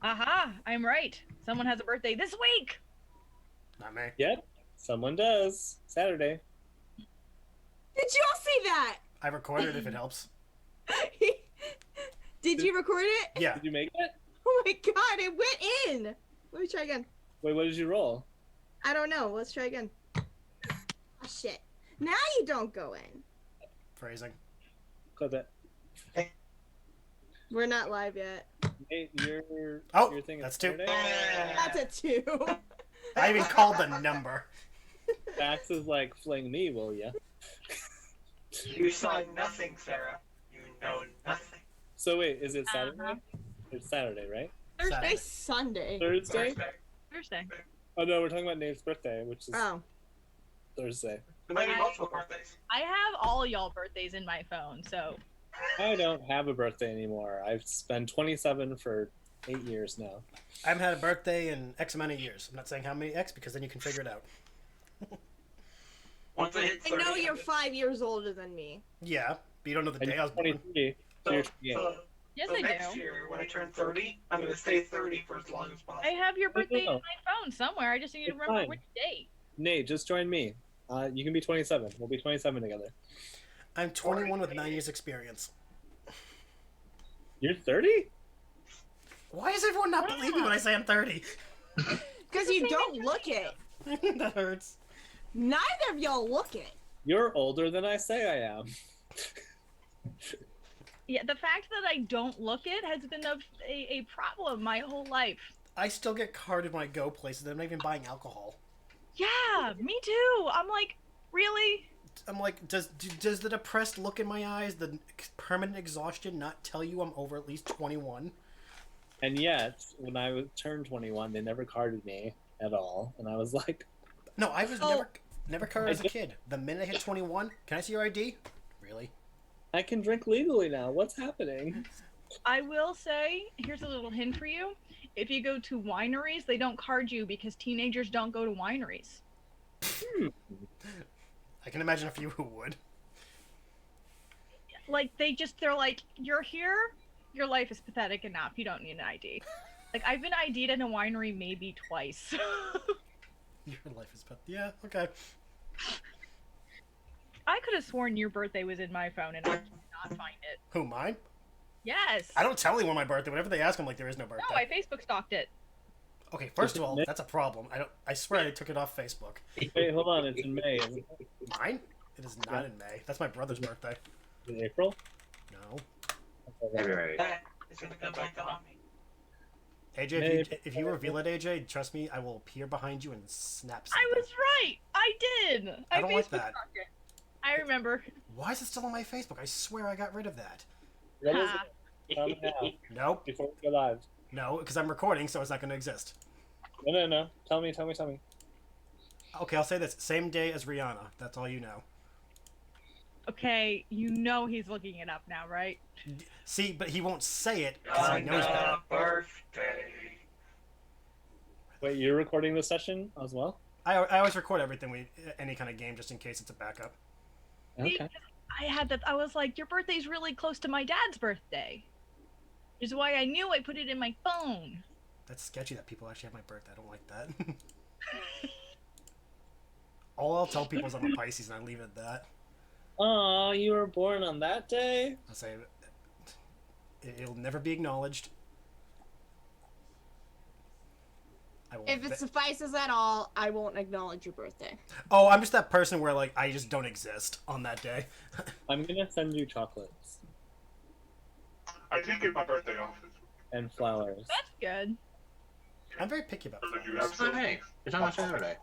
Aha, I'm right. Someone has a birthday this week. Not me. Yep, someone does. Saturday. Did you all see that? I recorded if it helps. Did you record it? Yeah. Did you make it? Oh my god, it went in! Let me try again. Wait, what did you roll? I don't know. Let's try again. Oh shit. Now you don't go in. Phrasing. Clip it. We're not live yet. Nate, your thing is that's two. Saturday? That's a 2. I even called the number. Max is like, fling me, will ya? You saw nothing, Sarah. You know nothing. So wait, is it Saturday? It's Saturday, right? Thursday, Sunday. Thursday? Thursday. Oh no, we're talking about Nate's birthday, which is Oh. Thursday. There might be multiple birthdays. I have all y'all birthdays in my phone, so I don't have a birthday anymore. I've been 27 for 8 years now. I haven't had a birthday in X amount of years. I'm not saying how many X because then you can figure it out. Once I hit I 30, know you're 5 years older than me. Yeah, but you don't know the And day I you're was born. 23, so you're 28. yes, so I next do. year, when I turn 30, I'm going to stay 30 for as long as I possible. have your birthday in no. my phone somewhere. I just need to It's remember fine. which date. Nate, just join me. You can be 27. We'll be 27 together. I'm 21 with 9 years experience. You're 30? Why does everyone not believe me when I say I'm 30? Because you don't look it. That hurts. Neither of y'all look it. You're older than I say I am. Yeah, the fact that I don't look it has been a problem my whole life. I still get carded when I go places. I'm not even buying alcohol. Yeah, me too. I'm like, really? I'm like, does the depressed look in my eyes, the permanent exhaustion, not tell you I'm over at least 21? And yet, when I turned 21, they never carded me at all. And I was like, No, I was Oh. never carded as a kid. The minute I hit 21, can I see your ID? Really? I can drink legally now. What's happening? I will say, here's a little hint for you. If you go to wineries, they don't card you because teenagers don't go to wineries. I can imagine a few who would. Like, they're like, you're here, your life is pathetic enough, you don't need an ID. Like, I've been ID'd in a winery maybe twice. Your life is yeah, okay. I could have sworn your birthday was in my phone and I did not find it. Who, mine? Yes! I don't tell anyone my birthday. Whenever they ask, I'm like, there is no birthday. No, I Facebook stalked it. Okay, first of all, that's a problem. I swear I took it off Facebook. Wait, hold on. It's in May. Isn't it? Mine? It is not in May. That's my brother's birthday. In April? No. February. That is going to come back to haunt me. AJ, if you reveal it, AJ, trust me, I will appear behind you and snap something. I was right! I did! I don't like Facebook that. stalked it. I remember. Why is it still on my Facebook? I swear I got rid of that. What is Ha. it? Tell me now, Nope. before we go live. No, because I'm recording, so it's not going to exist. No. Tell me. Okay, I'll say this. Same day as Rihanna. That's all you know. Okay, you know he's looking it up now, right? See, but he won't say it because he knows On better. a birthday. Wait, you're recording the session as well? I always record everything, any kind of game, just in case it's a backup. See, Okay. 'cause I had that. I was like, your birthday's really close to my dad's birthday. Which is why I knew I put it in my phone. That's sketchy that people actually have my birthday. I don't like that. All I'll tell people is I'm a Pisces, and I leave it at that. Aw, you were born on that day? I'll say it'll never be acknowledged. I won't If it suffices at all, I won't acknowledge your birthday. Oh, I'm just that person where like I just don't exist on that day. I'm gonna send you chocolates I did get my birthday off. and flowers. That's good. I'm very picky about So that. you have Oh, hey, it's on Saturday.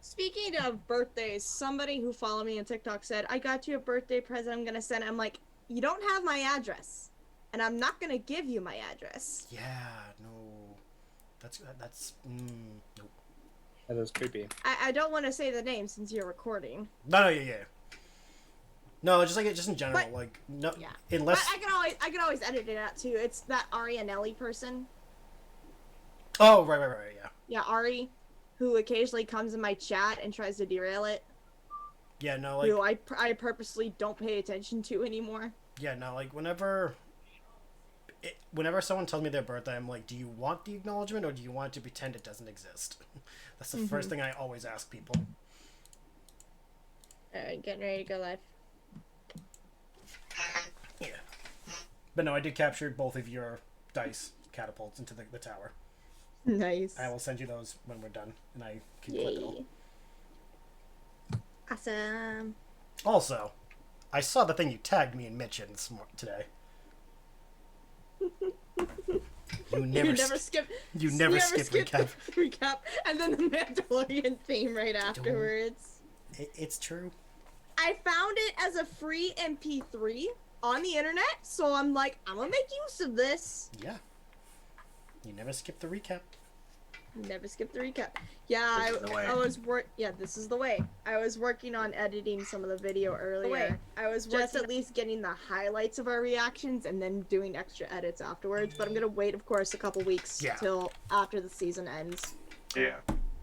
Speaking of birthdays, somebody who followed me on TikTok said, I got you a birthday present I'm gonna send. I'm like, you don't have my address. And I'm not gonna give you my address. Yeah, no. That's nope. That is creepy. I don't want to say the name since you're recording. No, yeah. No, just like just in general, But- like no, Yeah. unless. But I can always edit it out too. It's that Arianelli person. Oh, right, yeah. Yeah, Ari, who occasionally comes in my chat and tries to derail it. Yeah, no, like Who I purposely don't pay attention to anymore. yeah, no, like whenever. Whenever someone tells me their birthday, I'm like, do you want the acknowledgement or do you want to pretend it doesn't exist? That's the first thing I always ask people. Alright, getting ready to go live. Yeah. But no, I did capture both of your dice catapults into the tower. Nice. I will send you those when we're done, and I can clip it all. Awesome. Also, I saw the thing you tagged me and Mitch in today. You never skip recap. Recap, and then the Mandalorian theme right afterwards. It's true. I found it as a free MP3 on the internet, so I'm like, I'm gonna make use of this. Yeah. You never skip the recap. Never skip the recap. Yeah, I was this is the way. I was working on editing some of the video earlier. I was just at least getting the highlights of our reactions and then doing extra edits afterwards. But I'm gonna wait, of course, a couple weeks till after the season ends. Yeah.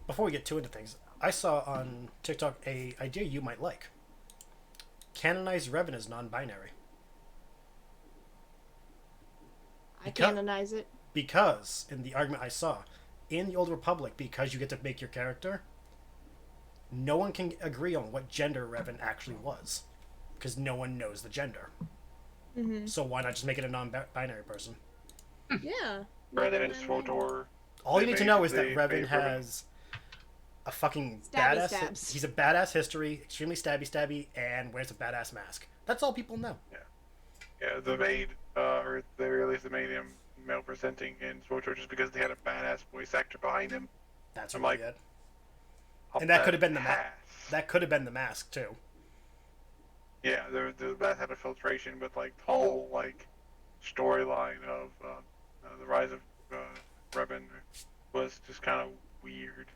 Before we get too into things, I saw on TikTok a idea you might like. Canonize Revan as non-binary. I canonize it. Because, in the argument I saw, in the Old Republic, because you get to make your character, no one can agree on what gender Revan actually was. Because no one knows the gender. So why not just make it a non-binary person? Yeah. Rather than SWTOR. All you need to know is that Revan has a fucking badass... stabs. He's a badass history, extremely stabby, and wears a badass mask. That's all people know. Yeah, the maid, or they released the maid male presenting in SWTOR just because they had a badass voice actor behind him. That's I'm really like, good. And that could have been the mask. That could have been the mask, too. Yeah, the mask had a filtration, but like the whole like storyline of the rise of Revan was just kind of weird.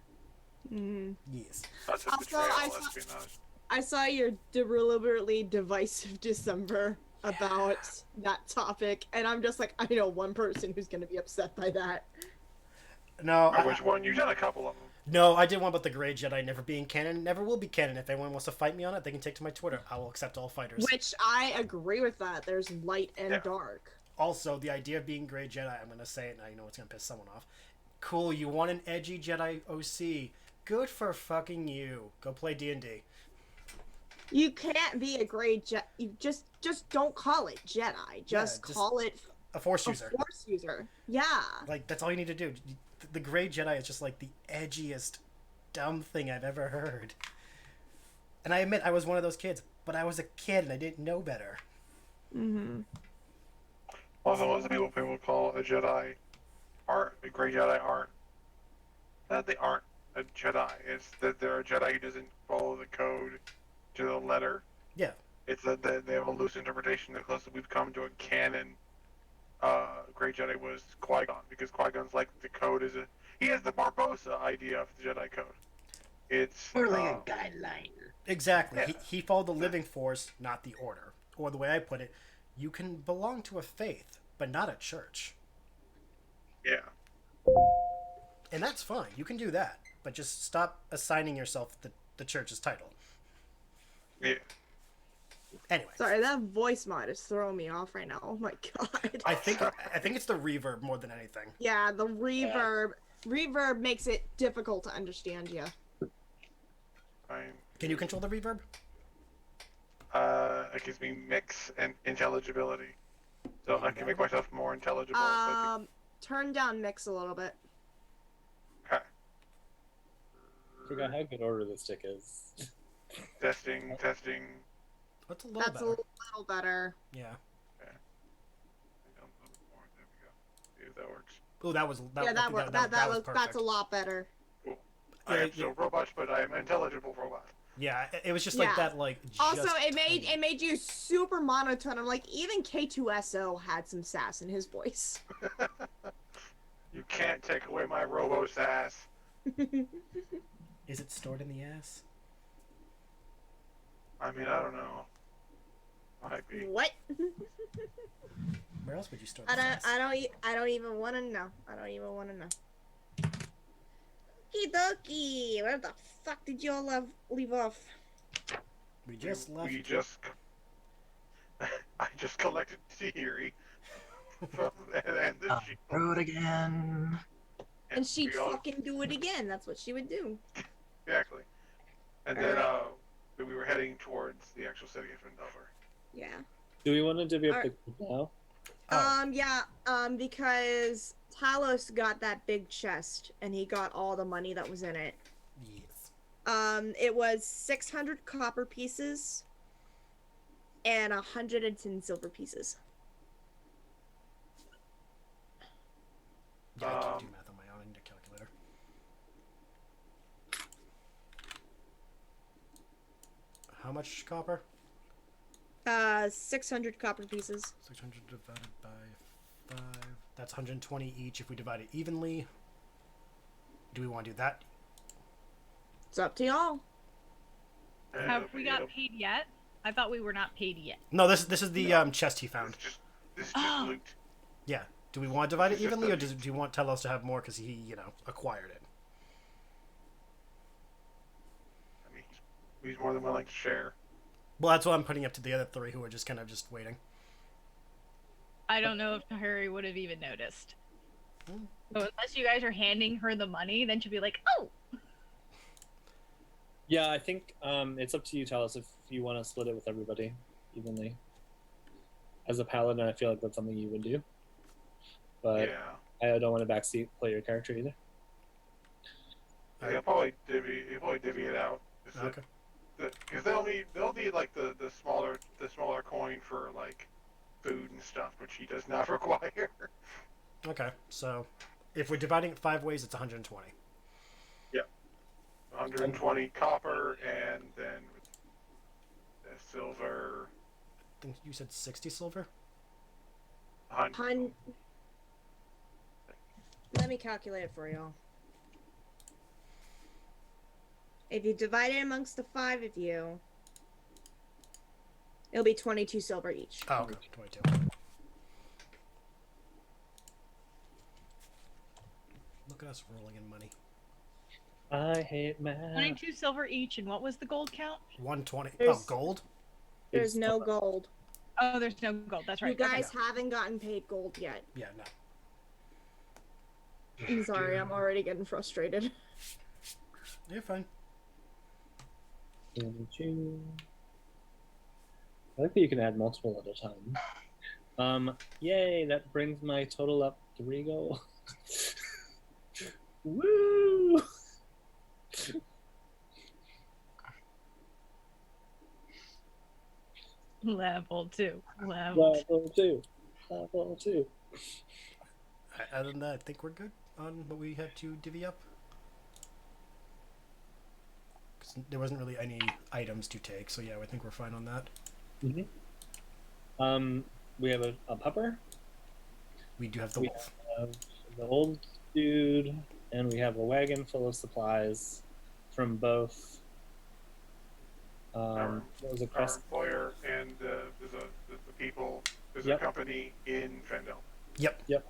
Yes. Not just Also, betrayal, espionage. I saw your deliberately divisive December about that topic, and I'm just like, I know one person who's going to be upset by that. No, Which one? You done a couple of them. No, I did one about the Grey Jedi never being canon. Never will be canon. If anyone wants to fight me on it, they can take to my Twitter. I will accept all fighters. Which I agree with that. There's light and dark. Also, the idea of being Grey Jedi, I'm going to say it now, you know it's going to piss someone off. Cool, you want an edgy Jedi OC. Good for fucking you. Go play D&D. You can't be a Grey Jedi. You just don't call it Jedi. Just call it a Force user. Force user. Yeah. Like, that's all you need to do. The Grey Jedi is just like the edgiest dumb thing I've ever heard. And I admit I was one of those kids, but I was a kid and I didn't know better. Also, most of people call a Jedi a Grey Jedi aren't that they aren't a Jedi. It's that they're a Jedi who doesn't follow the code to the letter. Yeah. It's that they have a loose interpretation. The closest we've come to a canon Grey Jedi was Qui-Gon, because Qui-Gon's like the code is he has the Barbossa idea of the Jedi code. It's Or like a guideline. Exactly. Yeah. He followed the living force, not the order. Or the way I put it, you can belong to a faith, but not a church. Yeah. And that's fine. You can do that. But just stop assigning yourself the church's title. Yeah. Anyway. Sorry, that voice mod is throwing me off right now. Oh my god. I think it's the reverb more than anything. Yeah, the reverb. Reverb makes it difficult to understand you. Fine. Can you control the reverb? It gives me mix and intelligibility. So I can make myself more intelligible. Turn down mix a little bit. Okay. I forgot how good order the stick is. Testing. That's a little That's better. a little better. Yeah. There we go. See if that works. Oh, that was Yeah, that was that's perfect. a lot better. Cool. I am still robot, but I am an intelligible robot. Yeah, it was just like that, like. Also, just it made you super monotone. I'm like, even K2SO had some sass in his voice. You can't take away my robo sass. Is it stored in the ass? I mean, I don't know. Might be. What? Where else would you store the ass? I don't even want to know. I don't even want to know. Okie dokie. Where the fuck did you all leave off? We just left. I just collected Tahirih. and the shield. Do it again. And she'd we all- fucking do it again. That's what she would do. Exactly. And then we were heading towards the actual city of Phandelver. Yeah. Do we want to divvy up Alright. the group now? Oh. Because Talos got that big chest and he got all the money that was in it. Yes. It was 600 copper pieces and 110 silver pieces. Yeah, I can't do math on my own. I need a calculator. How much copper? 600 copper pieces. 600 divided by 5. That's 120 each if we divide it evenly. Do we want to do that? It's up to y'all. And Have we got paid yet? I thought we were not paid yet. No, this is the chest he found. This is just loot. Yeah. Do we want to divide it It's just evenly, or that- do you want Telos to have more because he, acquired it? I mean, he's more than willing to share. Well, that's what I'm putting up to the other three who are just kind of just waiting. I don't know if Tahirih would have even noticed. Hmm. So unless you guys are handing her the money, then she'll be like, "Oh, Yeah, I think it's up to you, Talos, if you want to split it with everybody evenly. As a paladin, I feel like that's something you would do. But Yeah. I don't want to backseat play your character either. He'll probably divvy it out. Okay. Because they'll need like the smaller coin for like food and stuff, which he does not require. Okay. So, if we're dividing it 5 ways, it's 120. 120 copper, and then the silver. I think you said 60 silver. 100. Let me calculate it for y'all. If you divide it amongst the 5 of you, it'll be 22 silver each. Oh, okay. 22. Look at us rolling in money. I hate math. 22 silver each." And what was the gold count? 120. There's- Oh, gold? There's no gold. Oh, there's no gold. That's right. You guys haven't gotten paid gold yet. Yeah, no. I'm sorry, I'm already getting frustrated. You're fine. 22. I like that you can add multiple at a time. Yay, that brings my total up 3 gold. Woo! Level 2. Level 2. Level 2. Other than that, I think we're good on what we had to divvy up. 'Cause there wasn't really any items to take, so yeah, I think we're fine on that. Mm-hmm. We have a pupper. We do have the We wolf. have the old dude, and we have a wagon full of supplies from both. What was it? Our Crest? employer and there's the people. There's Yep. a company in Phandelver. Yep. Yep.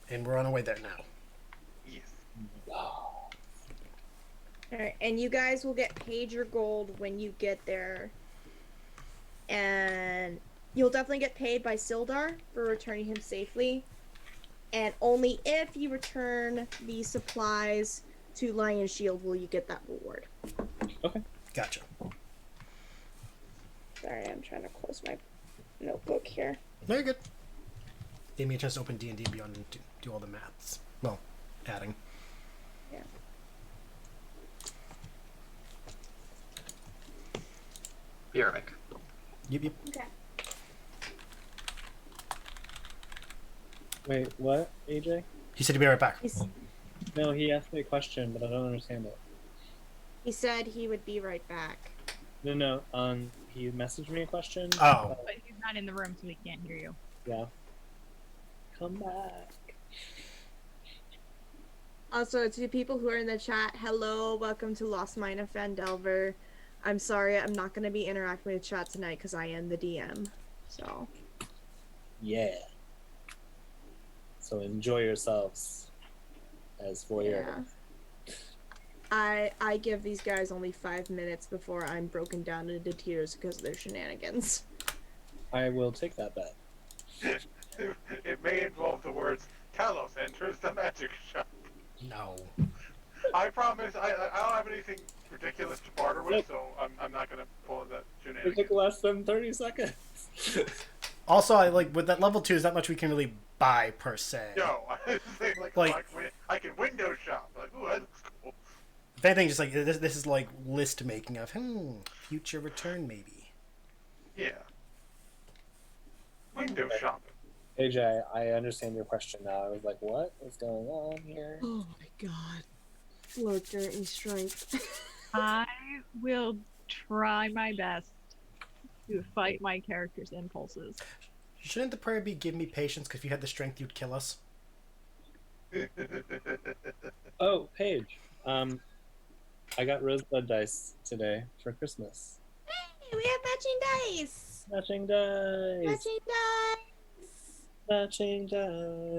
And we're on our way there now. Yes. Alright, and you guys will get paid your gold when you get there. And you'll definitely get paid by Sildar for returning him safely. And only if you return the supplies to Lion Shield will you get that reward. Gotcha. Sorry, I'm trying to close my notebook here. No, you're good. Gave me a chance to open D&D Beyond and do all the maths. Well, adding. Be right back. Yep. Okay. Wait, what, AJ? He said to be right back. No, he asked me a question, but I don't understand it. He said he would be right back. No, he messaged me a question. Oh. But he's not in the room, so he can't hear you. Yeah. Come back. Also, to people who are in the chat, hello, welcome to Lost Mines of Phandelver. I'm sorry, I'm not going to be interacting with chat tonight because I am the DM. So. Yeah. So enjoy yourselves as voyeur. Yeah. I give these guys only 5 minutes before I'm broken down into tears because of their shenanigans. I will take that bet. It may involve the words Talos enters the magic shop. No. I promise. I don't have anything ridiculous to barter with, so I'm not gonna pull that It shenanigans. took less than 30 seconds. Also, I like with that level 2, is that much we can really buy per se. No, I think Like- I can window shop. Like, ooh, that looks cool. If anything, just like this is like list making of future return maybe. Yeah. Window shopping. AJ, I understand your question now. I was like, what is going on here? Oh my god. Lord grant me strength. I will try my best to fight my character's impulses. Shouldn't the prayer be give me patience, because if you had the strength you'd kill us? Oh, Paige. I got rosebud dice today for Christmas. Hey, we have matching dice! Matching dice. Matching dice! Matching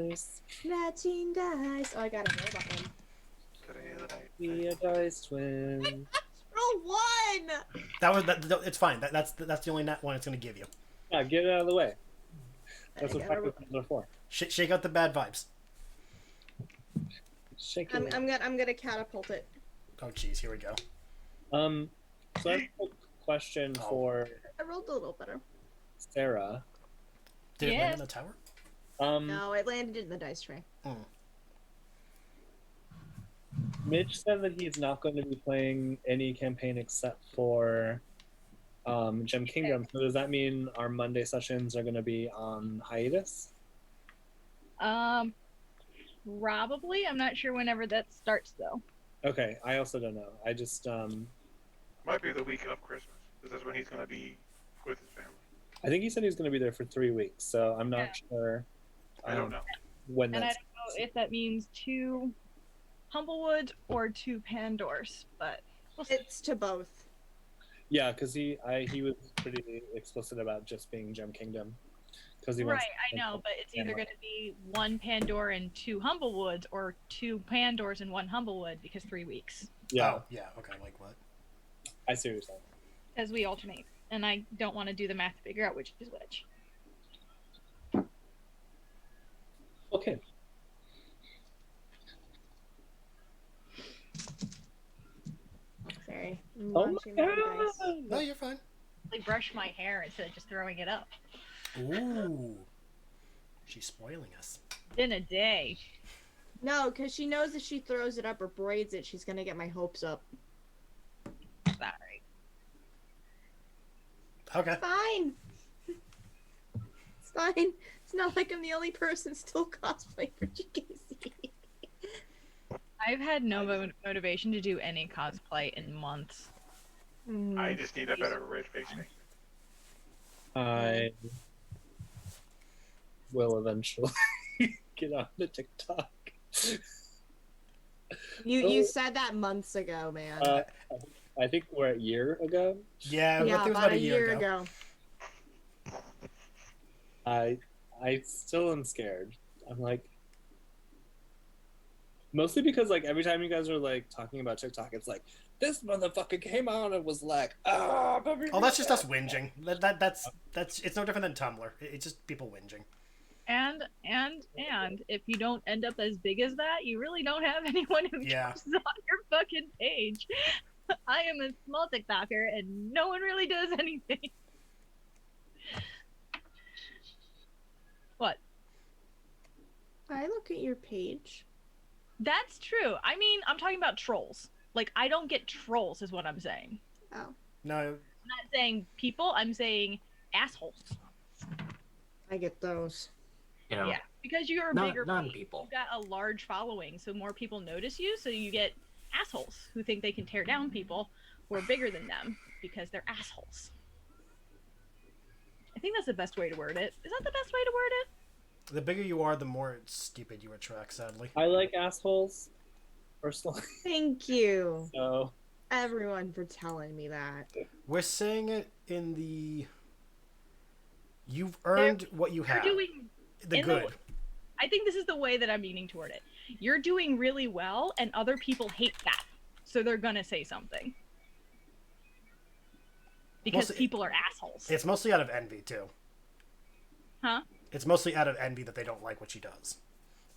dice. Matching dice. Oh, I got a robot one. Be a dice twin. Roll one! It's fine. That's the only net one it's gonna give you. Yeah, get it out of the way. That's I what gotta- practice are for. Shake out the bad vibes. Shake I'm it. gonna catapult it. Oh jeez, here we go. So I have a question for I rolled a little better. Sarah. Did it land Yes. in the tower? No, it landed in the dice tray. Mitch said that he's not going to be playing any campaign except for Gem Kingdom. So does that mean our Monday sessions are going to be on hiatus? Probably. I'm not sure whenever that starts though. Okay, I also don't know. I just Might be the week of Christmas. This is when he's gonna be with his family. I think he said he's going to be there for 3 weeks, so I'm not sure. I don't know. When And I that's. don't know if that means 2 Humblewood or 2 Pandors, but we'll see. It's to both. Yeah, because he was pretty explicit about just being Gem Kingdom. Because he Right, wants. I know, but it's either going to be 1 Pandor and 2 Humblewoods, or 2 Pandors and 1 Humblewood, because 3 weeks. Yeah, Oh, yeah. Okay. Like what? I see what you're saying. As we alternate, and I don't want to do the math to figure out which is which. Okay. Sorry. I'm Oh my launching my dice. god! No, you're fine. Like brush my hair instead of just throwing it up. Ooh. She's spoiling us. In a day. No, because she knows if she throws it up or braids it, she's gonna get my hopes up. Sorry. Okay. Fine. It's fine. It's not like I'm the only person still cosplaying for GKC. I've had no motivation to do any cosplay in months. I just need a better red face paint. I will eventually get on the TikTok. You said that months ago, man. I think we're a year ago. Yeah, I yeah, think it was about a year ago. I still am scared. I'm like, mostly because like every time you guys are like talking about TikTok, it's like this motherfucker came on and was like, Oh, that's just us whinging. That's it's no different than Tumblr. It's just people whinging. And if you don't end up as big as that, you really don't have anyone who Yeah. jumps on your fucking page. I am a small TikToker and no one really does anything. What? I look at your page. That's true. I mean, I'm talking about trolls. Like, I don't get trolls, is what I'm saying. Oh, No, I'm not saying people, I'm saying assholes. I get those. You know, Yeah. Because you're a non bigger non page. people. You've got a large following, so more people notice you, so you get assholes who think they can tear down people who are bigger than them because they're assholes. I think that's the best way to word it. Is that the best way to word it? the bigger you are, the more stupid you attract. Sadly. I like assholes, personally. Thank you, So everyone, for telling me that. We're saying it in the. You've earned what you You're have. doing The in the- good. I think this is the way that I'm meaning toward it. You're doing really well, and other people hate that. So they're gonna say something. Because Mostly- people are assholes. It's mostly out of envy too. Huh? It's mostly out of envy that they don't like what she does.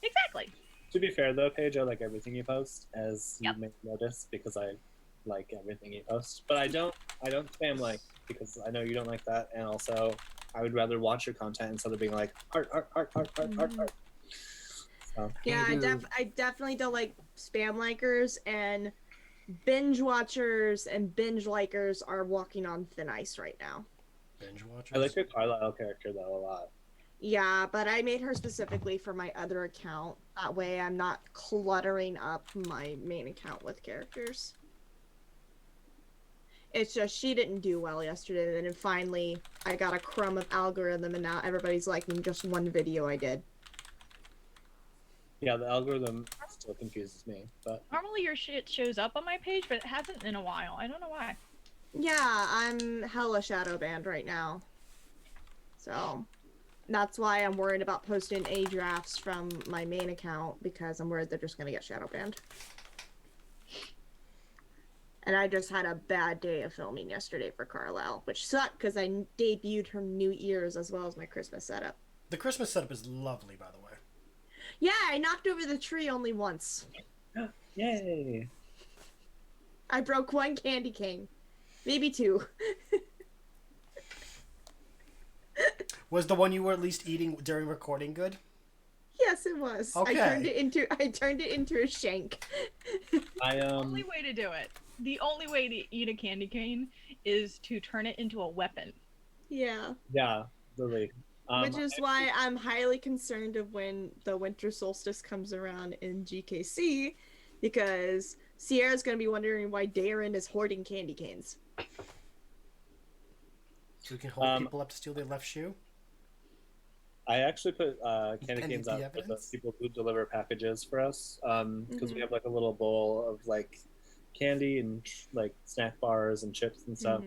Exactly. To be fair, though, Paige, I like everything you post, as Yep. you may notice, because I like everything you post. But I don't spam like, because I know you don't like that, and also I would rather watch your content instead of being like heart. So, Yeah, I definitely don't like spam likers, and binge watchers and binge likers are walking on thin ice right now. Binge watchers. I like your Carlisle character though a lot. Yeah, but I made her specifically for my other account. That way I'm not cluttering up my main account with characters. It's just she didn't do well yesterday, and then finally I got a crumb of algorithm, and now everybody's liking just one video I did. Yeah, the algorithm still confuses me, but Normally your shit shows up on my page, but it hasn't in a while. I don't know why. Yeah, I'm hella shadow banned right now. So that's why I'm worried about posting A drafts from my main account, because I'm worried they're just gonna get shadow banned. And I just had a bad day of filming yesterday for Carlisle, which sucked because I debuted her New Year's as well as my Christmas setup. The Christmas setup is lovely, by the way. Yeah, I knocked over the tree only once. yay! I broke one candy cane. Maybe two. Was the one you were at least eating during recording good? Yes, it was. Okay. I turned it into a shank. Only way to do it. The only way to eat a candy cane is to turn it into a weapon. Yeah. Yeah, literally. Which is why I'm highly concerned of when the winter solstice comes around in GKC, because Sierra's going to be wondering why Darren is hoarding candy canes. So we can hold people up to steal their left shoe? I actually put candy Any canes out for the evidence? people who deliver packages for us, because we have like a little bowl of like candy and like snack bars and chips and stuff,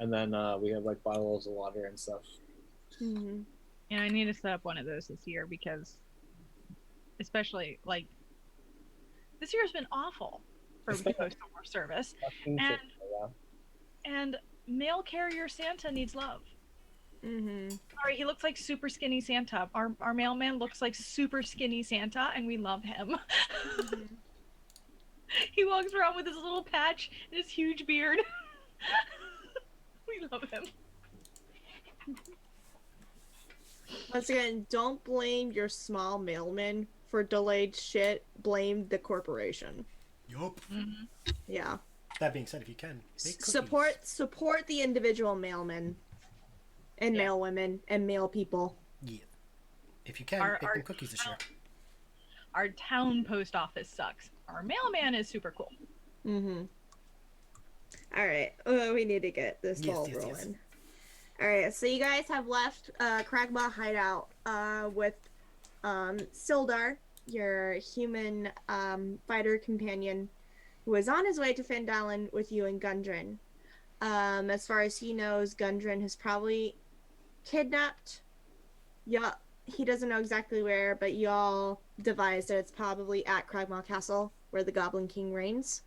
and then we have like bottles of water and stuff. Mm-hmm. And I need to set up one of those this year, because especially like this year has been awful for postal service, and mail carrier Santa needs love. Sorry, he looks like super skinny Santa. Our mailman looks like super skinny Santa, and we love him. He walks around with his little patch and his huge beard. We love him. Once again, don't blame your small mailman for delayed shit. Blame the corporation. Yup. Yeah. That being said, if you can, make cookies. Support the individual mailmen and mailwomen and mail people. Yeah. If you can, make them cookies this year. Our town post office sucks. Our mailman is super cool. Alright, we need to get this ball rolling. Alright, so you guys have left Kragmaw Hideout with Sildar, your human fighter companion, who is on his way to Phandelver with you and Gundren. As far as he knows, Gundren has probably kidnapped. Yeah, he doesn't know exactly where, but y'all devised that it's probably at Kragmaw Castle, where the Goblin King reigns.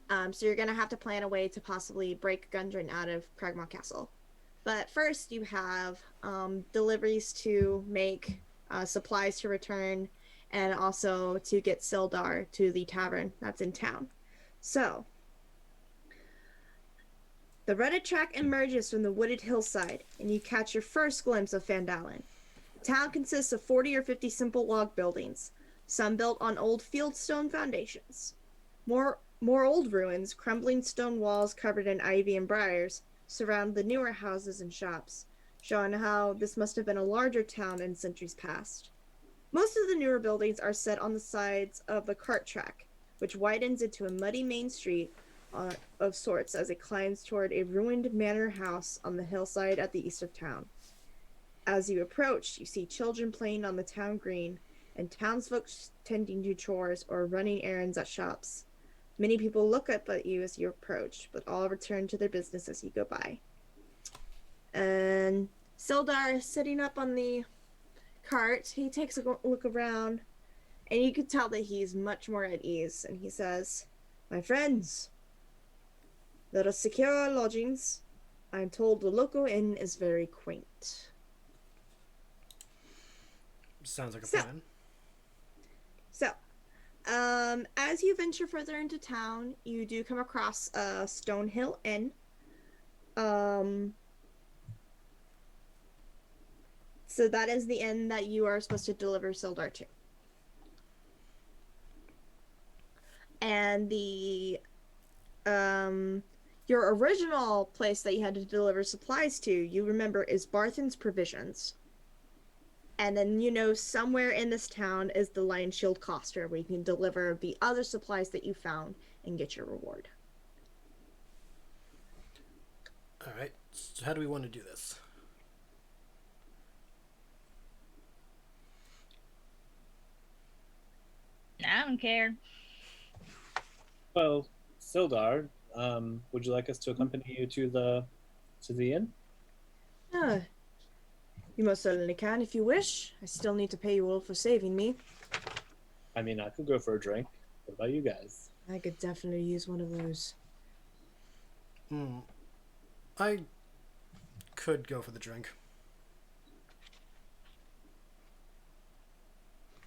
So you're gonna have to plan a way to possibly break Gundren out of Kragmaw Castle. But first, you have deliveries to make, supplies to return, and also to get Sildar to the tavern that's in town. So, the rutted track emerges from the wooded hillside, and you catch your first glimpse of Phandelver. The town consists of 40 or 50 simple log buildings, some built on old fieldstone foundations. More old ruins, crumbling stone walls covered in ivy and briars, surround the newer houses and shops, showing how this must have been a larger town in centuries past. Most of the newer buildings are set on the sides of the cart track, which widens into a muddy main street of sorts as it climbs toward a ruined manor house on the hillside at the east of town. As you approach, you see children playing on the town green, and townsfolk tending to chores or running errands at shops. Many people look up at you as you approach, but all return to their business as you go by. And Sildar is sitting up on the cart. He takes a look around, and you can tell that he's much more at ease. And he says, "My friends, let us secure our lodgings. I'm told the local inn is very quaint." Sounds like a So- plan. So, as you venture further into town, you do come across a Stonehill Inn. So that is the inn that you are supposed to deliver Sildar to. And your original place that you had to deliver supplies to, you remember, is Barthen's Provisions. And then somewhere in this town is the Lion Shield Coster, where you can deliver the other supplies that you found and get your reward. All right. So how do we want to do this? I don't care. Well, Sildar, would you like us to accompany you to the inn? You most certainly can if you wish. I still need to pay you all for saving me. I mean, I could go for a drink. What about you guys? I could definitely use one of those. I could go for the drink.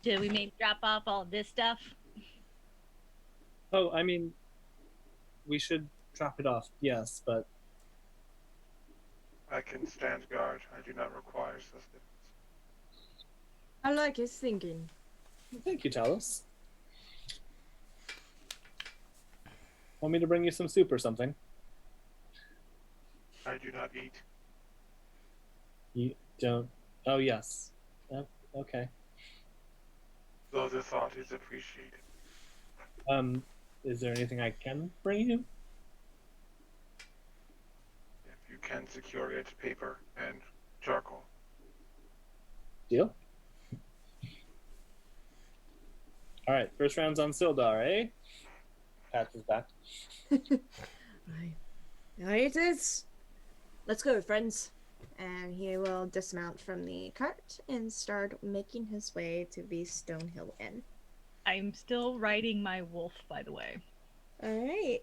Did we maybe drop off all this stuff? Oh, I mean, we should drop it off, yes, but I can stand guard. I do not require sustenance. I like his thinking. thank you, Talos. Want me to bring you some soup or something? I do not eat. You don't? Oh, yes. Okay. Though the thought is appreciated. Is there anything I can bring you? If you can secure it, paper and charcoal. Deal? Alright, first round's on Sildar, eh? Pats his back. Right. It is. Let's go, friends. And he will dismount from the cart and start making his way to the Stonehill Inn. I'm still riding my wolf, by the way. Alright.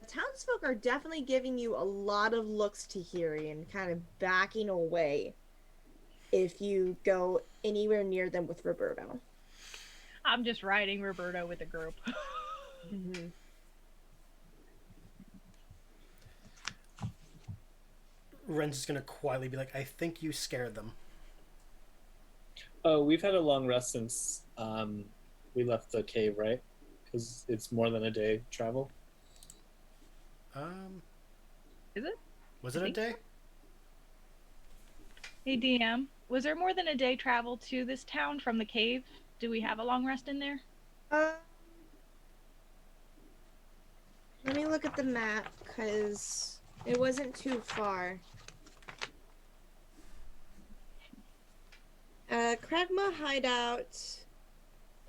Townsfolk are definitely giving you a lot of looks, Tahirih, and kind of backing away if you go anywhere near them with Roberto. I'm just riding Roberto with a group. Mm-hmm. Ren's just gonna quietly be like, I think you scared them. Oh, we've had a long rest since we left the cave, right? Because it's more than a day travel. Is it? Was I it a think day? Hey, DM, was there more than a day travel to this town from the cave? Do we have a long rest in there? Let me look at the map, because it wasn't too far. Kragma Hideout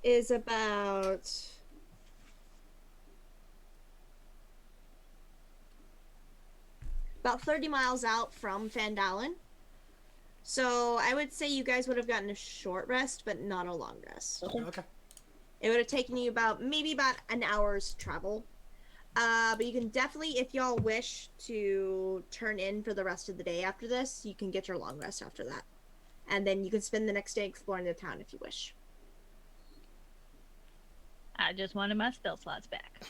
is about 30 miles out from Phandelver. So I would say you guys would have gotten a short rest, but not a long rest. Okay. It would have taken you maybe about an hour's travel. But you can definitely, if y'all wish to turn in for the rest of the day after this, you can get your long rest after that. And then you can spend the next day exploring the town if you wish. I just wanted my spell slots back.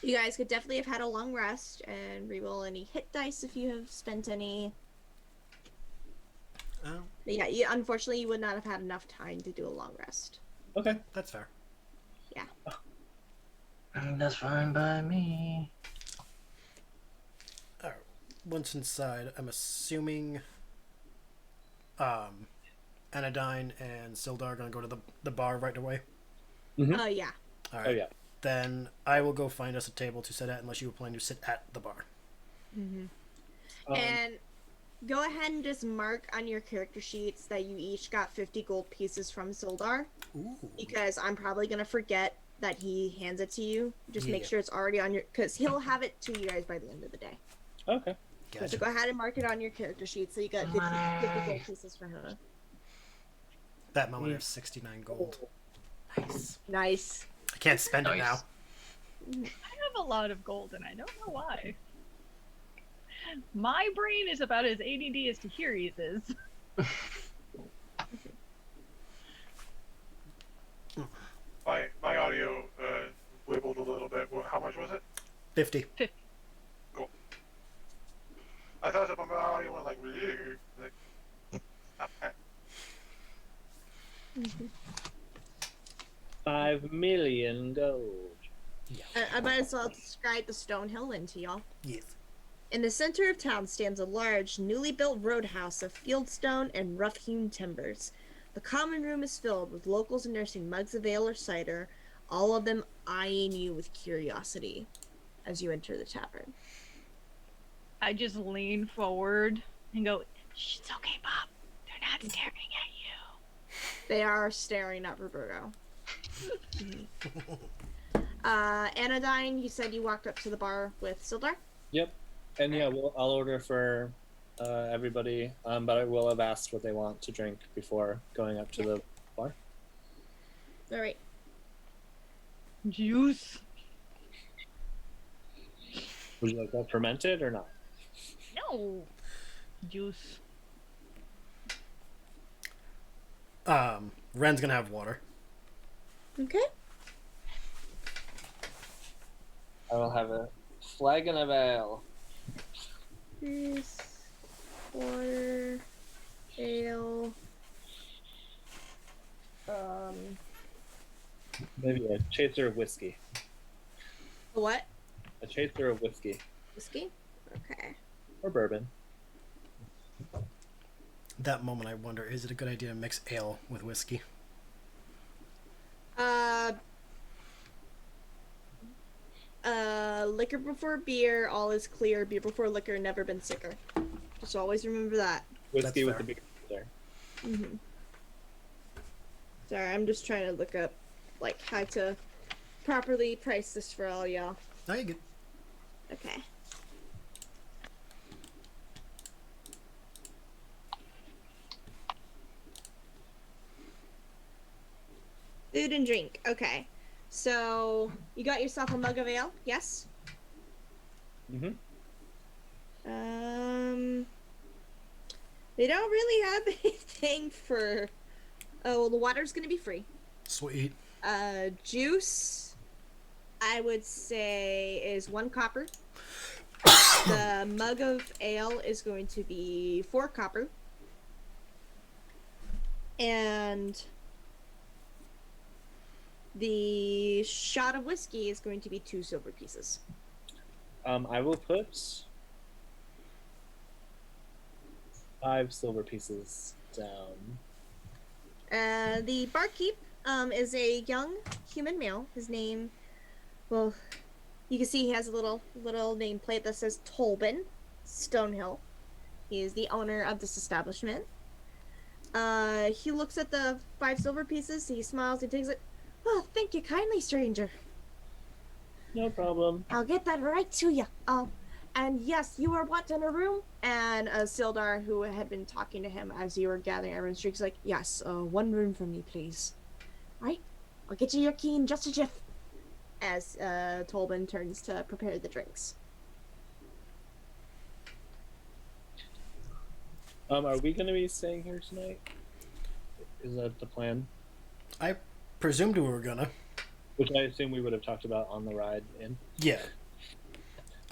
You guys could definitely have had a long rest and reroll any hit dice if you have spent any. Oh, But yeah, unfortunately, you would not have had enough time to do a long rest. Okay. that's fair. Yeah. That's fine by me. Alright. Once inside, I'm assuming Anodyne and Sildar are gonna go to the bar right away. Mhm. Yeah. Alright. Oh, yeah. Then I will go find us a table to sit at unless you were planning to sit at the bar. And go ahead and just mark on your character sheets that you each got 50 gold pieces from Sildar. Ooh. Because I'm probably going to forget that he hands it to you. Just make Yeah. sure it's already on your... Because he'll have it to you guys by the end of the day. Okay. So Gotcha. go ahead and mark it on your character sheet so you got 50 gold pieces for her. That moment I have 69 gold. Nice. Nice. I can't spend it now. I have a lot of gold, and I don't know why. My brain is about as ADD as Tahiri's is. My audio wibbled a little bit. How much was it? 50. Cool. I thought my audio went like. Okay. 5 million gold. I might as well describe the stone hill inn to y'all. Yes. In the center of town stands a large, newly built roadhouse of fieldstone and rough-hewn timbers. The common room is filled with locals nursing mugs of ale or cider, all of them eyeing you with curiosity as you enter the tavern. I just lean forward and go, "Shh, it's okay, Bob. They're not staring at you." They are staring at Roberto. Anodyne, you said you walked up to the bar with Sildar? Yep. And yeah, I'll order for everybody, but I will have asked what they want to drink before going up to the bar. All right. Juice. Would you like that fermented or not? No. Juice. Ren's gonna have water. Okay. I will have a flagon of ale. Juice, water, ale. Maybe a chaser of whiskey. What? A chaser of whiskey. Whiskey? Okay. Or bourbon. That moment, I wonder, is it a good idea to mix ale with whiskey? Liquor before beer, all is clear. Beer before liquor, never been sicker. Just always remember that. Whiskey with fair. the big there. Mm-hmm. Sorry, I'm just trying to look up, like, how to properly price this for all y'all. No, you good. Okay. Food and drink. Okay. So, you got yourself a mug of ale? Yes? Mm-hmm. They don't really have anything for... Oh, well, the water's gonna be free. Sweet. Juice, I would say, is 1 copper. The mug of ale is going to be 4 copper. And the shot of whiskey is going to be 2 silver pieces. I will put 5 silver pieces down. The barkeep is a young human male. His name, well, you can see he has a little nameplate that says Tolbin Stonehill. He is the owner of this establishment. He looks at the 5 silver pieces, he smiles, he takes it. Oh, thank you kindly, stranger. No problem. I'll get that right to you. And yes, you are what, in a room? And Sildar, who had been talking to him as you were gathering everyone's drinks, like, yes, 1 room for me, please. Right? I'll get you your key in just a jiff. As Tolbin turns to prepare the drinks. Are we going to be staying here tonight? Is that the plan? I presumed we were gonna. Which I assume we would have talked about on the ride in. Yeah.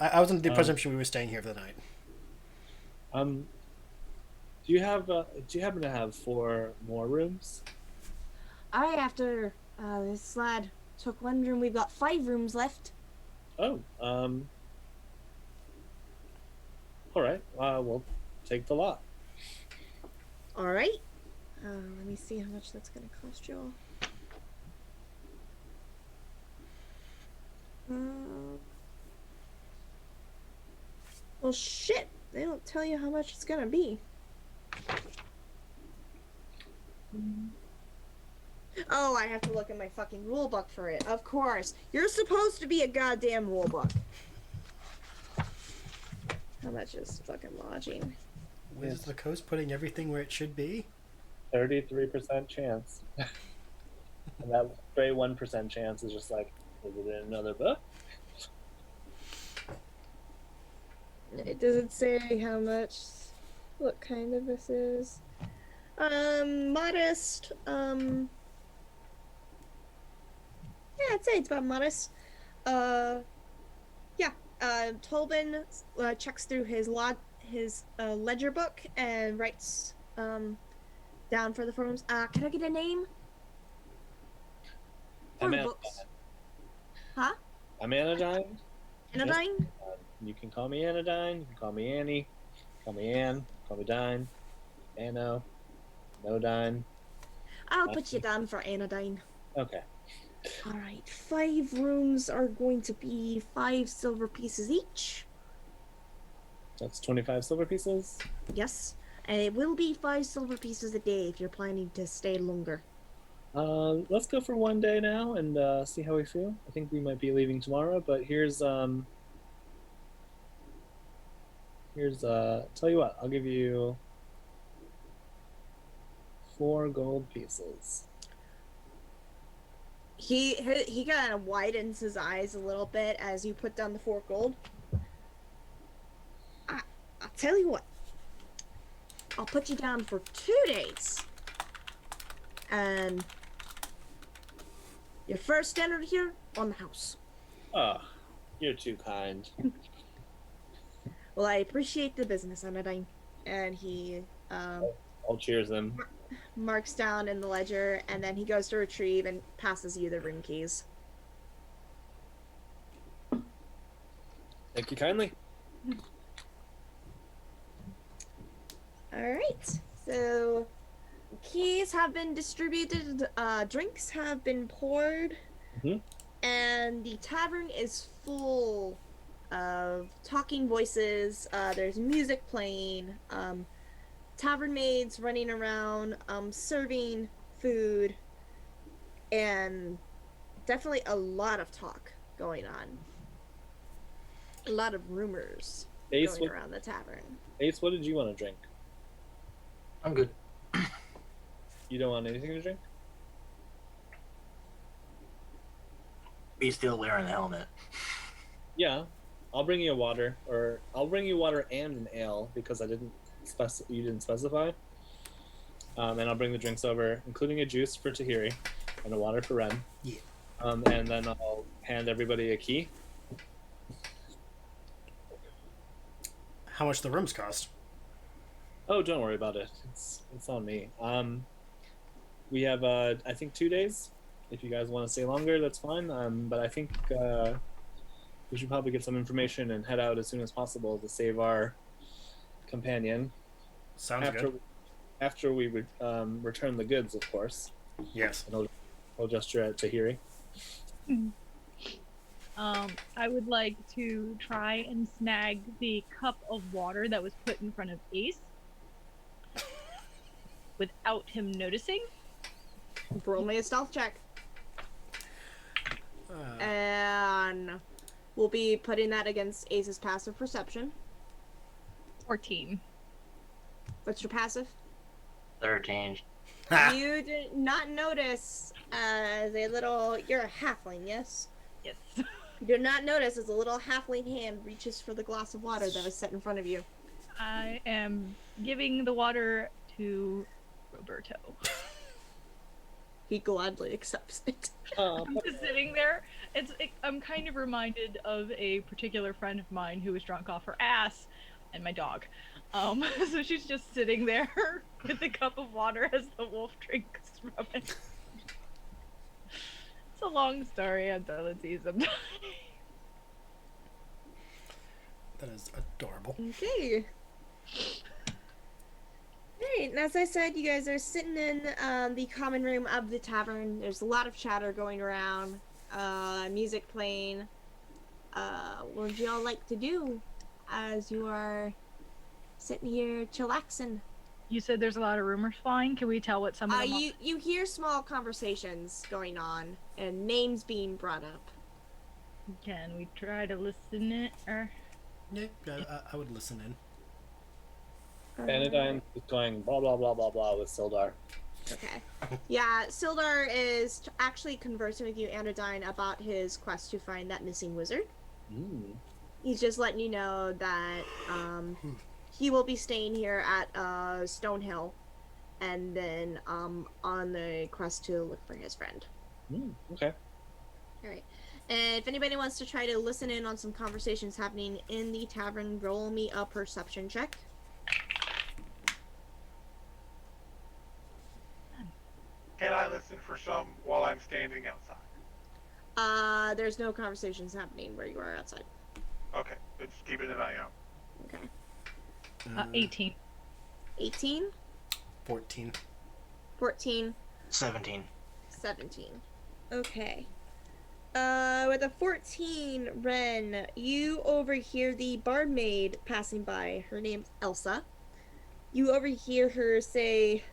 I was under the presumption we were staying here for the night. Do you happen to have 4 more rooms? Alright, after this lad took 1 room, we've got 5 rooms left. Oh, alright, we'll take the lot. Alright. Let me see how much that's gonna cost you all. Well, shit. They don't tell you how much it's gonna be. Oh, I have to look in my fucking rule book for it. Of course. You're supposed to be a goddamn rule book. How much is fucking lodging? Is the coast putting everything where it should be? 33% chance. And that stray 1% chance is just like, is it in another book? It doesn't say how much, what kind of this is. Modest. Yeah, I'd say it's about modest. Yeah. Tolbin checks through his ledger book and writes down for the forms. Can I get a name? For the books. Huh? I'm Anodyne. Anodyne? You can call me Anodyne. You can call me Annie. Call me Anne. Call me Dyne. Anno. Anodyne. I'll put you down for Anodyne. Okay. Alright, 5 rooms are going to be 5 silver pieces each. That's 25 silver pieces? Yes, and it will be 5 silver pieces a day if you're planning to stay longer. Let's go for 1 day now and see how we feel. I think we might be leaving tomorrow, but here's tell you what, I'll give you 4 gold pieces. He kind of widens his eyes a little bit as you put down the 4 gold. I'll tell you what. I'll put you down for 2 days. And your first dinner here on the house. Oh, you're too kind. Well, I appreciate the business, Anodyne. And he I'll cheers them. marks down in the ledger, and then he goes to retrieve and passes you the room keys. Thank you kindly. Alright, so keys have been distributed, drinks have been poured, and the tavern is full of talking voices. There's music playing, tavern maids running around, serving food, and definitely a lot of talk going on. A lot of rumors going around the tavern. Ace, what did you want to drink? I'm good. You don't want anything to drink? Be still wearing the helmet. Yeah, I'll bring you a water, or I'll bring you water and an ale because you didn't specify. And I'll bring the drinks over, including a juice for Tahirih and a water for Ren. Yeah. And then I'll hand everybody a key. How much the rooms cost? Oh, don't worry about it. It's on me. We have I think 2 days. If you guys want to stay longer, that's fine. But I think we should probably get some information and head out as soon as possible to save our companion. Sounds good. After we return the goods, of course. Yes. And I'll gesture at Tahirih. I would like to try and snag the cup of water that was put in front of Ace without him noticing. Roll me a stealth check. And we'll be putting that against Ace's passive perception. 14. What's your passive? 13. You did not notice as a little... You're a halfling, yes? Yes. You did not notice as a little halfling hand reaches for the glass of water that was set in front of you. I am giving the water to Roberto. He gladly accepts it. I'm just sitting there. I'm kind of reminded of a particular friend of mine who was drunk off her ass and my dog. So she's just sitting there with a cup of water as the wolf drinks from it. It's a long story. I'm done with you sometime. That is adorable. Okay. Alright, and as I said, you guys are sitting in the common room of the tavern. There's a lot of chatter going around, music playing. What would y'all like to do as you are sitting here chillaxing? You said there's a lot of rumors flying. Can we tell what some of them are? You hear small conversations going on and names being brought up. Can we try to listen it or? Yeah, I would listen in. Anodyne is going blah blah blah blah blah with Sildar. Okay. Yeah, Sildar is actually conversing with you, Anodyne, about his quest to find that missing wizard. He's just letting you know that he will be staying here at Stonehill and then on the quest to look for his friend. Okay. All right. And if anybody wants to try to listen in on some conversations happening in the tavern, roll me a perception check. Can I listen for some while I'm standing outside? There's no conversations happening where you are outside. Okay, just keeping an eye out. Okay. 18. 18? 14. 14. 17. 17. Okay. With a 14, Ren, you overhear the barmaid passing by. Her name's Elsa. You overhear her say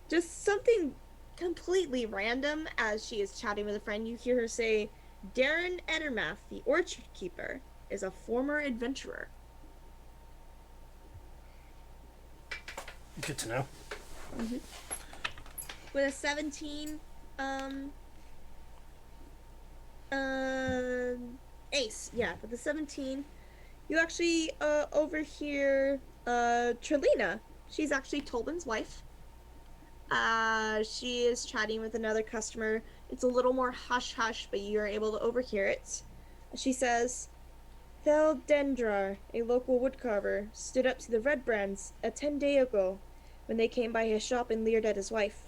just something completely random as she is chatting with a friend. You hear her say, Darren Edermath, the orchard keeper, is a former adventurer. Good to know. Mm-hmm. With a 17, ace, yeah, with a 17, you actually, overhear, Trelina. She's actually Tolban's wife. She is chatting with another customer. It's a little more hush-hush, but you're able to overhear it. She says, Thel Dendrar, a local woodcarver, stood up to the Red Brands 10 days ago when they came by his shop and leered at his wife.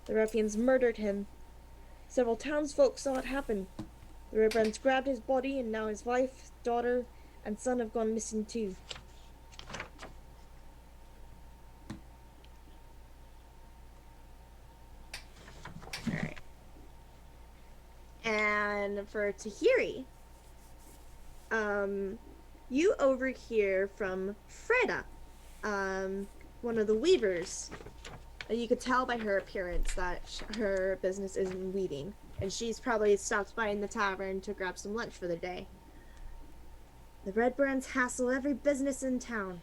The ruffians murdered him. Several townsfolk saw it happen. The Red Brands grabbed his body, and now his wife, daughter, and son have gone missing too. Alright. And for Tahirih, you overhear from Freda, one of the weavers. You could tell by her appearance that her business isn't weaving, and she's probably stopped by in the tavern to grab some lunch for the day. The Red Brands hassle every business in town,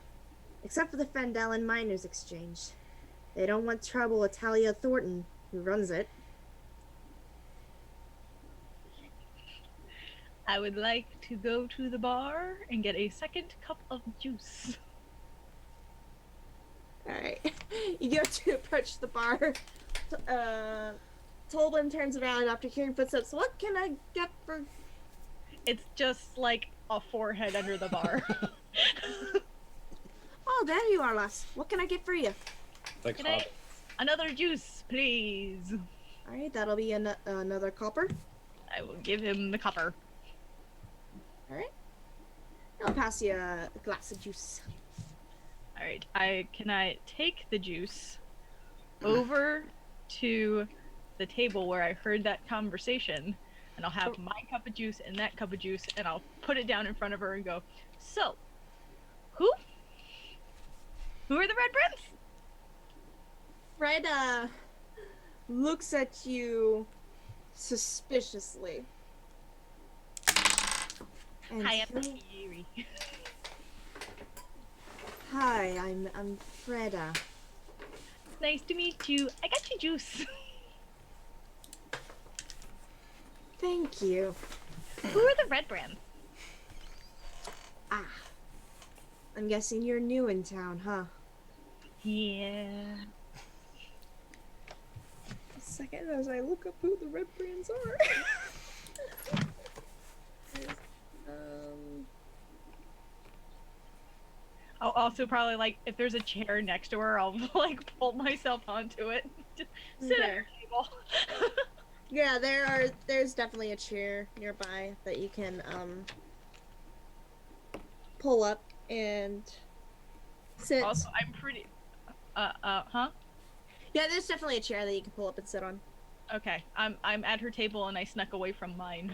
except for the Phandelver Miners Exchange. They don't want trouble with Talia Thornton, who runs it. I would like to go to the bar and get a second cup of juice. Alright. You go to approach the bar. Tolban turns around after hearing footsteps. What can I get for... It's just like a forehead under the bar. Oh, there you are, lass. What can I get for you? Like Can I... Another juice, please. Alright, that'll be another copper. I will give him the copper. Alright. I'll pass you a glass of juice. Alright, can I take the juice over to the table where I heard that conversation, and I'll have my cup of juice and that cup of juice, and I'll put it down in front of her and go, so, who are the Red Brands? Red, looks at you suspiciously. And Hi, I'm Tahirih. Hi, I'm Freda. Nice to meet you. I got you juice. Thank you. Who are the Red Brands? Ah. I'm guessing you're new in town, huh? Yeah. A second as I look up who the Red Brands are. I'll also probably, like, if there's a chair next to her, I'll, like, pull myself onto it. Just sit at her table. Yeah, there's definitely a chair nearby that you can, pull up and sit. Also, I'm pretty... huh? Yeah, there's definitely a chair that you can pull up and sit on. Okay, I'm at her table and I snuck away from mine.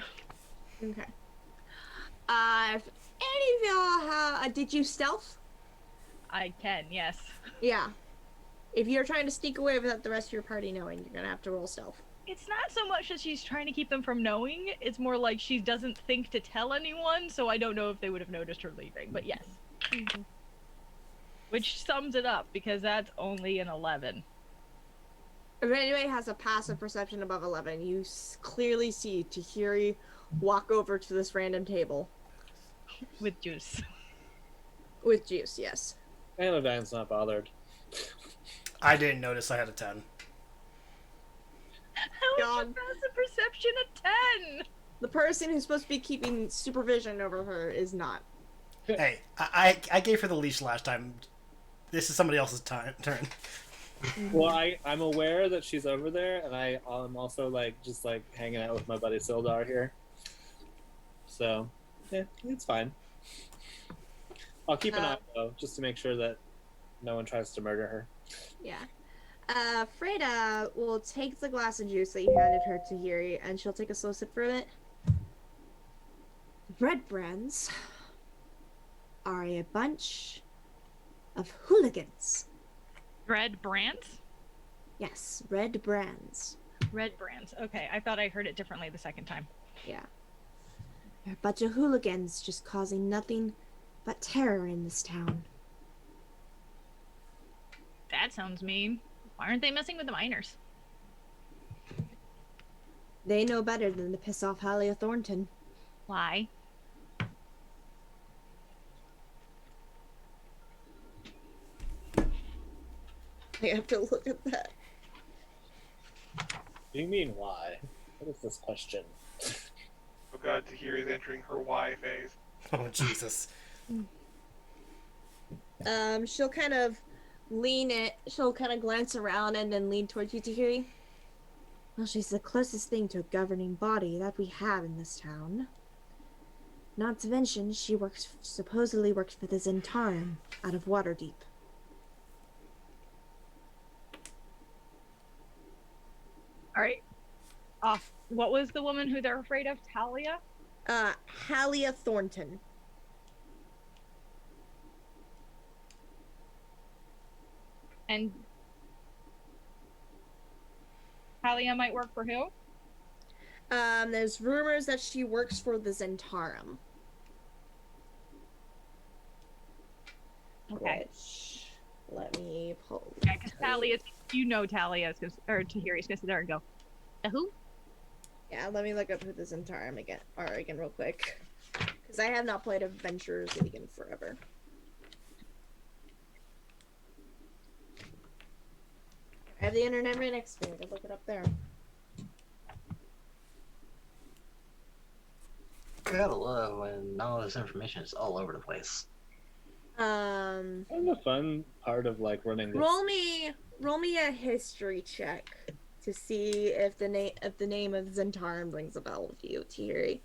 Okay. If any of y'all did you stealth? I can, yes. Yeah. If you're trying to sneak away without the rest of your party knowing, you're gonna have to roll stealth. It's not so much that she's trying to keep them from knowing, it's more like she doesn't think to tell anyone, so I don't know if they would have noticed her leaving, but yes. Mm-hmm. Which sums it up, because that's only an 11. If anybody has a passive perception above 11, you clearly see Tahirih walk over to this random table. With juice. With juice, yes. Anodyne's not bothered. I didn't notice I had a 10. How is your God. passive perception a 10? The person who's supposed to be keeping supervision over her is not. Hey, I gave her the leash last time. This is somebody else's turn. Well, I'm aware that she's over there, and I'm also just hanging out with my buddy Sildar here. So, yeah, it's fine. I'll keep an eye though, just to make sure that no one tries to murder her. Yeah. Freda will take the glass of juice that you handed her to Tahirih, and she'll take a slow sip from it. Red brands are a bunch of hooligans. Red brands? Yes, red brands. Red brands. Okay, I thought I heard it differently the second time. Yeah. They're a bunch of hooligans just causing nothing but terror in this town. That sounds mean. Why aren't they messing with the miners? They know better than to piss off Halia Thornton. Why? I have to look at that. What do you mean, why? What is this question? Oh god, Tahirih is entering her Y phase. Oh, Jesus. She'll kind of she'll kind of glance around and then lean towards you, Tahirih. Well, she's the closest thing to a governing body that we have in this town. Not to mention, she supposedly works for the Zentarum out of Waterdeep. Alright. What was the woman who they're afraid of? Talia? Halia Thornton. And Talia might work for who? There's rumors that she works for the Zentarum. Okay. Which, let me pull. Yeah, because Talia, you know Talia is or Tahiri's gonna sit there and go, the who? Yeah, let me look up who the Zentarum again real quick. Because I have not played Adventures League in forever. I have the internet right next to me. I'll look it up there. I gotta love when all this information is all over the place. And the fun part of running this. Roll me a history check to see if the name of Zentarum rings a bell with you, Tahirih.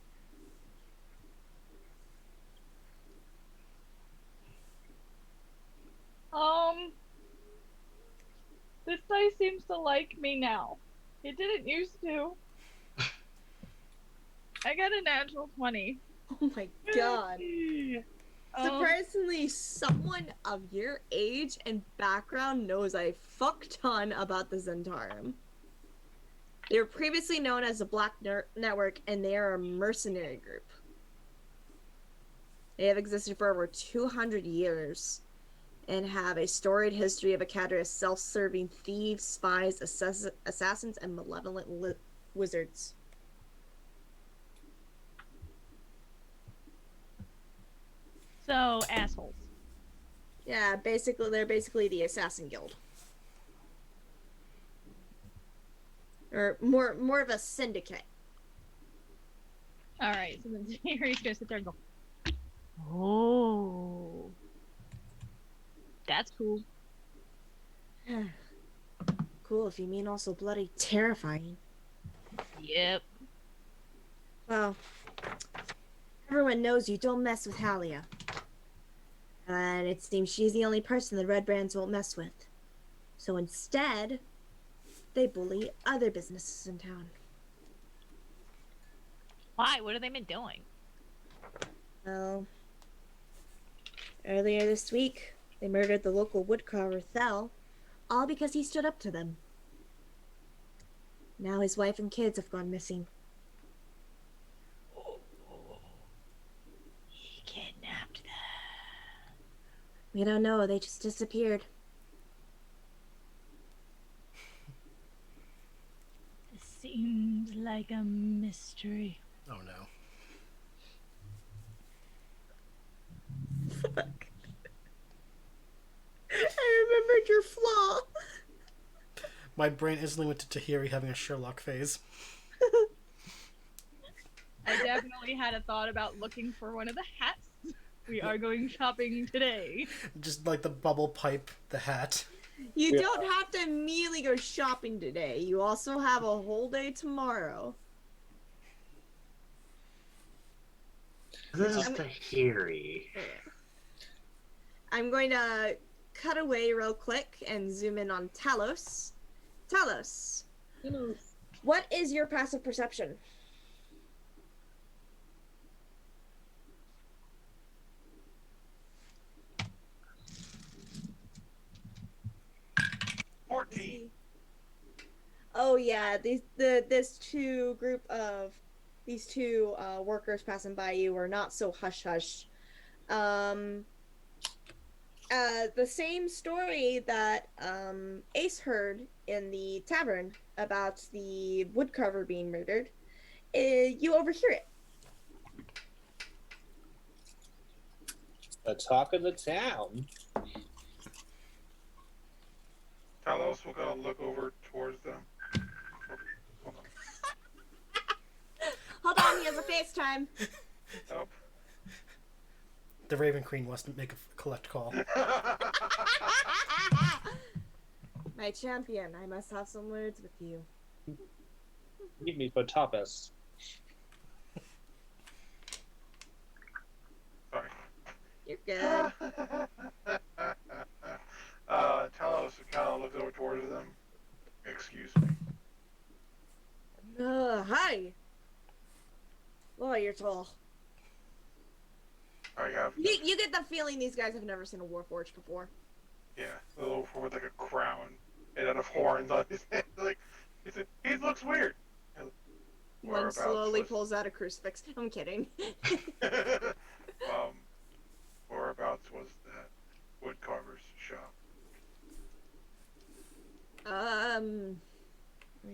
This dice seems to like me now. It didn't used to. I got a natural 20. Oh my god. Surprisingly, someone of your age and background knows a fuck ton about the Zentarum. They were previously known as the Black Network, and they are a mercenary group. They have existed for over 200 years and have a storied history of a cadre of self-serving thieves, spies, assassins, and malevolent wizards. So, assholes. Yeah, they're basically the Assassin Guild. Or more of a syndicate. Alright, so then Tahiri's gonna sit there and go, oh. That's cool. Cool if you mean also bloody terrifying. Yep. Well, everyone knows you don't mess with Halia. And it seems she's the only person the Red Brands won't mess with. So instead, they bully other businesses in town. Why? What have they been doing? Well, earlier this week, they murdered the local woodcarver Thel, all because he stood up to them. Now his wife and kids have gone missing. He kidnapped them. We don't know, they just disappeared. This seems like a mystery. Oh no. Fuck. I remember major flaw. My brain instantly went to Tahirih having a Sherlock phase. I definitely had a thought about looking for one of the hats. We are going shopping today. Just like the bubble pipe, the hat. You don't have to immediately go shopping today. You also have a whole day tomorrow. This is Tahirih. I'm going to cut away real quick and zoom in on Talos. Talos, what is your passive perception? Oh yeah, this two workers passing by you are not so hush hush. The same story that Ace heard in the tavern about the woodcarver being murdered, you overhear it. The talk of the town. Talos will go look over towards them. Hold on, he has a FaceTime. Nope. The Raven Queen wants to make a collect call. My champion, I must have some words with you. Meet me for tapas. Sorry. You're good. Talos kind of looks over towards them. Excuse me. Hi. Oh, you're tall. I have. You get the feeling these guys have never seen a Warforged before. Yeah, a little with like a crown and out of horns on his head. Like, he looks weird. One slowly pulls out a crucifix. I'm kidding. Whereabouts was that woodcarver's shop? Let me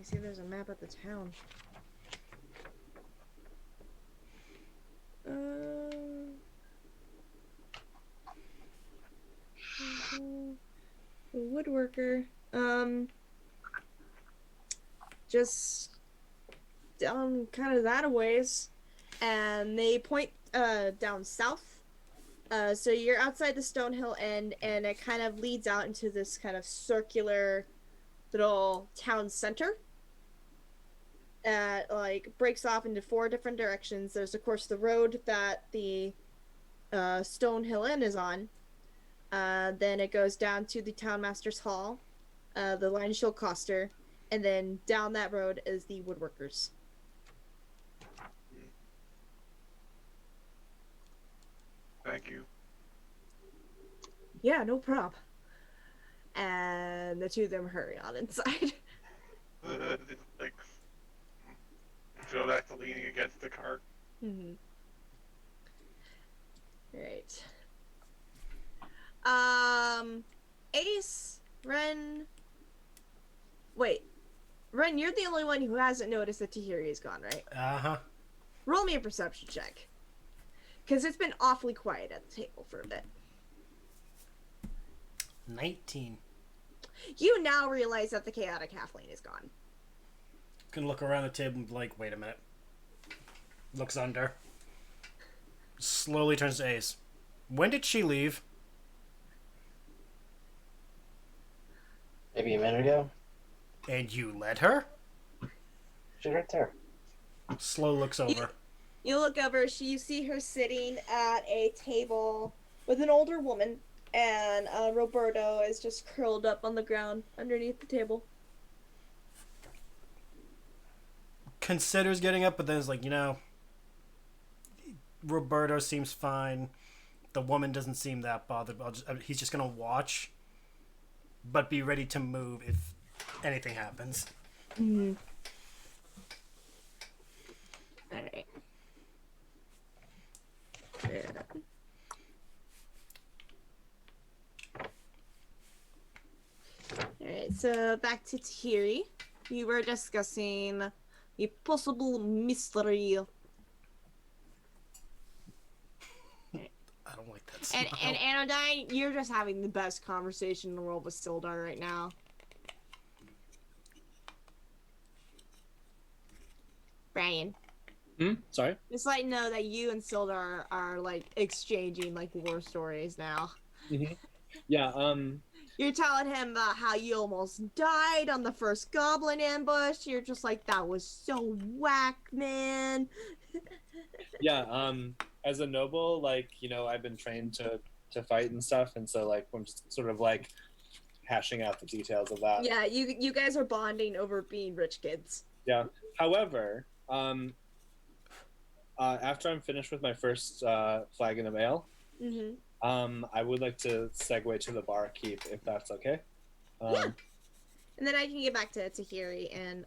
see if there's a map of the town. The woodworker. Just down kind of that a ways, and they point down south. So you're outside the Stonehill end, and it kind of leads out into this kind of circular little town center. Like breaks off into 4 different directions. There's of course the road that the Stonehill Inn is on. Then it goes down to the Townmaster's Hall, the Lion Shield Coster, and then down that road is the Woodworkers. Thank you. Yeah, no problem. And the two of them hurry on inside. Like, so that's leaning against the cart. Mm-hmm. Right. Ace, Ren. Wait, Ren, you're the only one who hasn't noticed that Tahirih is gone, right? Uh-huh. Roll me a perception check. Because it's been awfully quiet at the table for a bit. 19. You now realize that the chaotic halfling is gone. Can look around the table and be like, wait a minute. Looks under. Slowly turns to Ace. When did she leave? Maybe a minute ago. And you let her? She's right there. Slow looks over. You look over, you see her sitting at a table with an older woman, and Roberto is just curled up on the ground underneath the table. Considers getting up, but then is like, Roberto seems fine. The woman doesn't seem that bothered. He's just gonna watch, but be ready to move if anything happens. Mm-hmm. Alright. Yeah. Alright, so back to Tahirih. You were discussing a possible mystery. I don't like that And Anodyne, you're just having the best conversation in the world with Sildar right now. Brian. Sorry? Just let you know that you and Sildar are like exchanging like war stories now. Yeah, You're telling him about how you almost died on the first goblin ambush. You're just like, that was so whack, man. yeah, as a noble, like, you know, I've been trained to fight and stuff, and so like I'm just sort of like hashing out the details of that. Yeah, you guys are bonding over being rich kids. Yeah. However, after I'm finished with my first flagon of ale, I would like to segue to the barkeep, if that's okay. Yeah. And then I can get back to Tahirih and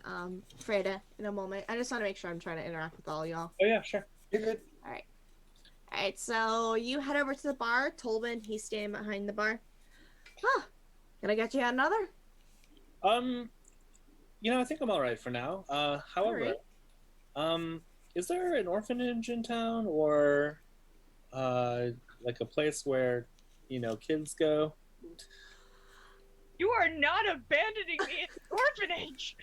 Freda in a moment. I just want to make sure I'm trying to interact with all y'all. Oh yeah, sure. You're good. Alright, so you head over to the bar. Tolman, he's standing behind the bar. Huh. Can I get you another? You know, I think I'm all right for now. However, is there an orphanage in town, or like a place where, you know, kids go? You are not abandoning me in the orphanage.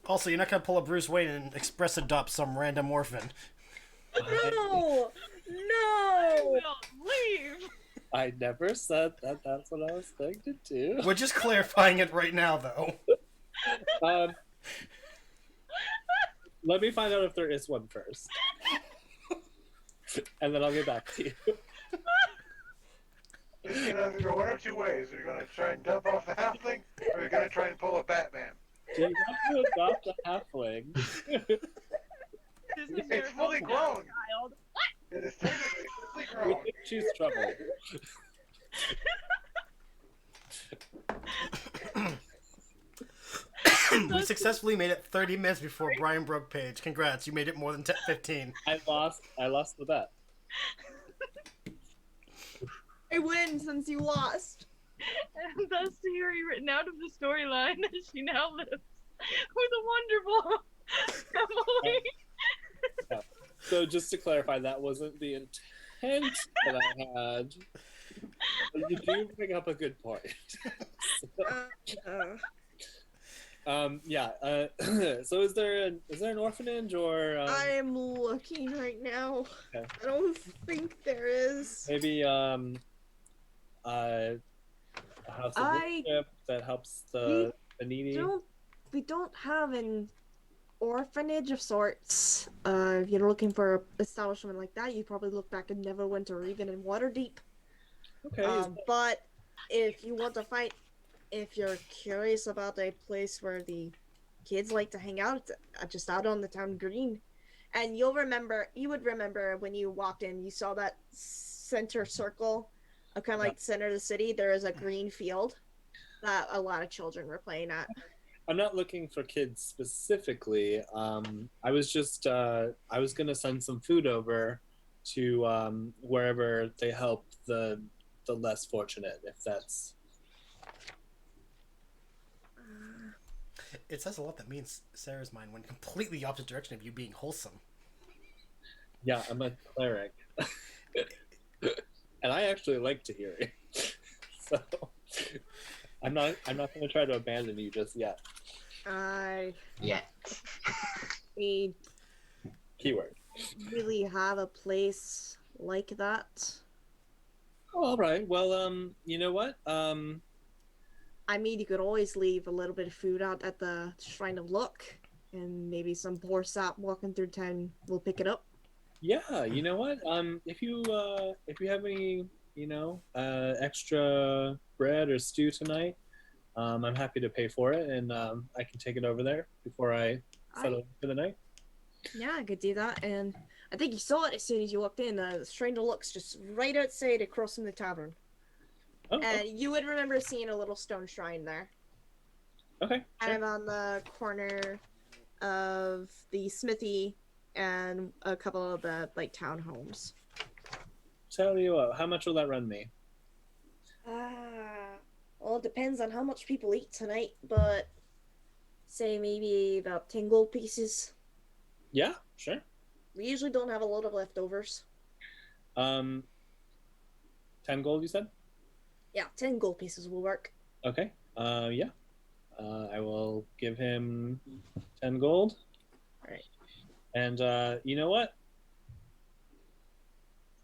Also, you're not gonna pull a Bruce Wayne and express adopt some random orphan. No! I will leave. I never said that that's what I was going to do. We're just clarifying it right now, though. Let me find out if there is one first. And then I'll get back to you. You can either go one or two ways. You're going to try and dump off the halfling, or you're going to try and pull a Batman. Do you want to adopt a halfling? It's fully grown. Child. It is technically fully We grown. think she's trouble. We successfully made it 30 minutes before Brian broke Paige. Congrats, you made it more than 15. I lost the bet. I win since you lost. And thus Tahirih written out of the storyline as she now lives with a wonderful Emily. So just to clarify, that wasn't the intent that I had. But you do bring up a good point. So is there an orphanage or? I am looking right now. Okay. I don't think there is. Maybe a house of worship that helps the needy. We don't have an orphanage of sorts. If you're looking for an establishment like that, you probably look back in Neverwinter or even in Waterdeep. Okay. But if you want to find, if you're curious about a place where the kids like to hang out, it's just out on the town green. And you would remember when you walked in, you saw that center circle of kind of like the center of the city. There is a green field that a lot of children were playing at. I'm not looking for kids specifically. I was just I was gonna send some food over to wherever they help the less fortunate, if that's. It says a lot that me and Sarah's mind went completely the opposite direction of you being wholesome. Yeah, I'm a cleric, and I actually like Tahirih, so I'm not going to try to abandon you just yet. Yeah. We Keyword. really have a place like that. Oh, all right. Well, you know what? I mean, you could always leave a little bit of food out at the Shrine of Luck, and maybe some poor sap walking through town will pick it up. Yeah, you know what? If you have any, extra bread or stew tonight, I'm happy to pay for it, and I can take it over there before I settle for the night. Yeah, I could do that, and I think you saw it as soon as you walked in. The Shrine of Luck's just right outside across from the tavern. Oh, And you would remember seeing a little stone shrine there. okay. Kind of on the corner of the smithy and a couple of the townhomes. Tell you what, how much will that run me? Well, it depends on how much people eat tonight, but say maybe about 10 gold pieces. Yeah, sure. We usually don't have a lot of leftovers. 10 gold, you said? Yeah, 10 gold pieces will work. Okay. Yeah. I will give him 10 gold. All right. And you know what?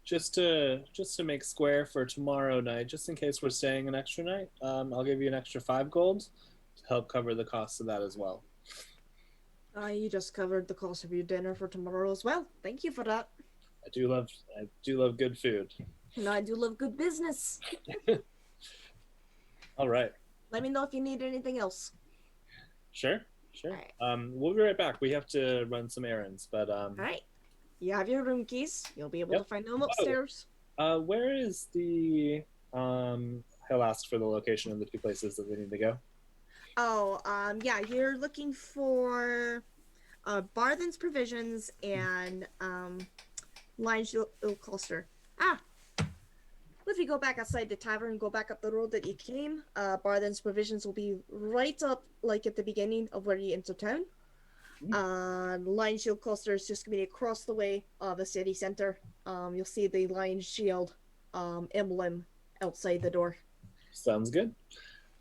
Just to make square for tomorrow night, just in case we're staying an extra night, I'll give you an extra 5 gold to help cover the cost of that as well. You just covered the cost of your dinner for tomorrow as well. Thank you for that. I do love good food. And I do love good business. All right. Let me know if you need anything else. Sure. All right. We'll be right back. We have to run some errands, but All right. You have your room keys. You'll be able Yep. to find them upstairs. Where is the he'll ask for the location of the 2 places that they need to go. Oh, yeah, you're looking for Barthen's Provisions and Line's Cluster. If you go back outside the tavern and go back up the road that you came, Barthen's Provisions will be right up, like, at the beginning of where you enter town. Lion Shield Cluster is just going to be across the way of the city center. You'll see the Lion Shield emblem outside the door. Sounds good.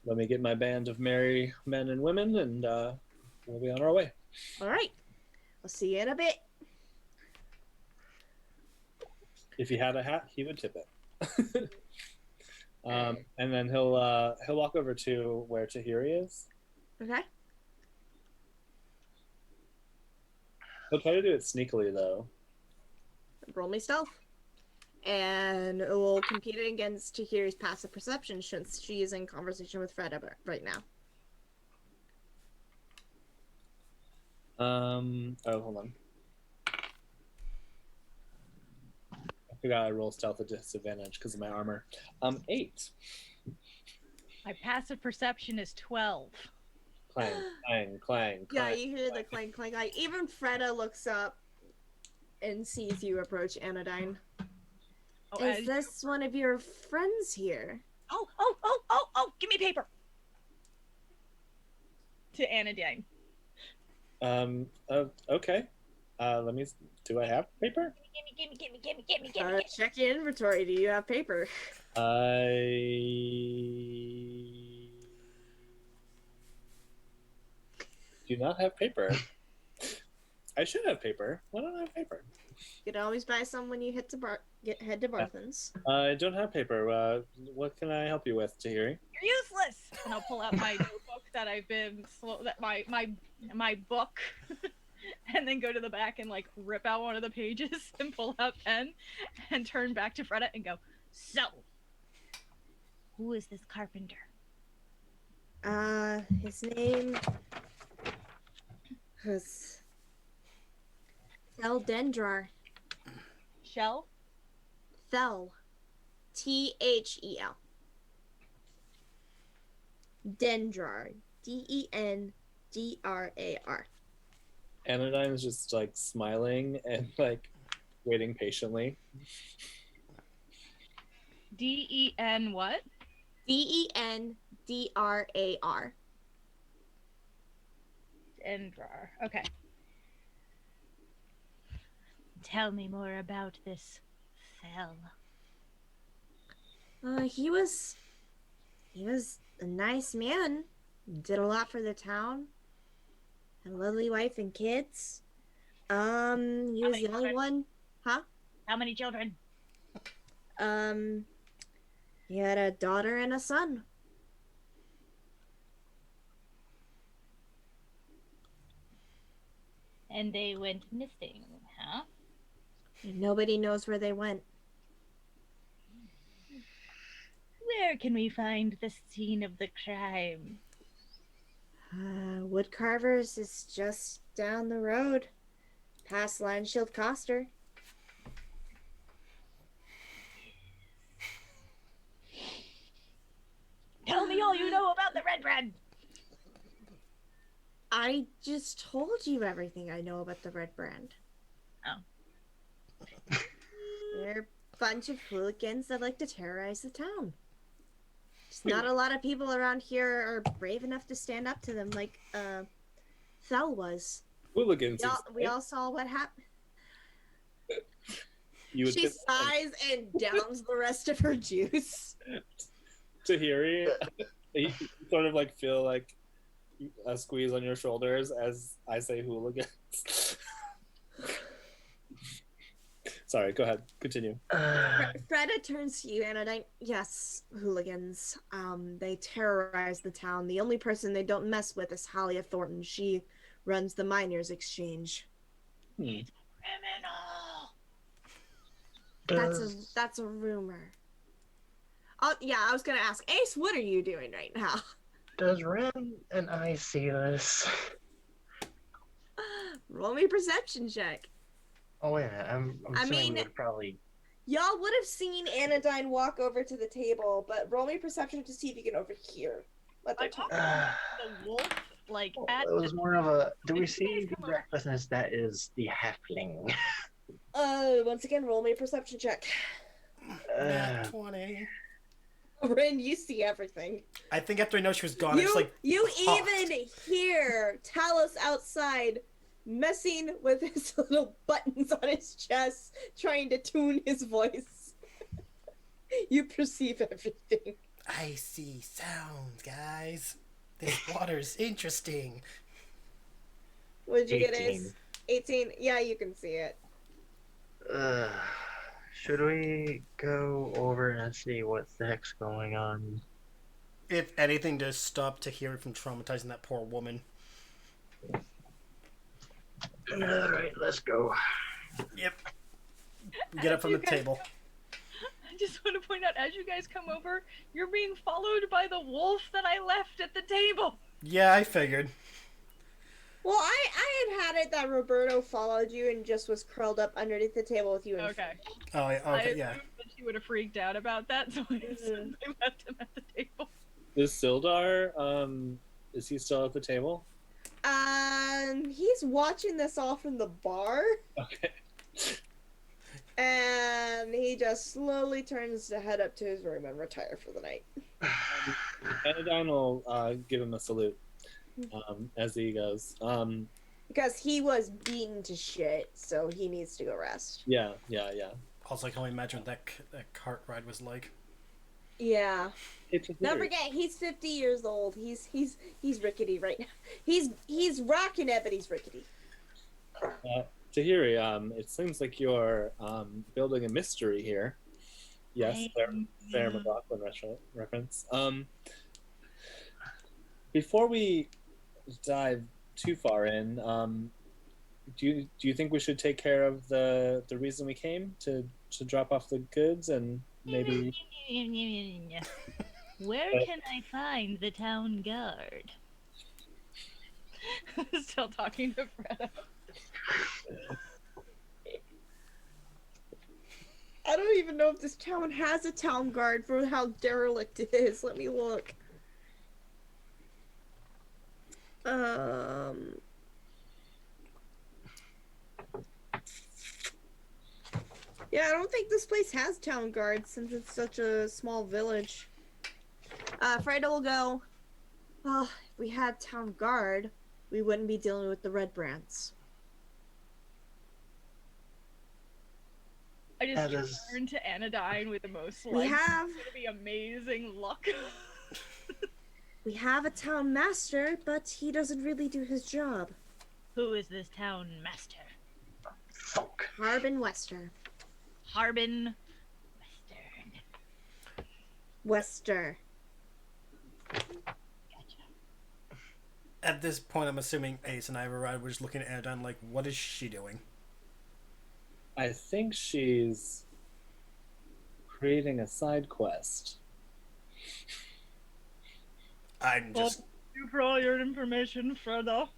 Let me get my band of merry men and women, and we'll be on our way. All right. I'll see you in a bit. If he had a hat, he would tip it. And then he'll walk over to where Tahirih is. Okay. He'll try to do it sneakily, though. Roll me stealth. And it will compete against Tahirih's passive perception since she is in conversation with Fred right now. Oh, hold on. I forgot I roll stealth at disadvantage because of my armor. 8. My passive perception is 12. Clang, clang, clang, Yeah, clang. you hear the clang, clang. Even Freda looks up and sees you approach Anodyne. Oh, Is this one of your friends here? Oh, give me paper. To Anodyne. Okay. Let me. Do I have paper? Give me. Check your inventory. Do you have paper? I do not have paper. I should have paper. Why don't I have paper? You can always buy some when you head to Barthen's. I don't have paper. What can I help you with, Tahirih? You're useless. And I'll pull out my notebook that I've been my book, and then go to the back and like rip out one of the pages and pull out pen, and turn back to Freda and go. So, who is this carpenter? His name was Theldendrar. Shell? Thel. Thel. Dendrar. Dendrar. Anodyne is just like smiling and like waiting patiently. D-E-N what? Dendrar. Dendrar. Okay. Tell me more about this Thel. He was a nice man. Did a lot for the town. Had a lovely wife and kids. He was the only one. Huh? How many children? He had a daughter and a son. And they went missing, huh? Nobody knows where they went. Where can we find the scene of the crime? Woodcarvers is just down the road, past Landshield Coster. Tell me all you know about the Red Brand. I just told you everything I know about the Red Brand. Oh. They're a bunch of hooligans that like to terrorize the town. Just not a lot of people around here are brave enough to stand up to them like Thel was. Hooligans. We all saw what happened. you would She sighs and downs the rest of her juice. Tahirih, you sort of like feel like a squeeze on your shoulders as I say hooligans. Sorry, go ahead. Continue. Freda turns to you, Anodyne. Yes, hooligans. They terrorize the town. The only person they don't mess with is Halia Thornton. She runs the miners' exchange. Criminal. That's a rumor. Oh yeah, I was gonna ask Ace, what are you doing right now? Does Ren and I see this? Roll me a perception check. Oh yeah, I'm assuming we would probably. Y'all would have seen Anodyne walk over to the table, but roll me perception to see if you can overhear what they're talking about. The wolf, like It was more of a. Do we see the recklessness that is the halfling? Once again, roll me a perception check. Nat 20. Ren, you see everything. I think after I know she was gone, it's like you popped. even hear Talos outside messing with his little buttons on his chest, trying to tune his voice. You perceive everything. I see sounds, guys. This water's interesting. What did you get, Ace? 18. Yeah, you can see it. Should we go over and see what the heck's going on? If anything, to stop Tahirih from traumatizing that poor woman. Alright, let's go. Yep. Get up from the table. I just want to point out, as you guys come over, you're being followed by the wolf that I left at the table. Yeah, I figured. Well, I had it that Roberto followed you and just was curled up underneath the table with you. Okay. Oh, yeah, okay, yeah. I assumed that she would have freaked out about that, so I assumed they left him at the table. Is Sildar, is he still at the table? He's watching this all from the bar. Okay. And he just slowly turns to head up to his room and retire for the night. Anodyne will give him a salute as he goes. Because he was beaten to shit, so he needs to go rest. Yeah. Also, I can only imagine what that cart ride was like. Yeah. Don't forget, he's 50 years old. He's rickety right now. He's rocking it, but he's rickety. Tahirih, it seems like you're building a mystery here. Yes, Sarah McLachlan reference. Before we dive too far in, do you think we should take care of the reason we came to drop off the goods and maybe? Where can I find the town guard? Still talking to Freda. I don't even know if this town has a town guard for how derelict it is. Let me look. Yeah, I don't think this place has town guards since it's such a small village. Freda will go, well, if we had town guard, we wouldn't be dealing with the red brands. I just turned to Anodyne with the most like, we have it's gonna be amazing luck. We have a town master, but he doesn't really do his job. Who is this town master? Fuck. Harbin Wester. Harbin Wester. Gotcha. At this point, I'm assuming Ace and I were just looking at Anodyne like, what is she doing? I think she's creating a side quest. I'm just... Well, thank you for all your information, Freda.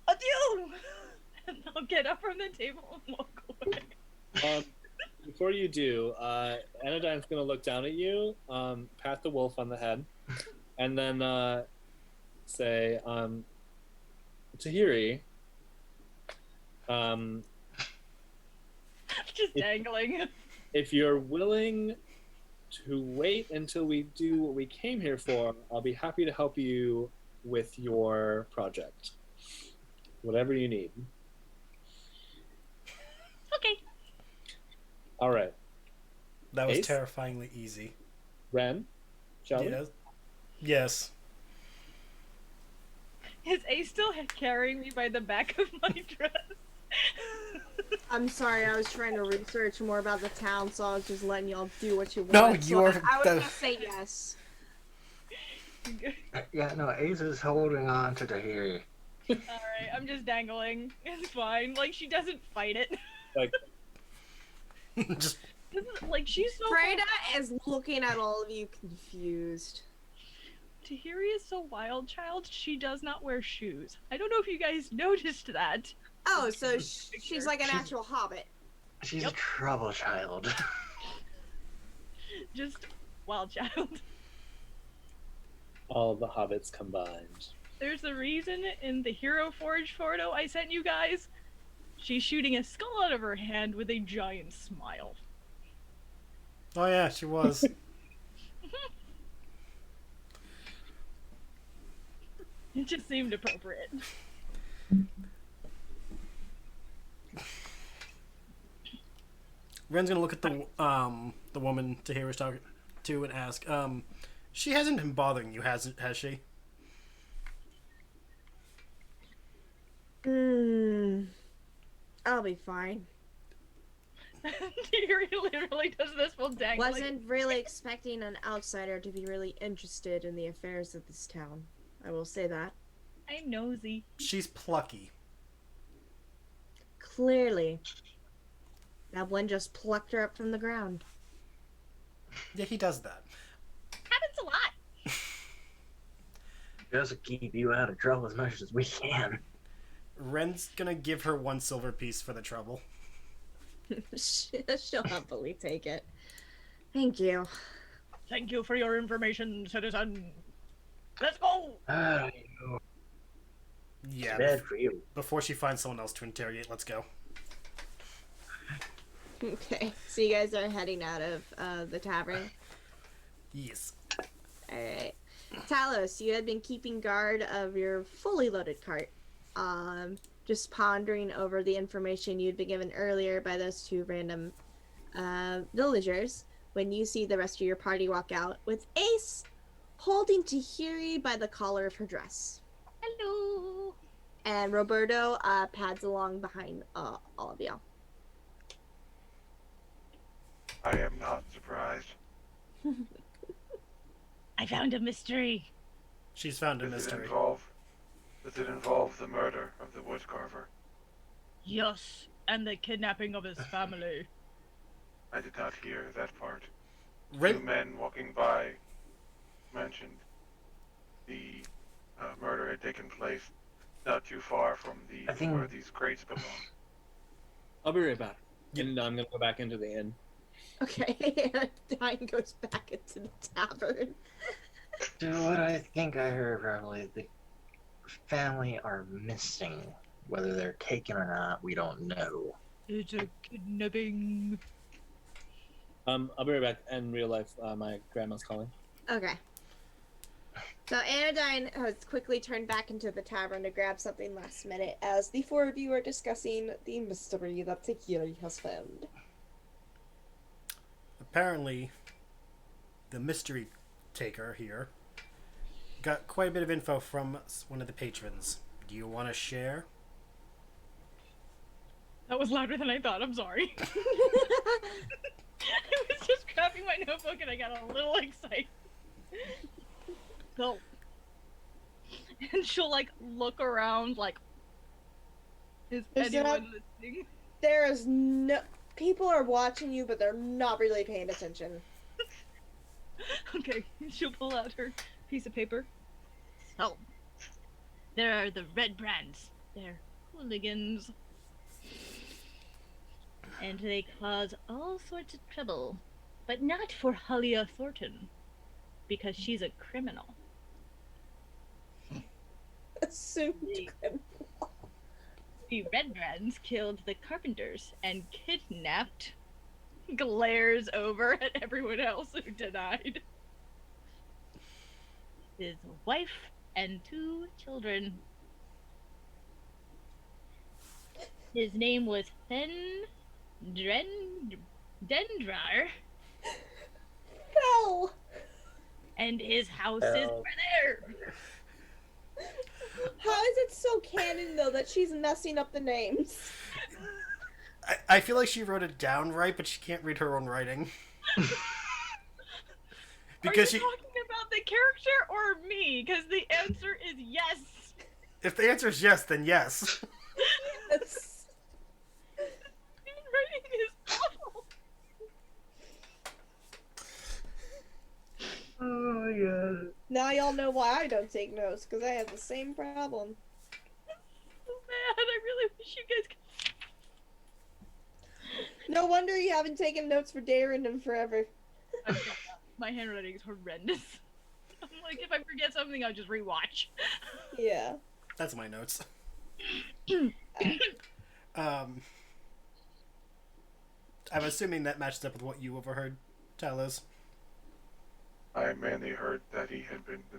Adieu! And I'll get up from the table and walk away. Before you do, Anodyne's going to look down at you, pat the wolf on the head, and then say, Tahirih, just dangling. If you're willing to wait until we do what we came here for, I'll be happy to help you with your project. Whatever you need. Okay. All right. That was Ace? terrifyingly easy. Ren, shall we? Yes. Is Ace still carrying me by the back of my dress? I'm sorry, I was trying to research more about the town, so I was just letting y'all do what you want. No, so you're I was gonna say yes. Yeah, no, Ace is holding on to Tahirih. Alright, I'm just dangling. It's fine. Like, she doesn't fight it. Like, Just Like, she's so... Freda is looking at all of you confused. Tahirih is so wild child, she does not wear shoes. I don't know if you guys noticed that. Oh, so she's like an actual hobbit. She's a trouble child. Just wild child. all the hobbits combined. There's a reason in the Hero Forge photo I sent you guys. She's shooting a skull out of her hand with a giant smile. Oh yeah, she was. It just seemed appropriate. Ren's gonna look at the woman Tahirih's talking to and ask, she hasn't been bothering you, has she? I'll be fine. Tahirih literally does this while dangling. Wasn't really expecting an outsider to be really interested in the affairs of this town. I will say that. I'm nosy. She's plucky. Clearly. That one just plucked her up from the ground. Yeah, he does that. Happens a lot. Just keep you out of trouble as much as we can. Ren's gonna give her 1 silver piece for the trouble. She'll happily take it. Thank you. Thank you for your information, citizen. Let's go! Yeah. Bad for you. Before she finds someone else to interrogate, let's go. Okay, so you guys are heading out of the tavern? Yes. Alright. Talos, you had been keeping guard of your fully loaded cart. Just pondering over the information you'd been given earlier by those 2 random villagers when you see the rest of your party walk out with Ace holding Tahirih by the collar of her dress. Hello! And Roberto pads along behind all of y'all. I am not surprised. I found a mystery. She's found a Does mystery. it involve the murder of the woodcarver? Yes, and the kidnapping of his family. I did not hear that part. 2 Ren, men walking by mentioned the murder had taken place not too far from where these crates belong. I'll be right back. And I'm gonna go back into the inn. Okay, Dine goes back into the tavern. So what I think I heard probably, the family are missing. Whether they're taken or not, we don't know. It's a kidnapping. I'll be right back. In real life, my grandma's calling. Okay. So Anodyne has quickly turned back into the tavern to grab something last minute as the 4 of you are discussing the mystery that Tahirih has found. apparently, the mystery taker here got quite a bit of info from one of the patrons. Do you want to share? That was louder than I thought, I'm sorry. I was just grabbing my notebook and I got a little excited. So, and she'll like look around like, is anyone listening? There is no... People are watching you, but they're not really paying attention. Okay, she'll pull out her piece of paper. So, there are the red brands. They're hooligans. And they cause all sorts of trouble. But not for Halia Thornton. Because she's a criminal. Assumed criminal. The red brands killed the carpenters and kidnapped. Glares over at everyone else who denied. His wife and 2 children. His name was Dendrar, Hell! and his house is Hell. over there. How is it so canon, though, that she's messing up the names? I feel like she wrote it down right, but she can't read her own writing. Because Are you talking about the character or me? Because the answer is yes. if the answer is yes, then yes. It's... Writing is awful. Oh my god. Now y'all know why I don't take notes, because I have the same problem. So bad. I really wish you guys could. No wonder you haven't taken notes for Darren in forever. My handwriting is horrendous. I'm like, if I forget something, I'll just rewatch. Yeah. That's my notes. I'm assuming that matches up with what you overheard, Talos. I mainly heard that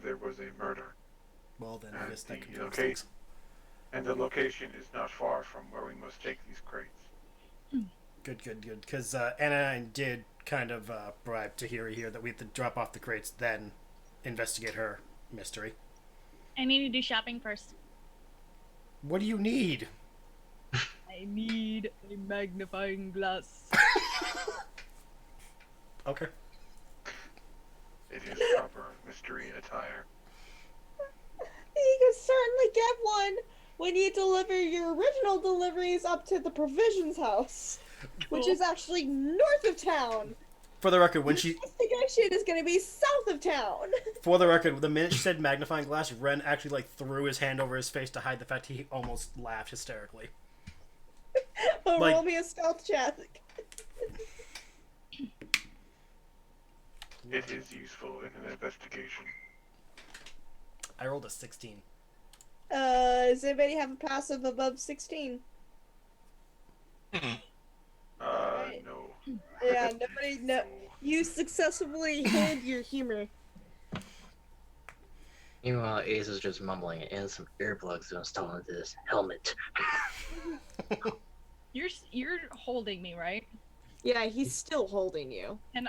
there was a murder. Well, then I guess that And confirms the things. And the location is not far from where we must take these crates. Good. Because Anodyne did kind of bribe Tahirih here that we have to drop off the crates, then investigate her mystery. I need to do shopping first. What do you need? I need a magnifying glass. Okay. It is proper mystery attire. You can certainly get one when you deliver your original deliveries up to the provisions house, which is actually north of town. For the record, when she... Investigation is going to be south of town. For the record, the minute she said magnifying glass, Ren actually like threw his hand over his face to hide the fact he almost laughed hysterically. Oh, Like- roll me a stealth check. It is useful in an investigation. I rolled a 16. Does anybody have a passive above 16? Right. No. Yeah, nobody. No, you successfully hid your humor. Meanwhile, Ace is just mumbling, and some earplugs are installed into this helmet. You're holding me, right? Yeah, he's still holding you. And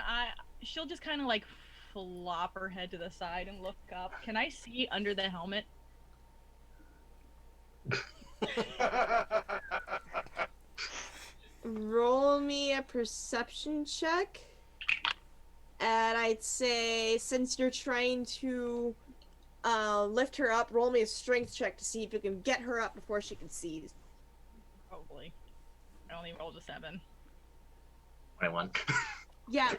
she'll just kind of like flop her head to the side and look up. Can I see under the helmet? Roll me a perception check. And I'd say, since you're trying to lift her up, roll me a strength check to see if you can get her up before she can see. Probably. I only rolled a 7. 21. Yeah.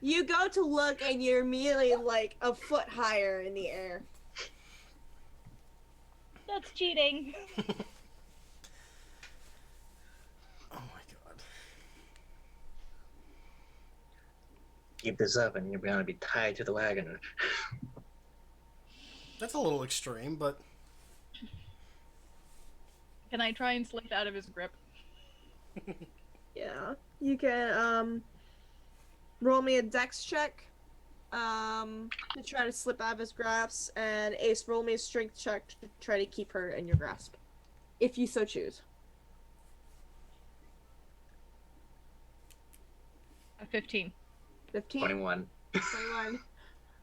You go to look and you're immediately like a foot higher in the air. That's cheating. Oh my god. Keep this up, and you're going to be tied to the wagon. That's a little extreme, but... Can I try and slip out of his grip? Yeah. You can roll me a dex check to try to slip out of his grasp, and Ace, roll me a strength check to try to keep her in your grasp, if you so choose. A 15. 15? 21. 21.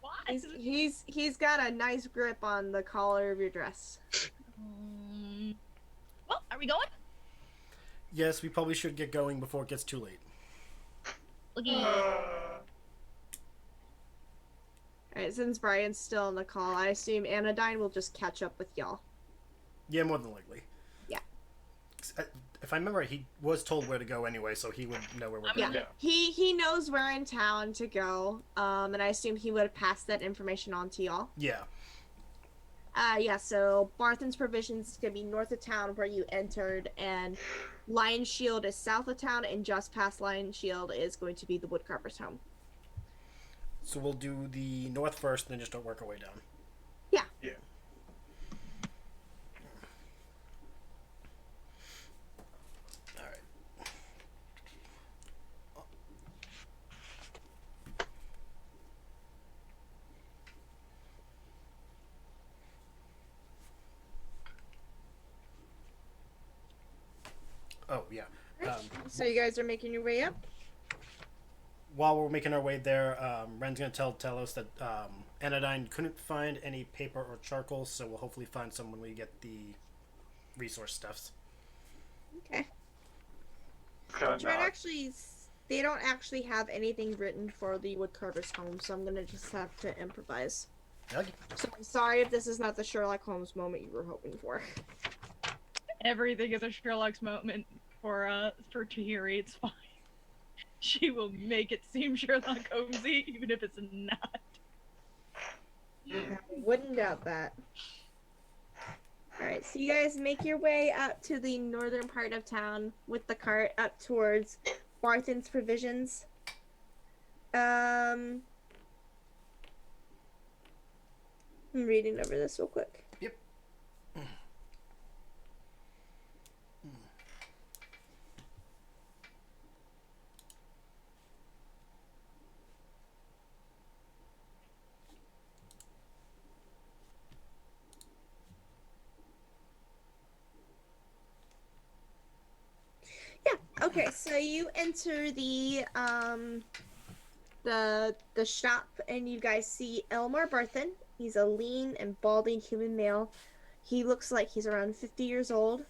What? He's got a nice grip on the collar of your dress. Well, are we going? Yes, we probably should get going before it gets too late. Looking. Alright, since Brian's still on the call, I assume Anodyne will just catch up with y'all. Yeah, more than likely. Yeah. If I remember right, he was told where to go anyway, so he would know where we're Yeah. going. Yeah. He knows where in town to go, and I assume he would have passed that information on to y'all. Yeah. Yeah, so Barthen's Provisions is going to be north of town where you entered, and Lion Shield is south of town, and just past Lion Shield is going to be the Woodcarver's home. So we'll do the north first, and then just don't work our way down. Yeah. Yeah. Alright. Oh, yeah. So you guys are making your way up? while we're making our way there, Ren's gonna tell Talos that Anodyne couldn't find any paper or charcoal, so we'll hopefully find some when we get the resource stuffs. Okay. Kind of They don't actually have anything written for the woodcarver's home, so I'm gonna just have to improvise. Okay. So I'm sorry if this is not the Sherlock Holmes moment you were hoping for. Everything is a Sherlock's moment for Tahirih. It's fine. She will make it seem Sherlock Holmesy, even if it's not. I wouldn't doubt that. Alright, so you guys make your way up to the northern part of town with the cart up towards Barthen's Provisions. I'm reading over this real quick. Yep. Yeah, okay, so you enter the shop and you guys see Elmar Barthen. He's a lean and balding human male. He looks like he's around 50 years old.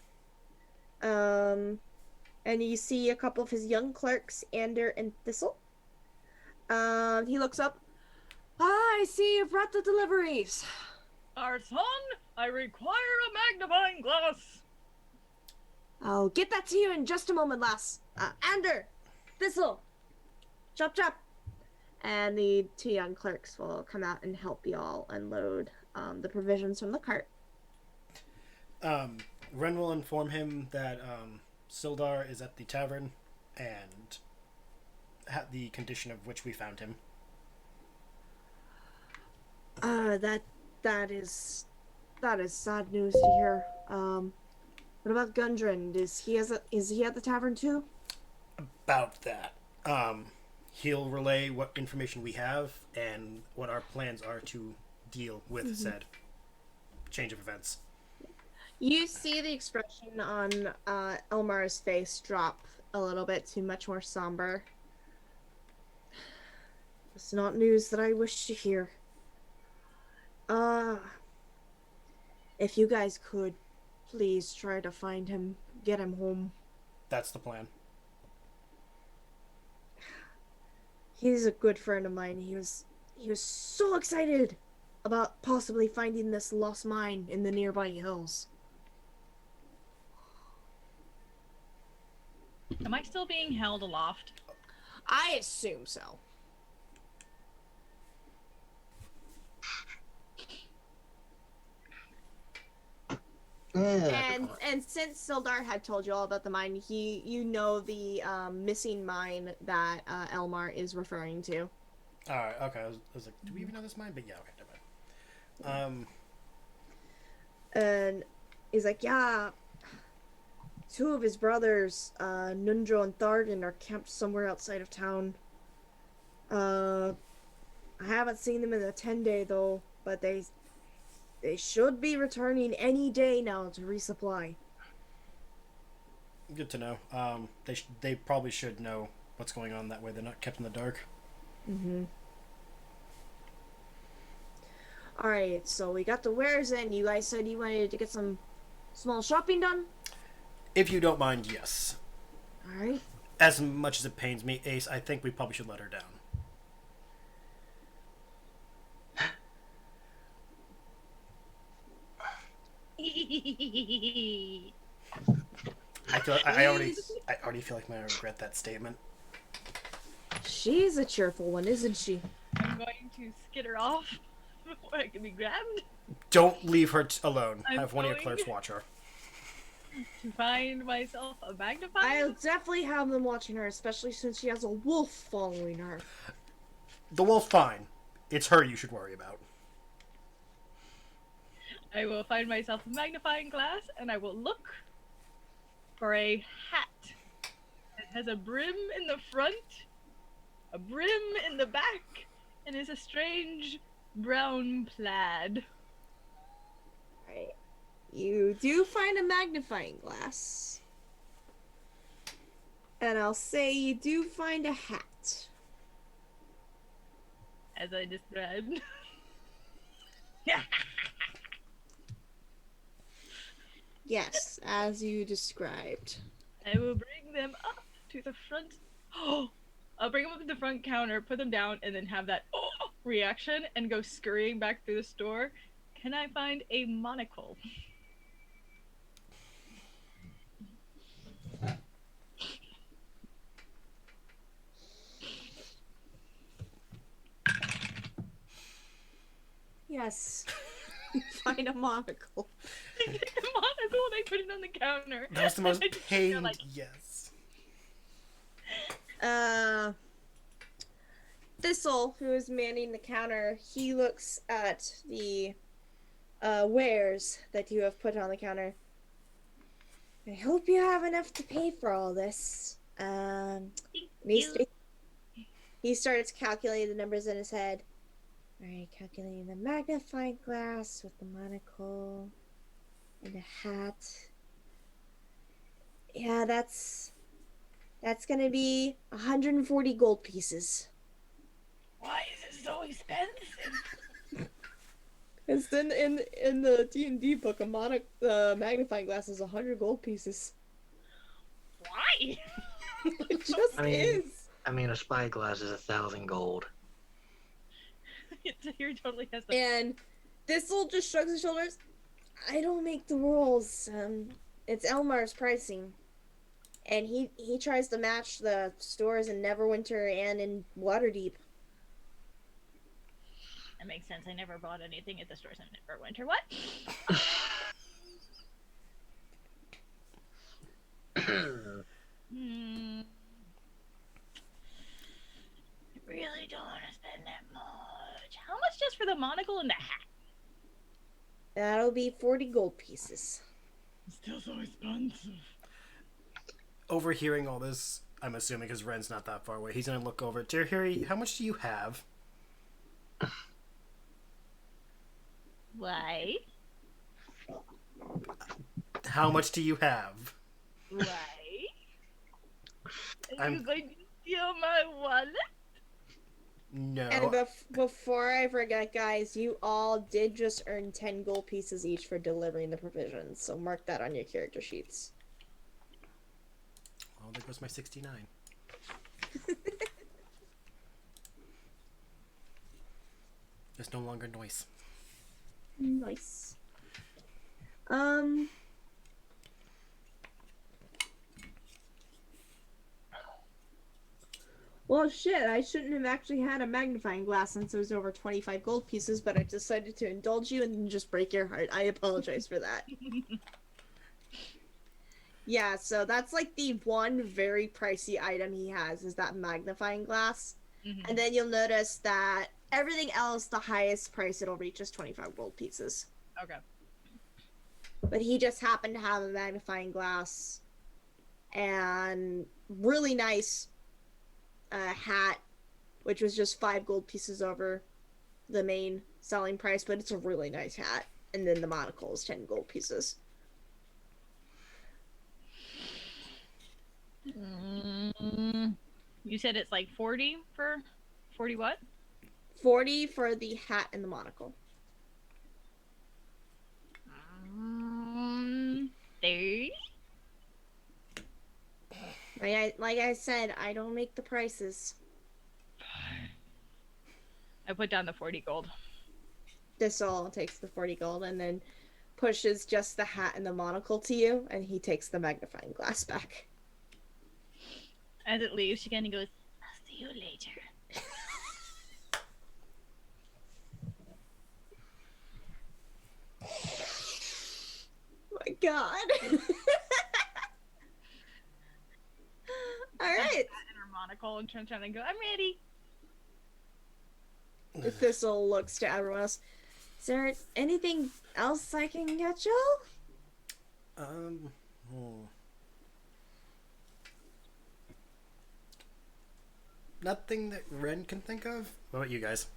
And you see a couple of his young clerks, Ander and Thistle. He looks up. Ah, I see you brought the deliveries. Our son, I require a magnifying glass. I'll get that to you in just a moment, lass. Ander, Thistle, chop chop. And the two young clerks will come out and help y'all unload the provisions from the cart. Ren will inform him that Sildar is at the tavern and the condition of which we found him. That is sad news to hear. What about Gundren? Is he at the tavern too? About that. He'll relay what information we have and what our plans are to deal with said change of events. You see the expression on Elmar's face drop a little bit to much more somber. It's not news that I wish to hear. If you guys could, please try to find him, get him home. That's the plan. He's a good friend of mine. He was so excited about possibly finding this lost mine in the nearby hills. Am I still being held aloft? I assume so. And since Sildar had told you all about the mine, you know the missing mine that Elmar is referring to. Alright, okay. I was like, do we even know this mine? But yeah, okay, never mind. And he's like, yeah, two of his brothers, Nundro and Thargan, are camped somewhere outside of town. I haven't seen them in the 10-day though, but they should be returning any day now to resupply. Good to know. They probably should know what's going on. That way they're not kept in the dark. Alright, so we got the wares in. You guys said you wanted to get some small shopping done? If you don't mind, yes. Alright. As much as it pains me, Ace, I think we probably should let her down. I already feel like I regret that statement. She's a cheerful one, isn't she? I'm going to skitter off before I can be grabbed. Don't leave her alone. I'm Have one of your going clerks watch her. To find myself a magnifying. I'll definitely have them watching her, especially since she has a wolf following her. The wolf, fine. It's her you should worry about. I will find myself a magnifying glass and I will look for a hat that has a brim in the front, a brim in the back, and is a strange brown plaid. Right. You do find a magnifying glass. And I'll say you do find a hat. as I described. Yes, as you described. I will bring them up to the front. Oh, I'll bring them up to the front counter, put them down, and then have that reaction and go scurrying back through the store. Can I find a monocle? Yes. Find a monocle. I take the monocle and I put it on the counter. That was the most I just pained feel like- yes. Thistle, who is manning the counter, he looks at the wares that you have put on the counter. I hope you have enough to pay for all this. He starts calculating the numbers in his head. Alright, calculating the magnifying glass with the monocle and the hat. Yeah, that's gonna be 140 gold pieces. Why is it so expensive? Because then in the D&D book, the magnifying glass is 100 gold pieces. Why? It just is. I mean, a spyglass is 1,000 gold. Tahirih totally has that. And Thistle just shrugs his shoulders. I don't make the rules. It's Elmar's pricing. And he tries to match the stores in Neverwinter and in Waterdeep. That makes sense. I never bought anything at the stores in Neverwinter. What? I really don't want to spend that much. How much just for the monocle and the hat? That'll be 40 gold pieces. It's still so expensive. Overhearing all this, I'm assuming because Ren's not that far away, he's gonna look over. Tahirih, how much do you have? Why? How much do you have? Why? Are you going to steal my wallet? No. And before I forget, guys, you all did just earn 10 gold pieces each for delivering the provisions. So mark that on your character sheets. Oh, there goes my 69. There's no longer noise. Nice. Well, shit, I shouldn't have actually had a magnifying glass since it was over 25 gold pieces, but I decided to indulge you and just break your heart. I apologize for that. Yeah, so that's like the one very pricey item he has is that magnifying glass. Mm-hmm. And then you'll notice that everything else, the highest price it'll reach is 25 gold pieces. Okay. But he just happened to have a magnifying glass and really nice hat, which was just 5 gold pieces over the main selling price, but it's a really nice hat. And then the monocle is 10 gold pieces. You said it's like 40 for 40 what? 40 for the hat and the monocle. 30? Like I said, I don't make the prices. I put down the 40 gold. This all takes the 40 gold and then pushes just the hat and the monocle to you, and he takes the magnifying glass back. As it leaves, she kind of goes, I'll see you later. My God. Alright. And her monocle and turns around and go, I'm ready. Thistle looks to everyone else. Is there anything else I can get y'all? Nothing that Ren can think of? What about you guys?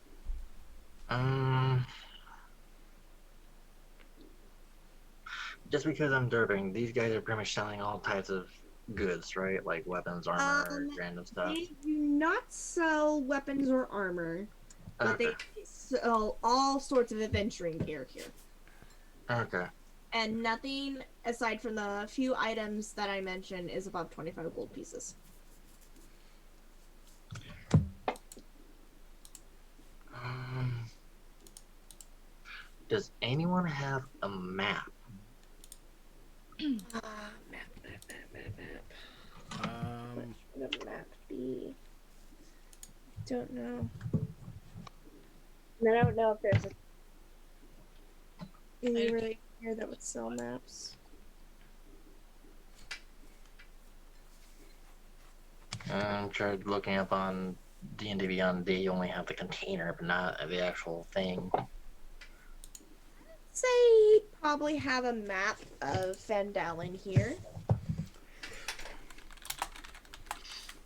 Just because I'm derping, these guys are pretty much selling all types of goods, right? Like weapons, armor, random stuff. They do not sell weapons or armor. But Okay. they sell all sorts of adventuring gear here. Okay. And nothing aside from the few items that I mentioned is above 25 gold pieces. Does anyone have a map? Map. What would a map be? Don't know. And I don't know if there's anywhere here that would sell maps. Tried looking up on D&D Beyond. They only have the container, but not the actual thing. Say you'd probably have a map of Phandelver here.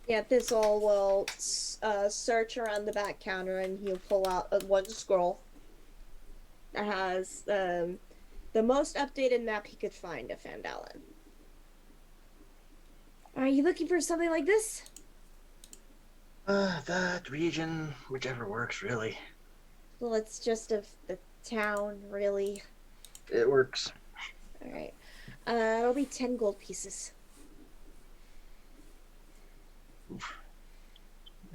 Yeah, this all will search around the back counter and he'll pull out one scroll that has the most updated map he could find of Phandelver. Are you looking for something like this? That region, whichever works, really. Well, it's just of the town, really. It works. Alright. It'll be 10 gold pieces.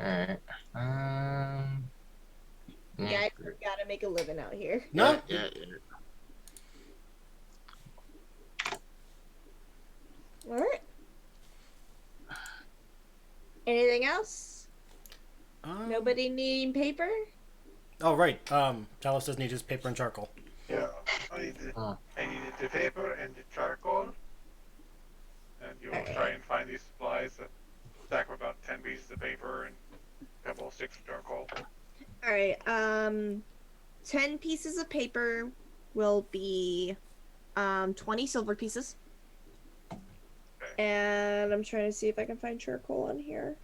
Alright. Yeah, I gotta make a living out here. No. Yeah. Alright. Anything else? Nobody needing paper? Oh, right. Talos does need his paper and charcoal. Yeah, I needed the paper and the charcoal. And you'll try and find these supplies that stack of about 10 pieces of paper and a couple of sticks of charcoal. Alright, 10 pieces of paper will be 20 silver pieces. Okay. And I'm trying to see if I can find charcoal on here.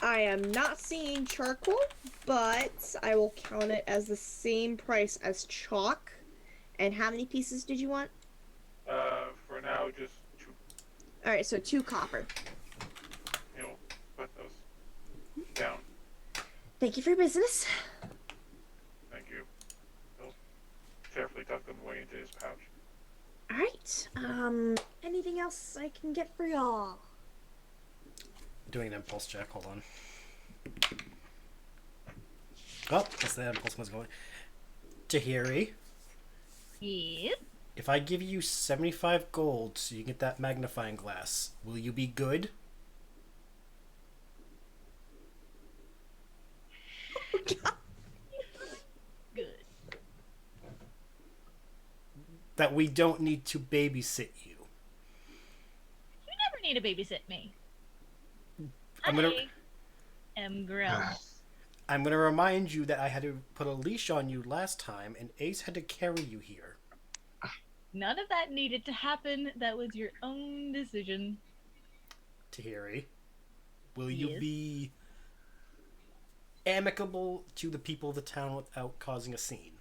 I am not seeing charcoal, but I will count it as the same price as chalk. And how many pieces did you want? For now, just 2. Alright, so 2 copper. You'll put those down. Thank you for your business. Thank you. He'll carefully tuck them away into his pouch. Alright, anything else I can get for y'all? Doing an impulse check. Hold on. Oh, that's the impulse was going. Tahirih, Yep. if I give you 75 gold so you get that magnifying glass, will you be good? Good. That we don't need to babysit you. You never need to babysit me. I'm gonna- I am grown. I'm going to remind you that I had to put a leash on you last time, and Ace had to carry you here. None of that needed to happen. That was your own decision. Tahirih, will you Yes. be amicable to the people of the town without causing a scene?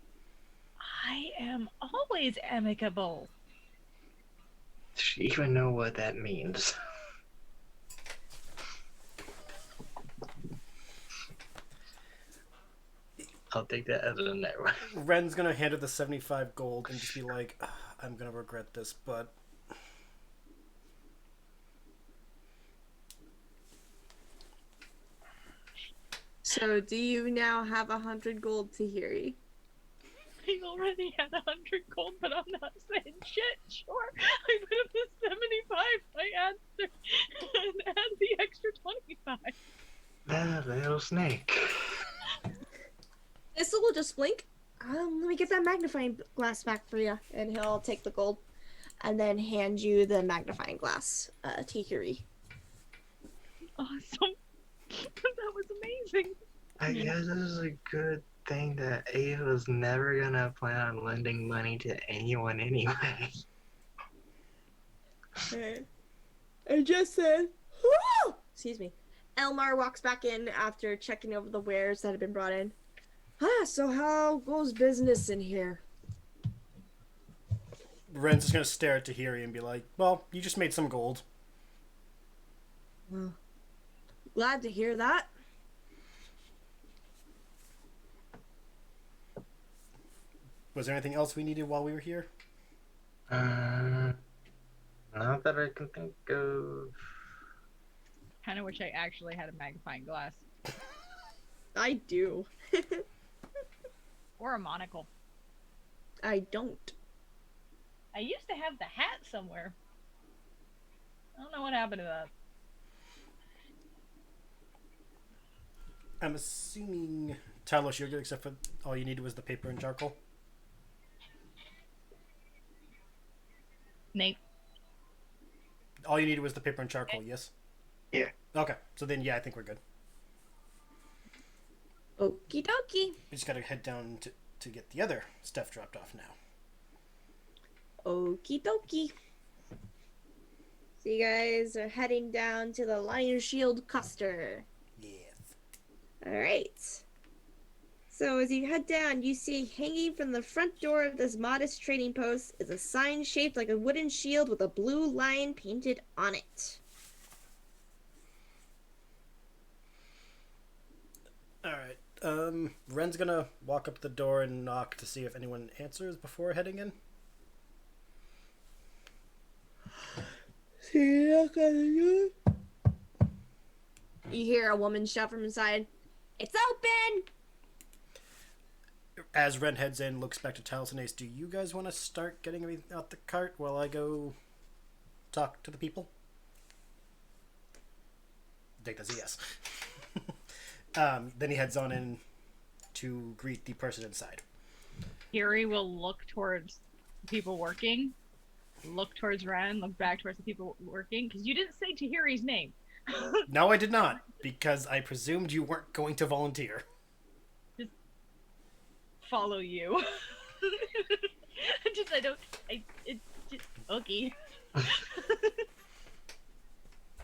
I am always amicable. Does she even know what that means? I'll take that as a no. Ren's going to hand her the 75 gold and just be like, I'm going to regret this, but... So, do you now have 100 gold, Tahirih? I already had 100 gold, but I'm not saying shit. Sure, I put up the 75. I add the extra 25. That little snake. Thistle will just blink. Let me get that magnifying glass back for you. And he'll take the gold and then hand you the magnifying glass, Tahirih. Awesome. That was amazing. I guess this is a good thing that Ava was never gonna plan on lending money to anyone anyway. I just said, whoo! Excuse me. Elmar walks back in after checking over the wares that have been brought in. So how goes business in here? Ren's just going to stare at Tahirih and be like, well, you just made some gold. Well, glad to hear that. Was there anything else we needed while we were here? Not that I can think of. Kind of wish I actually had a magnifying glass. I do. Or a monocle. I don't. I used to have the hat somewhere. I don't know what happened to that. I'm assuming, Talos, you're good except for all you needed was the paper and charcoal? Nate. All you needed was the paper and charcoal, yes? Yeah. Okay, so then, yeah, I think we're good. Okie dokie. We just gotta head down to get the other stuff dropped off now. Okie dokie. So you guys are heading down to the Lion Shield Custer. Yes. Alright. So as you head down, you see hanging from the front door of this modest trading post is a sign shaped like a wooden shield with a blue lion painted on it. Alright. Ren's gonna walk up the door and knock to see if anyone answers before heading in. You hear a woman shout from inside, "It's open!" As Ren heads in, looks back to Talos and Ace, do you guys want to start getting everything out the cart while I go talk to the people? I think that's a yes. Then he heads on in to greet the person inside. Tahirih will look towards the people working, look towards Ren, look back towards the people working, because you didn't say Tahirih's name. No, I did not, because I presumed you weren't going to volunteer. Just follow you. It's just, okay.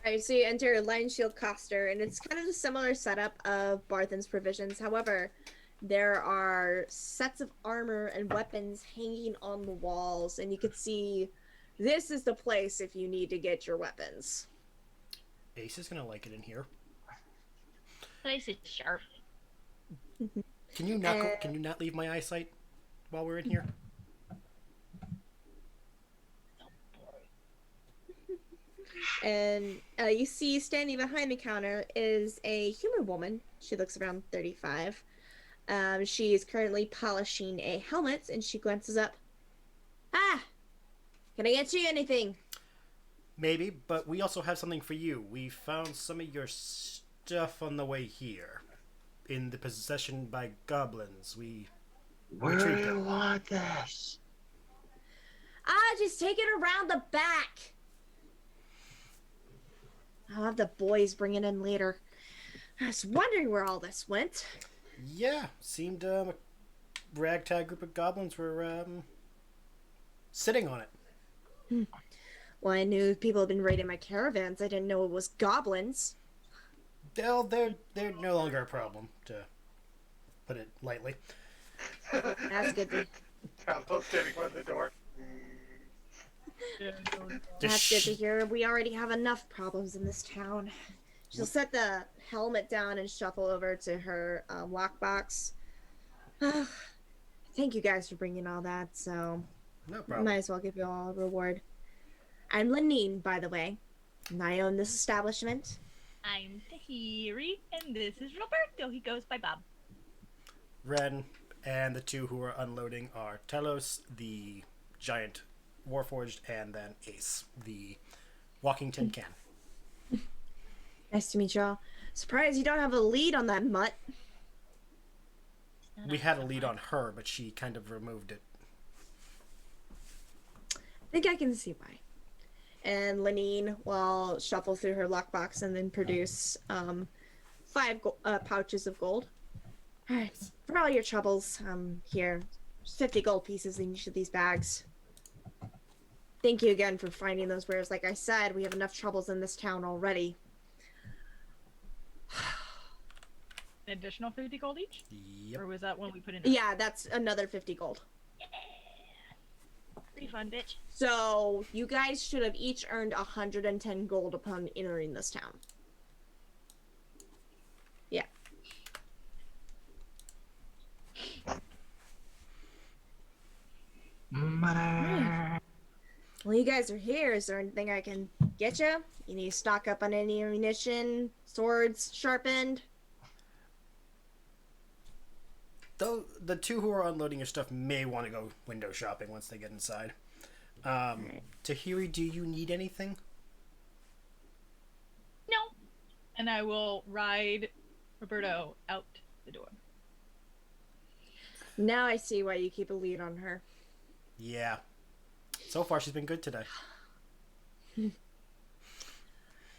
Alright, so you enter Lion Shield Coster, and it's kind of a similar setup of Barthen's provisions. However, there are sets of armor and weapons hanging on the walls, and you can see this is the place if you need to get your weapons. Ace is gonna like it in here. Place is sharp. Can you not leave my eyesight while we're in here? And you see standing behind the counter is a human woman. She looks around 35. She is currently polishing a helmet, and she glances up. Ah! Can I get you anything? Maybe, but we also have something for you. We found some of your stuff on the way here. In the possession by goblins. Where do you want this? Just take it around the back. I'll have the boys bring it in later. I was wondering where all this went. Yeah, seemed a ragtag group of goblins were sitting on it. Well, I knew people had been raiding my caravans. I didn't know it was goblins. Well, they're no longer a problem, to put it lightly. That's good to Talos standing by the door. That's good to hear. We already have enough problems in this town. She'll set the helmet down and shuffle over to her lockbox. Thank you guys for bringing all that, so No problem. might as well give you all a reward. I'm Lenine, by the way, and I own this establishment. I'm Tahirih, and this is Roberto. He goes by Bob. Ren and the two who are unloading are Talos, the giant Warforged, and then Ace, the walking tin can. Nice to meet y'all. Surprised you don't have a lead on that mutt. We had a lead on her, but she kind of removed it. I think I can see why. And Lenine will shuffle through her lockbox and then produce 5 pouches of gold. All right, for all your troubles, here, 50 gold pieces in each of these bags. Thank you again for finding those wares. Like I said, we have enough troubles in this town already. An additional 50 gold each? Yep. Or was that when we put in? Yeah, that's another 50 gold. Pretty fun, bitch. So you guys should have each earned 110 gold upon entering this town. Well, you guys are here. Is there anything I can get you? You need to stock up on any ammunition, swords, sharpened? Though the two who are unloading your stuff may want to go window shopping once they get inside. Tahirih, do you need anything? No. And I will ride Roberto out the door. Now I see why you keep a lead on her. Yeah. So far, she's been good today.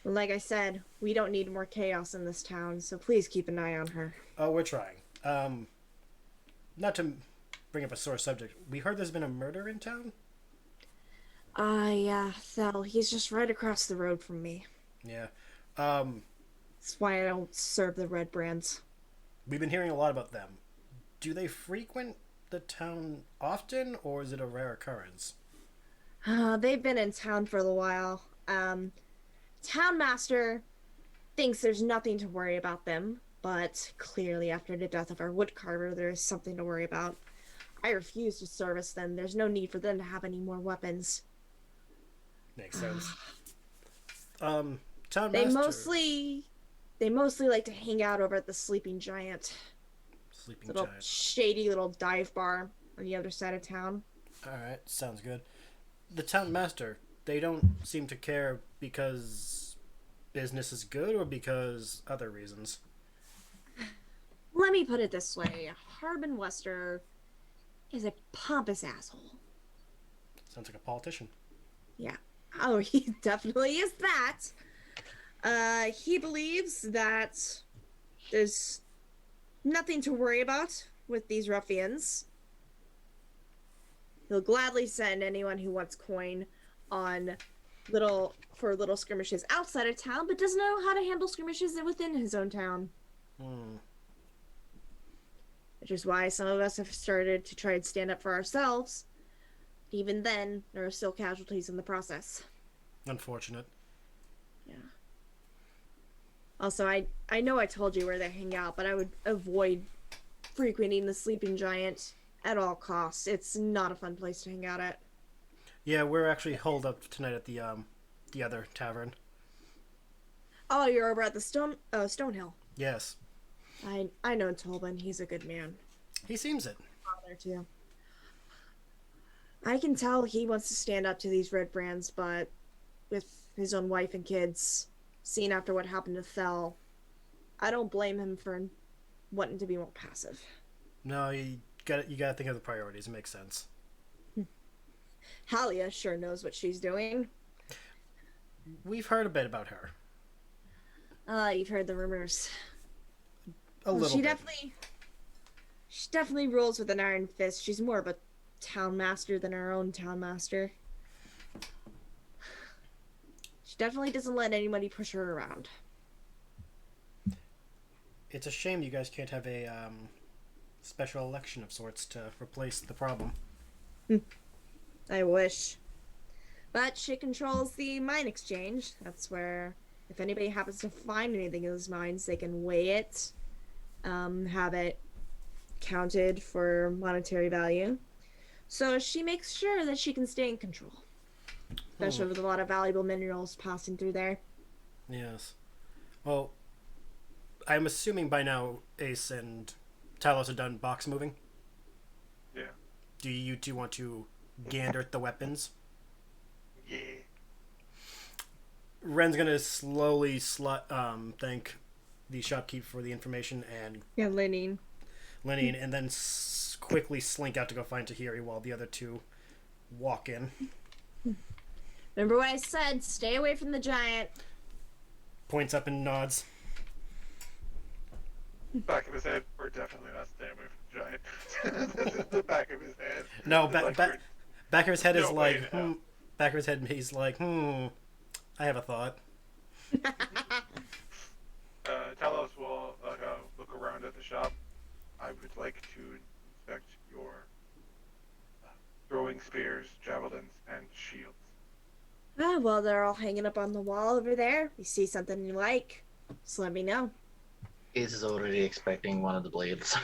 Like I said, we don't need more chaos in this town, so please keep an eye on her. Oh, we're trying. Not to bring up a sore subject, we heard there's been a murder in town? Yeah, Thel, he's just right across the road from me. Yeah. That's why I don't serve the red brands. We've been hearing a lot about them. Do they frequent the town often, or is it a rare occurrence? They've been in town for a while. Townmaster thinks there's nothing to worry about them, but clearly after the death of our woodcarver, there is something to worry about. I refuse to service them. There's no need for them to have any more weapons. Makes sense. Townmaster... They mostly like to hang out over at the Sleeping Giant. Little shady little dive bar on the other side of town. Alright, sounds good. The townmaster, they don't seem to care because business is good or because other reasons? Let me put it this way. Harbin Wester is a pompous asshole. Sounds like a politician. Yeah. Oh, he definitely is that. He believes that there's nothing to worry about with these ruffians. He'll gladly send anyone who wants coin on little skirmishes outside of town, but doesn't know how to handle skirmishes within his own town. Which is why some of us have started to try and stand up for ourselves. Even then, there are still casualties in the process. Unfortunate. Yeah. Also, I know I told you where they hang out, but I would avoid frequenting the Sleeping Giant at all costs. It's not a fun place to hang out at. Yeah, we're actually holed up tonight at the other tavern. Oh, you're over at the Stonehill. Yes. I know Tolban. He's a good man. He seems it. Father too. I can tell he wants to stand up to these red brands, but with his own wife and kids, seeing after what happened to Thel, I don't blame him for wanting to be more passive. No, you gotta think of the priorities. It makes sense. Halia sure knows what she's doing. We've heard a bit about her. You've heard the rumors. A little bit. She definitely rules with an iron fist. She's more of a town master than our own town master. She definitely doesn't let anybody push her around. It's a shame you guys can't have a special election of sorts to replace the problem. I wish. But she controls the mine exchange. That's where, if anybody happens to find anything in those mines, they can weigh it, have it counted for monetary value. So she makes sure that she can stay in control. Especially with a lot of valuable minerals passing through there. Yes. Well, I'm assuming by now Ace and Talos are done box moving? Yeah. Do you two want to gander at the weapons? Yeah. Ren's gonna slowly thank the shopkeep for the information and Lenine, and then quickly slink out to go find Tahirih while the other two walk in. Remember what I said? Stay away from the giant. Points up and nods. Back of his head, we're definitely not staying away from the giant. The back of his head. No, like back of his head is no like, back of his head, he's like, I have a thought. Talos will look around at the shop. I would like to inspect your throwing spears, javelins, and shields. Ah, well, they're all hanging up on the wall over there. You see something you like, just let me know. Ace is already expecting one of the blades.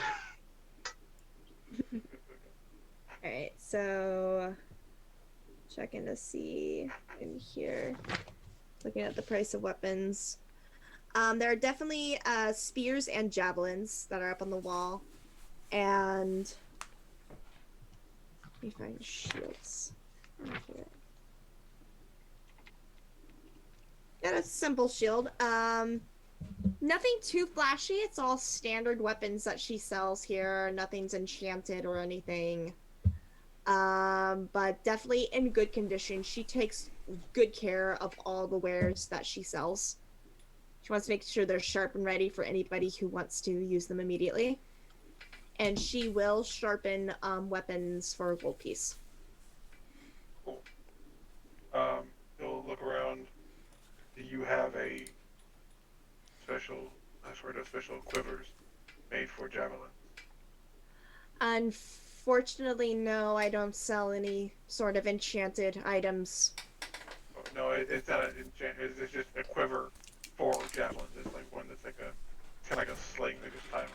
Alright, so checking to see in here. Looking at the price of weapons. There are definitely spears and javelins that are up on the wall. And let me find shields. Got a simple shield. Nothing too flashy. It's all standard weapons that she sells here. Nothing's enchanted or anything. But definitely in good condition. She takes good care of all the wares that she sells. She wants to make sure they're sharp and ready for anybody who wants to use them immediately. And she will sharpen weapons for a gold piece. Cool. You'll look around. Do you have a special quivers made for javelins? Unfortunately, no. I don't sell any sort of enchanted items. Oh, no, it's not an enchant. It's just a quiver for javelins. It's like one that's like kind of like a sling. They just tie them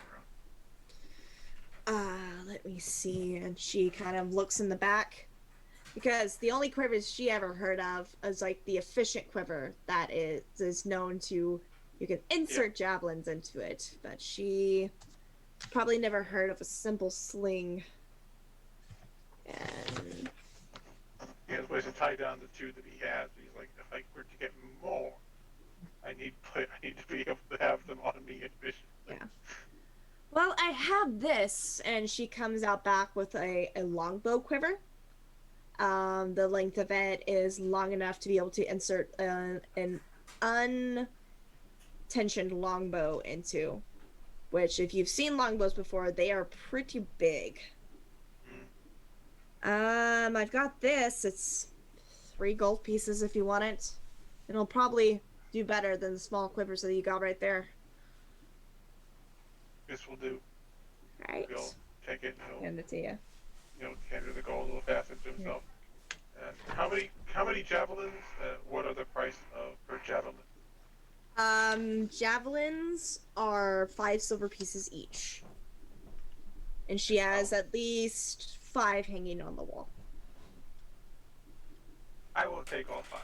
around. Let me see. And she kind of looks in the back. Because the only quivers she ever heard of is like the efficient quiver that is known to, you can insert javelins into it. But she probably never heard of a simple sling. And He has ways to tie down the two that he has. He's like, if I were to get more, I need to be able to have them on me efficiently. yeah. Well, I have this, and she comes out back with a longbow quiver. The length of it is long enough to be able to insert an untensioned longbow into. Which, if you've seen longbows before, they are pretty big. I've got this. It's 3 gold pieces if you want it. It'll probably do better than the small quivers that you got right there. This will do. Right. He'll take it and Hand it to you. he'll hand her the gold. He'll fasten it to himself. How many javelins? What are the price of per javelin? Javelins are 5 silver pieces each. And she has at least 5 hanging on the wall. I will take all 5.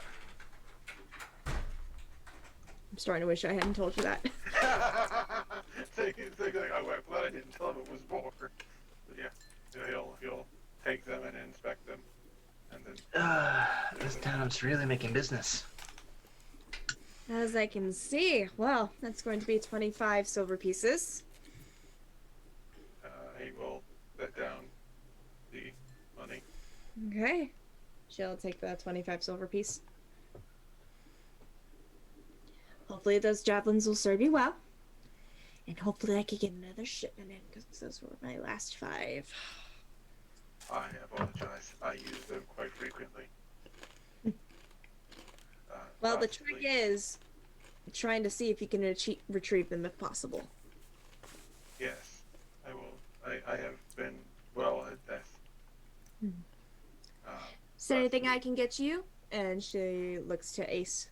I'm starting to wish I hadn't told you that. Like, oh, I'm glad I didn't tell him it was more. But yeah, he'll take them and inspect them, and then. This town's really making business. As I can see, well, that's going to be 25 silver pieces. He will let down the money. Okay. She'll take the 25 silver piece. Hopefully those javelins will serve you well. And hopefully I can get another shipment in, because those were my last 5. I apologize. I use them quite frequently. Well, the trick is trying to see if you can retrieve them if possible. Yes, I will. I have been well at that. Is there anything I can get you? And she looks to Ace.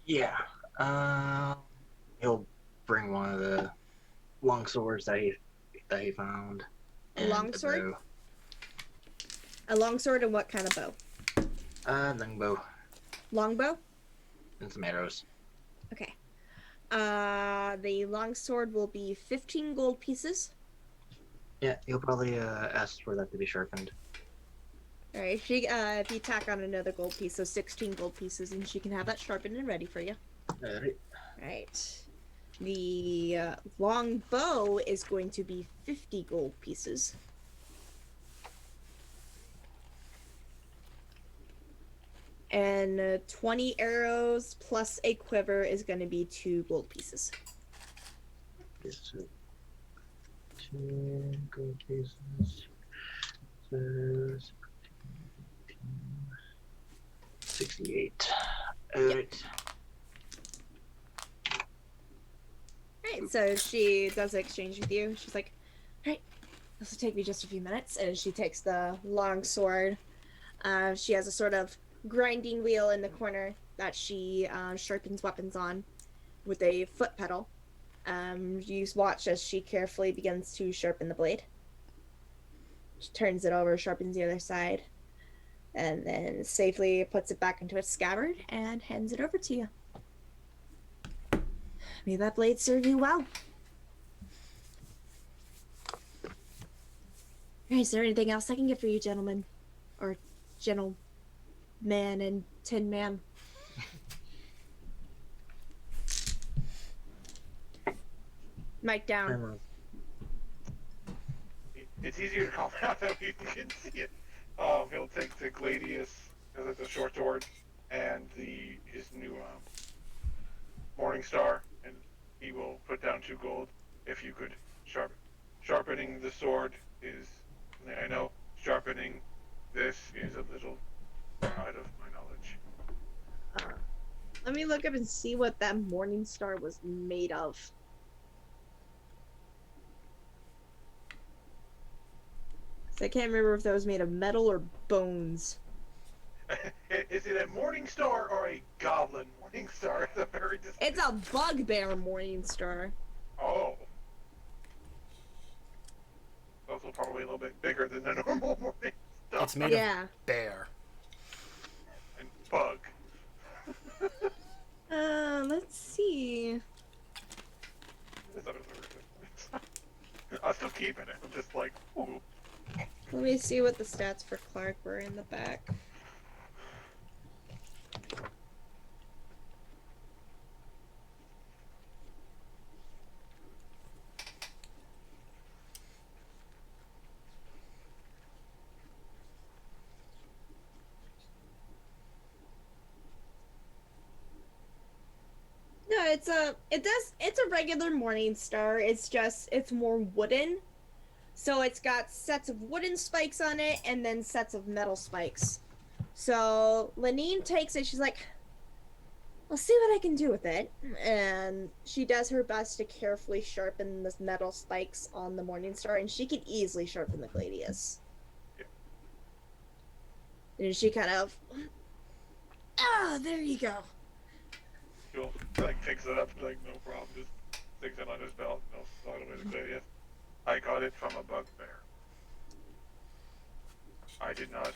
Yeah. He'll bring one of the long swords that he found. A longsword? A longsword and what kind of bow? Longbow. Longbow? And some arrows. Okay. The longsword will be 15 gold pieces. Yeah, he'll probably ask for that to be sharpened. Alright, if you tack on another gold piece, so 16 gold pieces, and she can have that sharpened and ready for you. Alright. Right. The long bow is going to be 50 gold pieces. And 20 arrows plus a quiver is going to be 2 gold pieces. Yes, so 2 gold pieces. So 68. Alright. Right, so she does the exchange with you. She's like, alright, this will take me just a few minutes. And she takes the long sword. She has a sort of grinding wheel in the corner that she sharpens weapons on with a foot pedal. You watch as she carefully begins to sharpen the blade. She turns it over, sharpens the other side, and then safely puts it back into its scabbard and hands it over to you. May that blade serve you well. Is there anything else I can get for you, gentlemen? Or gentleman and tin man? Mic down. It's easier to call out that you can see it. He'll take the Gladius, because it's a short sword, and his new Morning Star, and he will put down 2 gold if you could sharpen. Sharpening the sword is, I know, sharpening this is a little out of my knowledge. Let me look up and see what that Morning Star was made of. I can't remember if that was made of metal or bones. Is it a Morning Star or a Goblin Morning Star? It's a very distinct... It's a bugbear Morning Star. Oh. Also probably a little bit bigger than the normal Morning Star. It's made of bear. And bug. Let's see. I'm still keeping it. I'm just like, ooh. Let me see what the stats for Clark were in the back. No, it's a regular Morning Star. It's more wooden. So it's got sets of wooden spikes on it and then sets of metal spikes. So Lenine takes it, she's like, I'll see what I can do with it. And she does her best to carefully sharpen the metal spikes on the Morning Star, and she can easily sharpen the Gladius. And she kind of, there you go. He'll like picks it up, like no problem, just sticks it on his belt, no slide away the Gladius. I got it from a bugbear. I did not.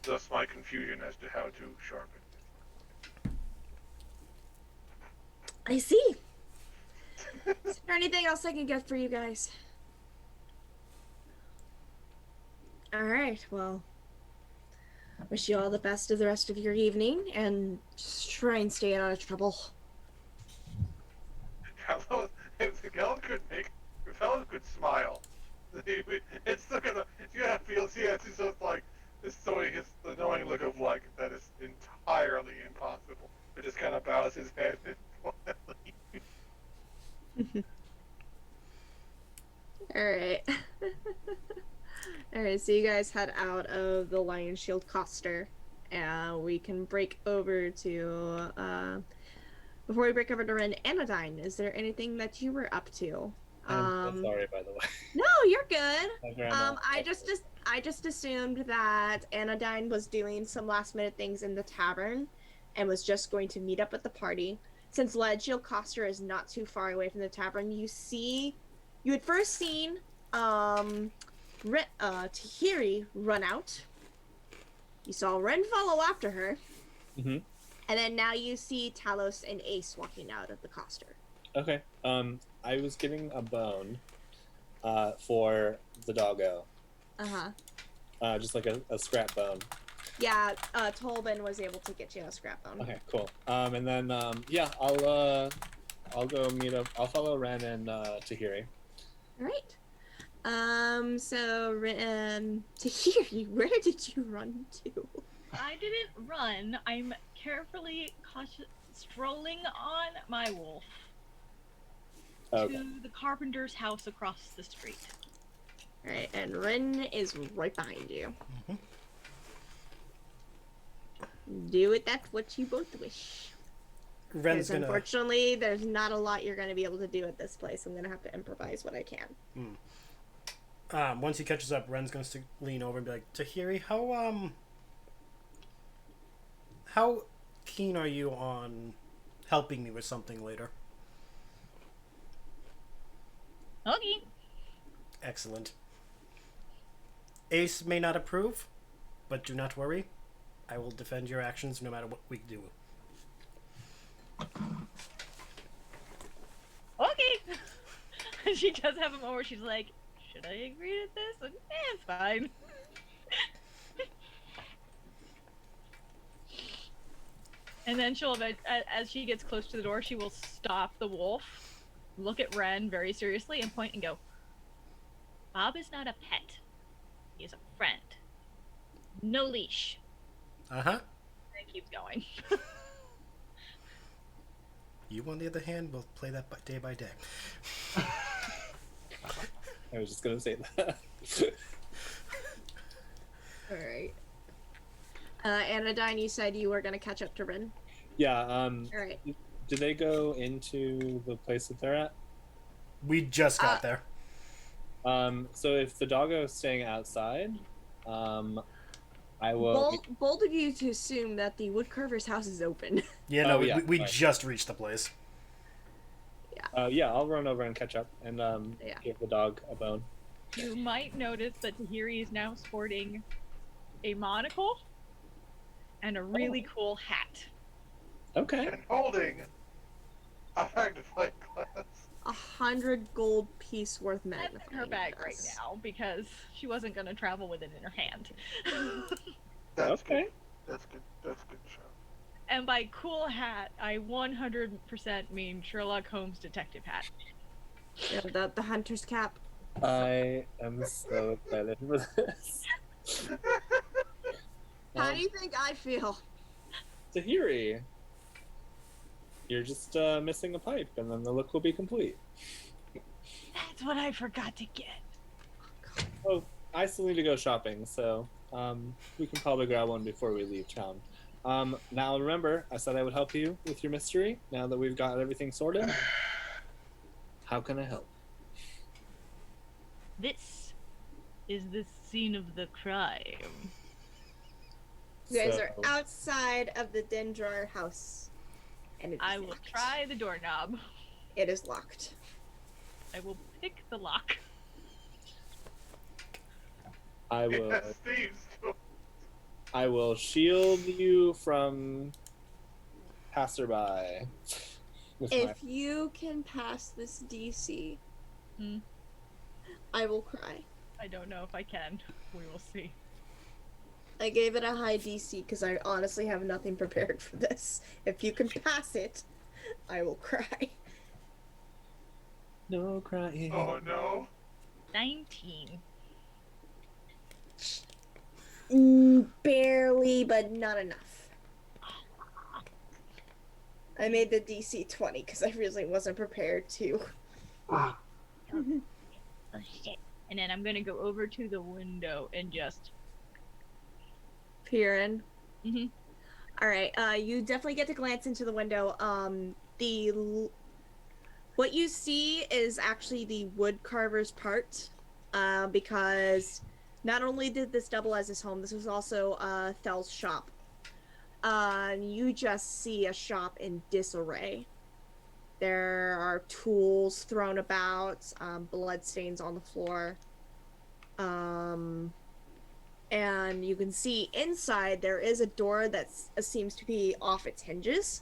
Thus my confusion as to how to sharpen it. I see. Is there anything else I can get for you guys? Alright, well. Wish you all the best of the rest of your evening, and just try and stay out of trouble. If the Gel could make, if Helen could smile, it's still gonna, you're gonna feel, see, it's just like, this the annoying look of like, that is entirely impossible. It just kind of bows his head and Alright. Alright, so you guys head out of the Lion Shield Coster, and we can break over to, before we break over to Ren, Anodyne, is there anything that you were up to? I'm sorry, by the way. No, you're good. I just assumed that Anodyne was doing some last minute things in the tavern and was just going to meet up with the party. Since Leadfield Coster is not too far away from the tavern, you had first seen Tahirih run out. You saw Ren follow after her. Mm-hmm. And then now you see Talos and Ace walking out of the Coster. Okay. I was getting a bone for the doggo. Uh-huh. Just like a scrap bone. Yeah, Tolbin was able to get you a scrap bone. Okay, cool. And then yeah, I'll go meet up. I'll follow Ren and Tahirih. All right. So Ren, Tahirih, where did you run to? I didn't run. I'm carefully strolling on my wolf to the carpenter's house across the street. All right, and Ren is right behind you. Mm-hmm. Do it. That's what you both wish. Ren's gonna... Unfortunately, there's not a lot you're going to be able to do at this place. I'm going to have to improvise what I can. Once he catches up, Ren's going to lean over and be like, Tahirih, how keen are you on helping me with something later? Okay. Excellent. Ace may not approve, but do not worry. I will defend your actions no matter what we do. Okay. She does have a moment where she's like, should I agree to this? And, it's fine. And then she'll, as she gets close to the door, she will stop the wolf, look at Ren very seriously, and point and go, Bob is not a pet. He is a friend. No leash. Uh-huh. And it keeps going. You, on the other hand, will play that day by day. I was just gonna say that. Alright. Anodyne, you said you were gonna catch up to Rin. Yeah, Alright. did they go into the place that they're at? We just got there. So if the doggo's staying outside, I will... Bold of you to assume that the woodcarver's house is open. Yeah, no, yeah, we right. just reached the place. Yeah, I'll run over and catch up and give the dog a bone. You might notice that Tahirih is now sporting a monocle and a really cool hat. Okay. And holding a magnifying glass. 100 gold piece worth That's magnifying in her bag glass. right now because she wasn't going to travel with it in her hand. That's Okay. good. That's good. That's good show. And by cool hat, I 100% mean Sherlock Holmes detective hat. Yeah, the hunter's cap. I am so excited for this. How do you think I feel? Tahirih, you're just missing a pipe, and then the look will be complete. That's what I forgot to get. Oh, I still need to go shopping, so we can probably grab one before we leave town. Now remember, I said I would help you with your mystery. Now that we've got everything sorted, how can I help? This is the scene of the crime. You guys are outside of the Dendrar house. And it is I will locked. try the doorknob. It is locked. I will pick the lock. I will. Yes, thieves. I will shield you from passerby. with my- If you can pass this DC, I will cry. I don't know if I can. We will see. I gave it a high DC because I honestly have nothing prepared for this. If you can pass it, I will cry. No crying. Oh no. 19. Barely, but not enough. I made the DC 20 because I really wasn't prepared to. Oh shit. And then I'm gonna go over to the window and just Peer in. Mhm. All right. You definitely get to glance into the window. What you see is actually the wood carver's part, because not only did this double as his home, this was also Thel's shop. You just see a shop in disarray. There are tools thrown about, bloodstains on the floor. And you can see inside there is a door that seems to be off its hinges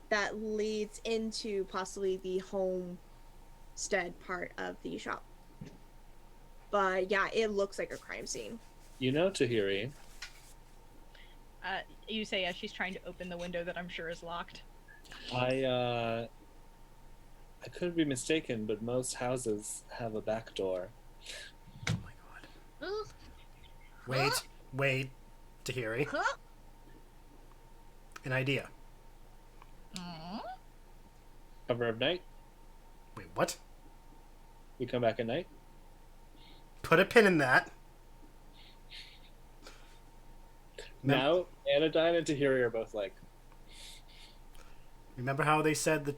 that leads into possibly the homestead part of the shop. But yeah, it looks like a crime scene. You know, Tahirih, you say as she's trying to open the window that I'm sure is locked. I could be mistaken, but most houses have a back door. Oh my god. Wait, Tahirih. Huh? An idea. Cover of night. Wait, what? We come back at night. Put a pin in that. Now, Anodyne and Tahirih are both like, Remember how they said the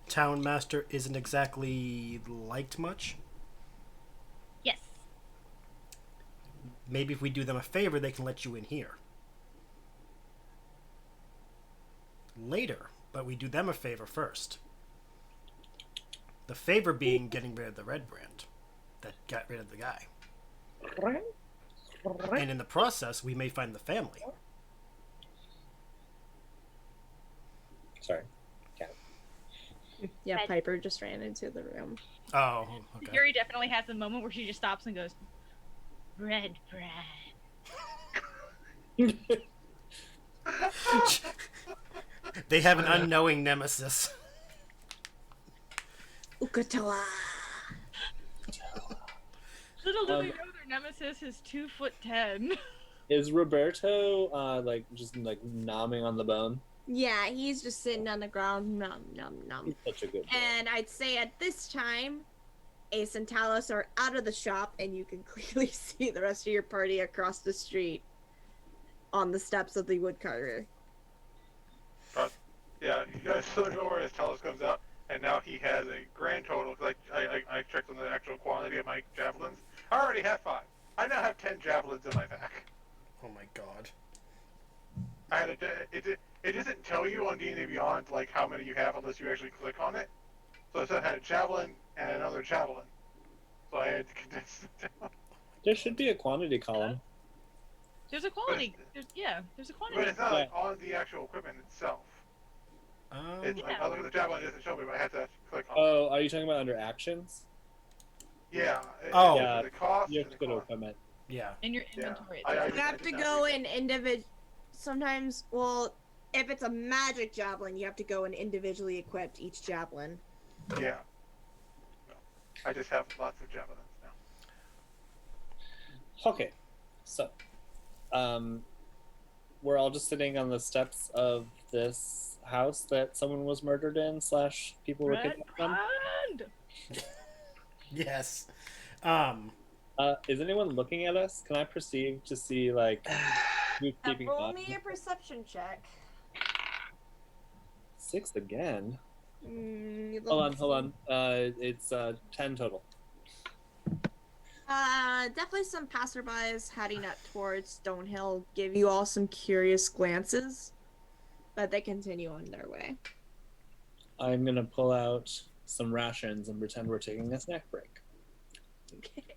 town master isn't exactly liked much? Yes. Maybe if we do them a favor, they can let you in here. Later, but we do them a favor first. The favor being getting rid of the red brand that got rid of the guy. And in the process, we may find the family. Sorry. Yeah, Piper just ran into the room. Oh, okay. Tahirih definitely has a moment where she just stops and goes, "Red bread." They have an unknowing nemesis. Ukatoa. Little do they know their nemesis is 2'10". Is Roberto like just like nomming on the bone? Yeah, he's just sitting on the ground, nom nom nom. He's such a good boy. And I'd say at this time, Ace and Talos are out of the shop, and you can clearly see the rest of your party across the street on the steps of the woodcarver. Yeah, you guys still know where his Talos comes out, and now he has a grand total. Like I checked on the actual quantity of my javelins. I already have 5. I now have 10 javelins in my pack. Oh my god. I had it doesn't tell you on D&D Beyond like how many you have unless you actually click on it. So I said I had a javelin and another javelin. So I had to condense it down. There should be a quantity column. There's a quality. There's a quantity. But it's not like on the actual equipment itself. It's like, I look at the javelin, it doesn't show me, but I have to click on it. Oh, are you talking about under actions? Yeah. Oh. Yeah, The cost you have and to the go to cost. equipment. Yeah. In your Yeah. inventory. You have to go in individual. Sometimes, well, if it's a magic javelin, you have to go and individually equip each javelin. Yeah. No. I just have lots of javelins now. Okay, so we're all just sitting on the steps of this house that someone was murdered in / people were Red kidnapped from. bread. Yes. Is anyone looking at us? Can I perceive to see like who's keeping Roll up? me a perception check. 6 again. You Hold on. It's 10 total. Definitely some passerbys heading up towards Stonehill give you all some curious glances, but they continue on their way. I'm gonna pull out some rations and pretend we're taking a snack break. Okay.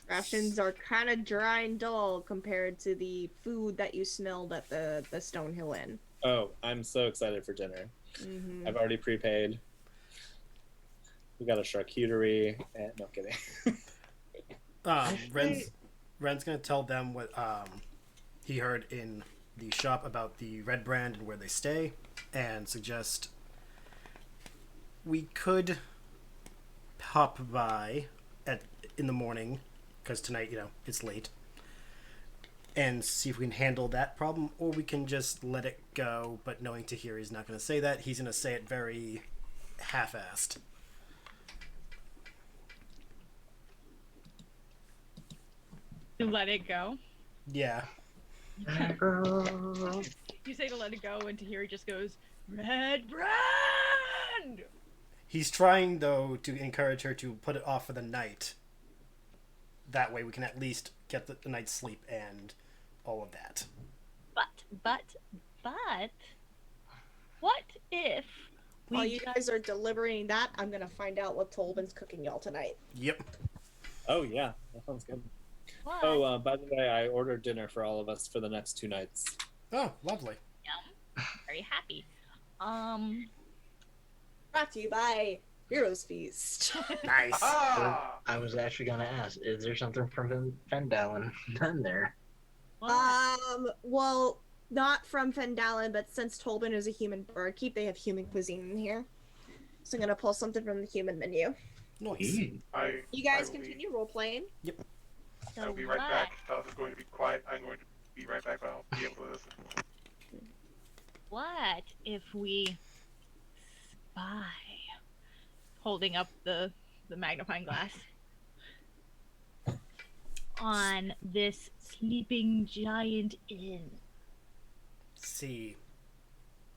Rations are kind of dry and dull compared to the food that you smelled at the Stonehill Inn. Oh, I'm so excited for dinner. Mm-hmm. I've already prepaid. We got a charcuterie. No kidding. Ren's gonna tell them what he heard in the shop about the red brand and where they stay, and suggest we could pop by in the morning, because tonight, it's late, and see if we can handle that problem, or we can just let it go, but knowing Tahirih's not going to say that, he's going to say it very half-assed. To let it go. Yeah. You say to let it go, and Tahirih just goes, "Red brand." He's trying, though, to encourage her to put it off for the night. That way we can at least get the night's sleep and all of that. But, what if While you guys are deliberating that, I'm gonna find out what Tolban's cooking y'all tonight. Yep. Oh yeah, that sounds good. What? Oh, by the way, I ordered dinner for all of us for the next 2 nights. Oh, lovely. Yum. Very happy. Brought to you by Heroes Feast. Nice. Ah! I was actually gonna ask, is there something from Phandelver done there? Well, not from Phandelver, but since Tolban is a human barkeep, they have human cuisine in here. So I'm gonna pull something from the human menu. Nice. You guys continue role playing. Yep. I'll be right back. Talos is going to be quiet. I'm going to be right back, but I'll be able to listen. What if we spy? Holding up the magnifying glass. On this sleeping giant inn. See,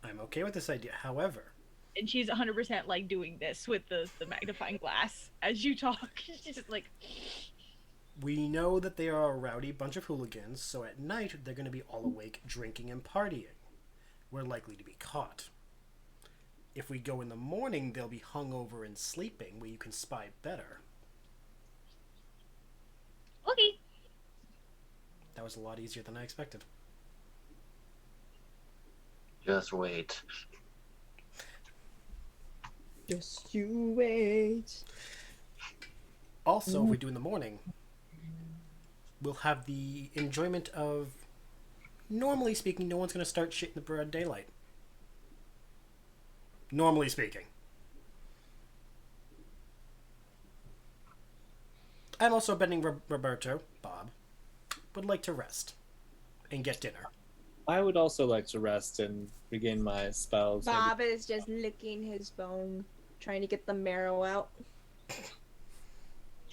I'm okay with this idea. However, And she's 100% like doing this with the magnifying glass as you talk. She's just like, we know that they are a rowdy bunch of hooligans, so at night they're going to be all awake, drinking and partying. We're likely to be caught. If we go in the morning, they'll be hungover and sleeping, where you can spy better. Okay. That was a lot easier than I expected. Just wait. Just you wait. Also, if we do in the morning, we'll have the enjoyment of, normally speaking, no one's going to start shit in the broad daylight. Normally speaking. I'm also betting Roberto, Bob, would like to rest and get dinner. I would also like to rest and regain my spells. Bob is just licking his bone, trying to get the marrow out.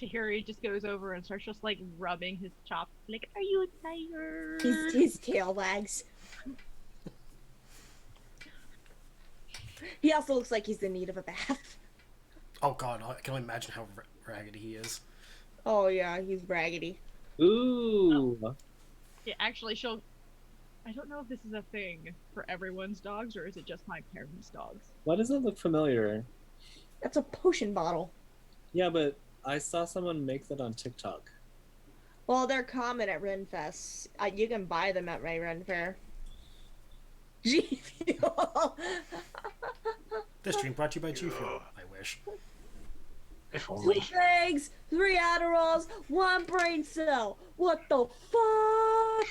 Tahirih just goes over and starts just like rubbing his chops. Like, are you tired? His tail wags. He also looks like he's in need of a bath. Oh god, I can only imagine how raggedy he is. Oh yeah, he's raggedy. Ooh. Yeah, actually, I don't know if this is a thing for everyone's dogs or is it just my parents' dogs. Why does it look familiar? That's a potion bottle. Yeah, but I saw someone make that on TikTok. Well, they're common at Renfest. You can buy them at my Ren Fair. G Fuel. This stream brought to you by G Fuel. I wish. If 2 only. eggs, 3 Adderalls, 1 brain cell. What the fuck?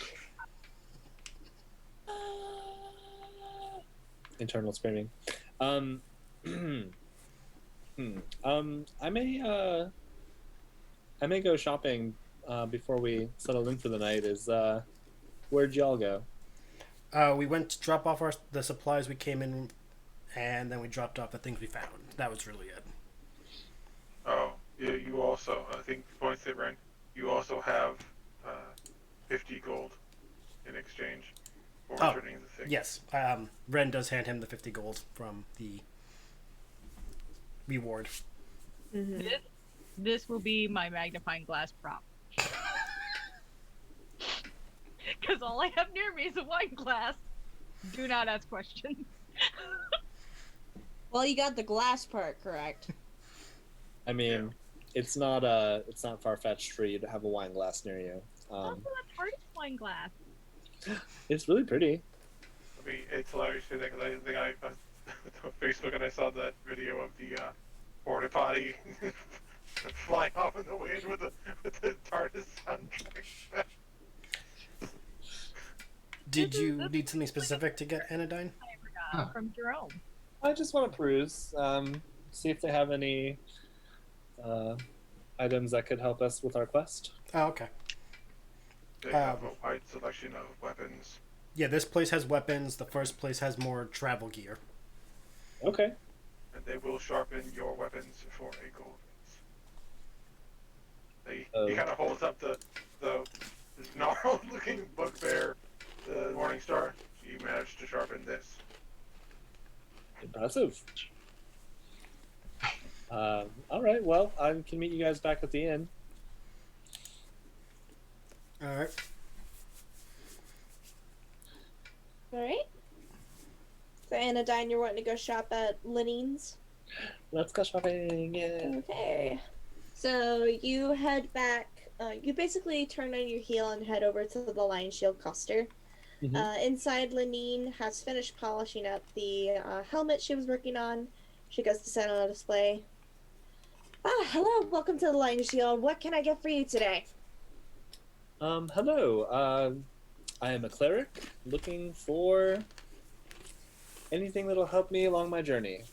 Internal screaming. I may go shopping before we settle in for the night. Where'd y'all go? We went to drop off the supplies we came in, and then we dropped off the things we found. That was really it. Oh, yeah, you also, I think points that Ren, you also have 50 gold in exchange for returning the thing. Yes, Ren does hand him the 50 gold from the reward. Mm-hmm. This will be my magnifying glass prop. Because all I have near me is a wine glass. Do not ask questions. Well, you got the glass part correct. I mean, it's not far-fetched for you to have a wine glass near you. Also, a party wine glass. It's really pretty. I mean, it's hilarious because I think I on Facebook and I saw that video of the porta potty flying off in the wind with the TARDIS soundtrack. Did you need something specific to get Anodyne? I got from Jerome. I just want to peruse, see if they have any items that could help us with our quest. Oh, okay. They have a wide selection of weapons. Yeah, this place has weapons. The first place has more travel gear. Okay. And they will sharpen your weapons for a gold piece. He kind of holds up the gnarled looking bugbear, the Morning Star. You managed to sharpen this. Impressive. All right. Well, I can meet you guys back at the inn. All right. Alright. So, Anodyne, you're wanting to go shop at Lenine's? Let's go shopping. Yeah. Okay. So, you head back. You basically turn on your heel and head over to the Lion Shield cluster. Mhm. Inside, Lenine has finished polishing up the helmet she was working on. She goes to set on a display. Hello. Welcome to the Lion Shield. What can I get for you today? Hello. I am a cleric looking for anything that'll help me along my journey.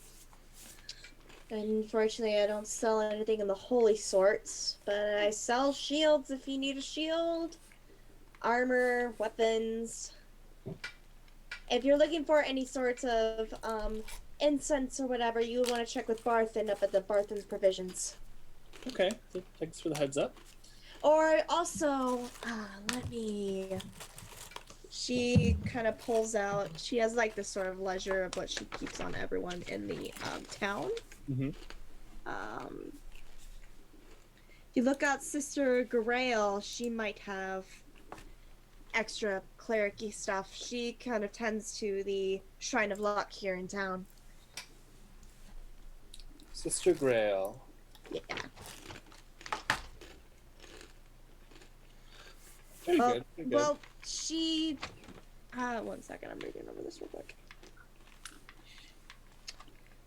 Unfortunately, I don't sell anything in the holy sorts, but I sell shields if you need a shield, armor, weapons. If you're looking for any sorts of incense or whatever, you would want to check with Barthen up at the Barthen's Provisions. Okay. Thanks for the heads up. Or also, she kind of pulls out, she has like this sort of ledger of what she keeps on everyone in the town. Mm-hmm. If you look out Sister Garael, she might have extra cleric-y stuff. She kind of tends to the Shrine of Luck here in town. Sister Grail. Yeah. Very good. Very good. Well, she. One second, I'm reading over this real quick.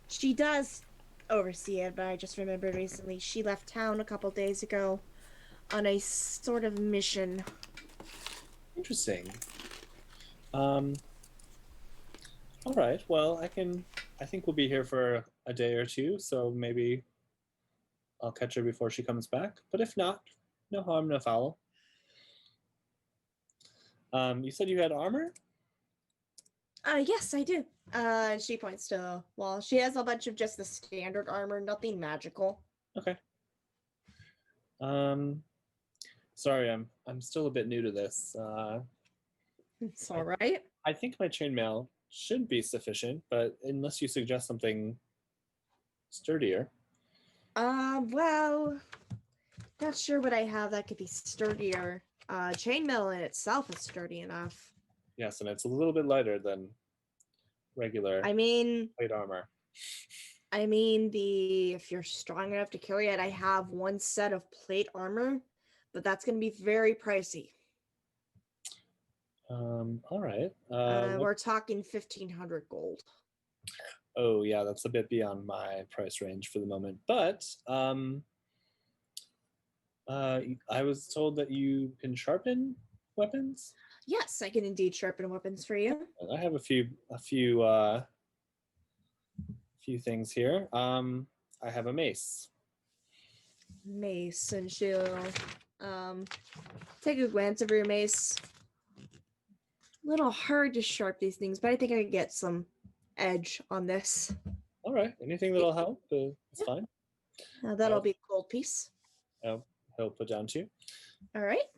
She does oversee it, but I just remembered recently she left town a couple days ago on a sort of mission. Interesting. All right. Well, I think we'll be here for a day or two, so maybe I'll catch her before she comes back. But if not, no harm, no foul. You said you had armor? Yes, I do. She points to the wall. She has a bunch of just the standard armor, nothing magical. Okay. Sorry, I'm still a bit new to this. It's all right. I think my chainmail should be sufficient, but unless you suggest something sturdier. Well, not sure what I have that could be sturdier. Chainmail in itself is sturdy enough. Yes, and it's a little bit lighter than regular plate armor. If you're strong enough to carry it, I have one set of plate armor, but that's going to be very pricey. All right. We're talking 1,500 gold. Oh yeah, that's a bit beyond my price range for the moment. But I was told that you can sharpen weapons. Yes, I can indeed sharpen weapons for you. I have a few things here. I have a mace. Mace, and she'll take a glance over your mace. A little hard to sharp these things, but I think I can get some edge on this. All right, anything that'll help, it's fine. That'll be a gold piece. He'll put down too. All right.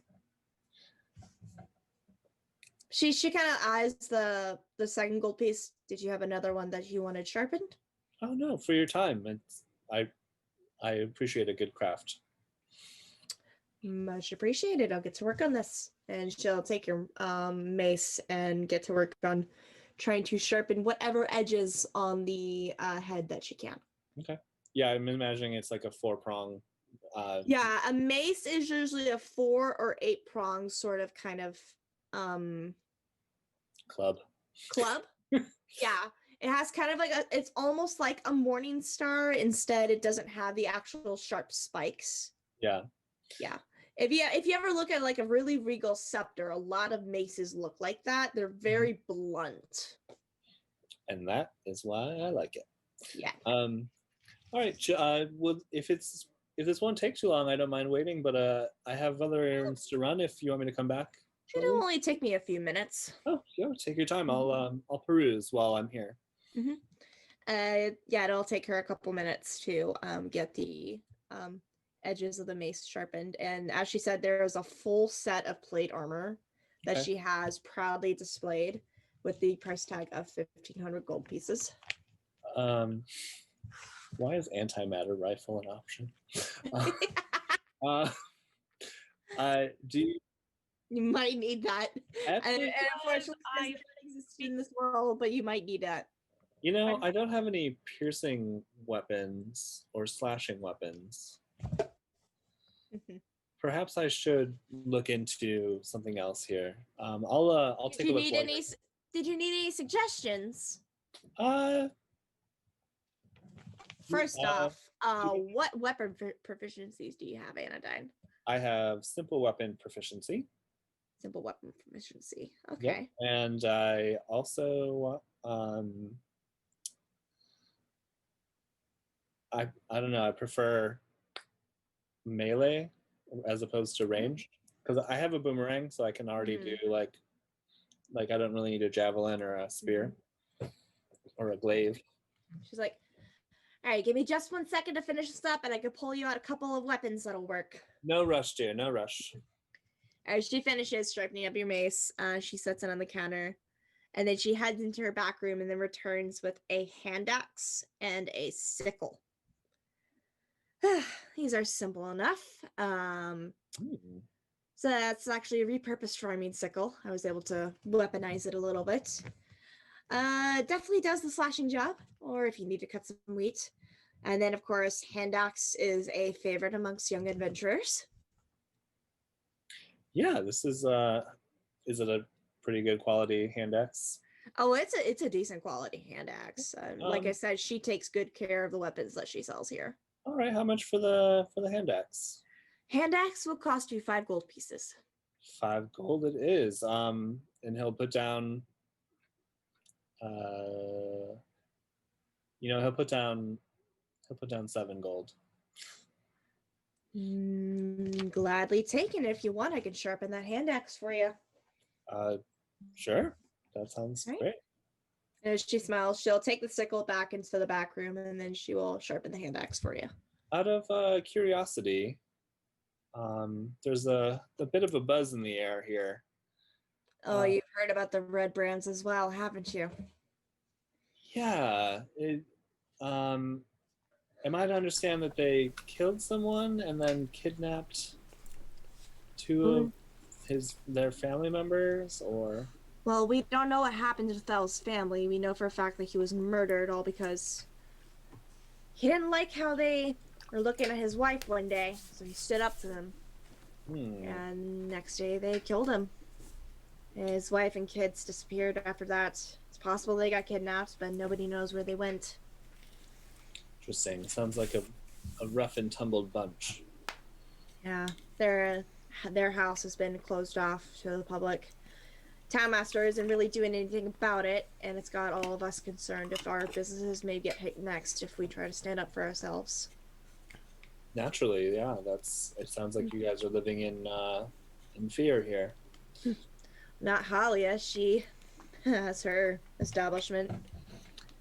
She kind of eyes the second gold piece. Did you have another one that you wanted sharpened? Oh no, for your time. I appreciate a good craft. Much appreciated. I'll get to work on this. And she'll take your mace and get to work on trying to sharpen whatever edges on the head that she can. Okay. Yeah, I'm imagining it's like a 4-prong. Yeah, a mace is usually a 4 or 8 prong sort of kind of club. Yeah, it has kind of like it's almost like a morning star. Instead, it doesn't have the actual sharp spikes. Yeah. If you ever look at like a really regal scepter, a lot of maces look like that. They're very blunt. And that is why I like it. Yeah. All right. Well, if this won't take too long, I don't mind waiting. But I have other errands to run. If you want me to come back. It'll only take me a few minutes. Oh, yeah, take your time. I'll peruse while I'm here. Yeah, it'll take her a couple minutes to get the edges of the mace sharpened. And as she said, there is a full set of plate armor that she has proudly displayed with the price tag of 1,500 gold pieces. Why is antimatter rifle an option? Do you? You might need that. And unfortunately, it doesn't exist in this world, but you might need that. You know, I don't have any piercing weapons or slashing weapons. Perhaps I should look into something else here. I'll take a look. Did you need any suggestions? First off, what weapon proficiencies do you have, Anodyne? I have simple weapon proficiency. Simple weapon proficiency. Okay. Yep. And I also I don't know, I prefer melee as opposed to ranged because I have a boomerang, so I can already do like I don't really need a javelin or a spear or a glaive. She's like, all right, give me just 1 second to finish this up and I can pull you out a couple of weapons that'll work. No rush, dear, no rush. As she finishes sharpening up your mace, she sets it on the counter, and then she heads into her back room and then returns with a hand axe and a sickle. These are simple enough. So that's actually a repurposed farming sickle. I was able to weaponize it a little bit. Definitely does the slashing job, or if you need to cut some wheat. And then, of course, hand axe is a favorite amongst young adventurers. Yeah, this is it a pretty good quality hand axe? Oh, it's a decent quality hand axe. Like I Um, said, she takes good care of the weapons that she sells here. All right, how much for the hand axe? Hand axe will cost you 5 gold pieces. 5 gold it is. And he'll put down uh he'll put down 7 gold. Gladly taken. If you want, I can sharpen that hand axe for you. Sure. That sounds Right. great. And as she smiles, she'll take the sickle back into the back room, and then she will sharpen the hand axe for you. Out of curiosity, there's a bit of a buzz in the air here. Oh, you've heard about the red brands as well, haven't you? Yeah. Am I to understand that they killed someone and then kidnapped 2 of their family members, or? Well, we don't know what happened to Thel's family. We know for a fact that he was murdered, all because he didn't like how they were looking at his wife one day, so he stood up to them. And next day they killed him. His wife and kids disappeared after that. It's possible they got kidnapped, but nobody knows where they went. Interesting. Sounds like a rough and tumbled bunch. Yeah, their house has been closed off to the public. Townmaster isn't really doing anything about it, and it's got all of us concerned if our businesses may get hit next if we try to stand up for ourselves. Naturally, yeah. It sounds like you guys are living in fear here. Not Halia. She has her establishment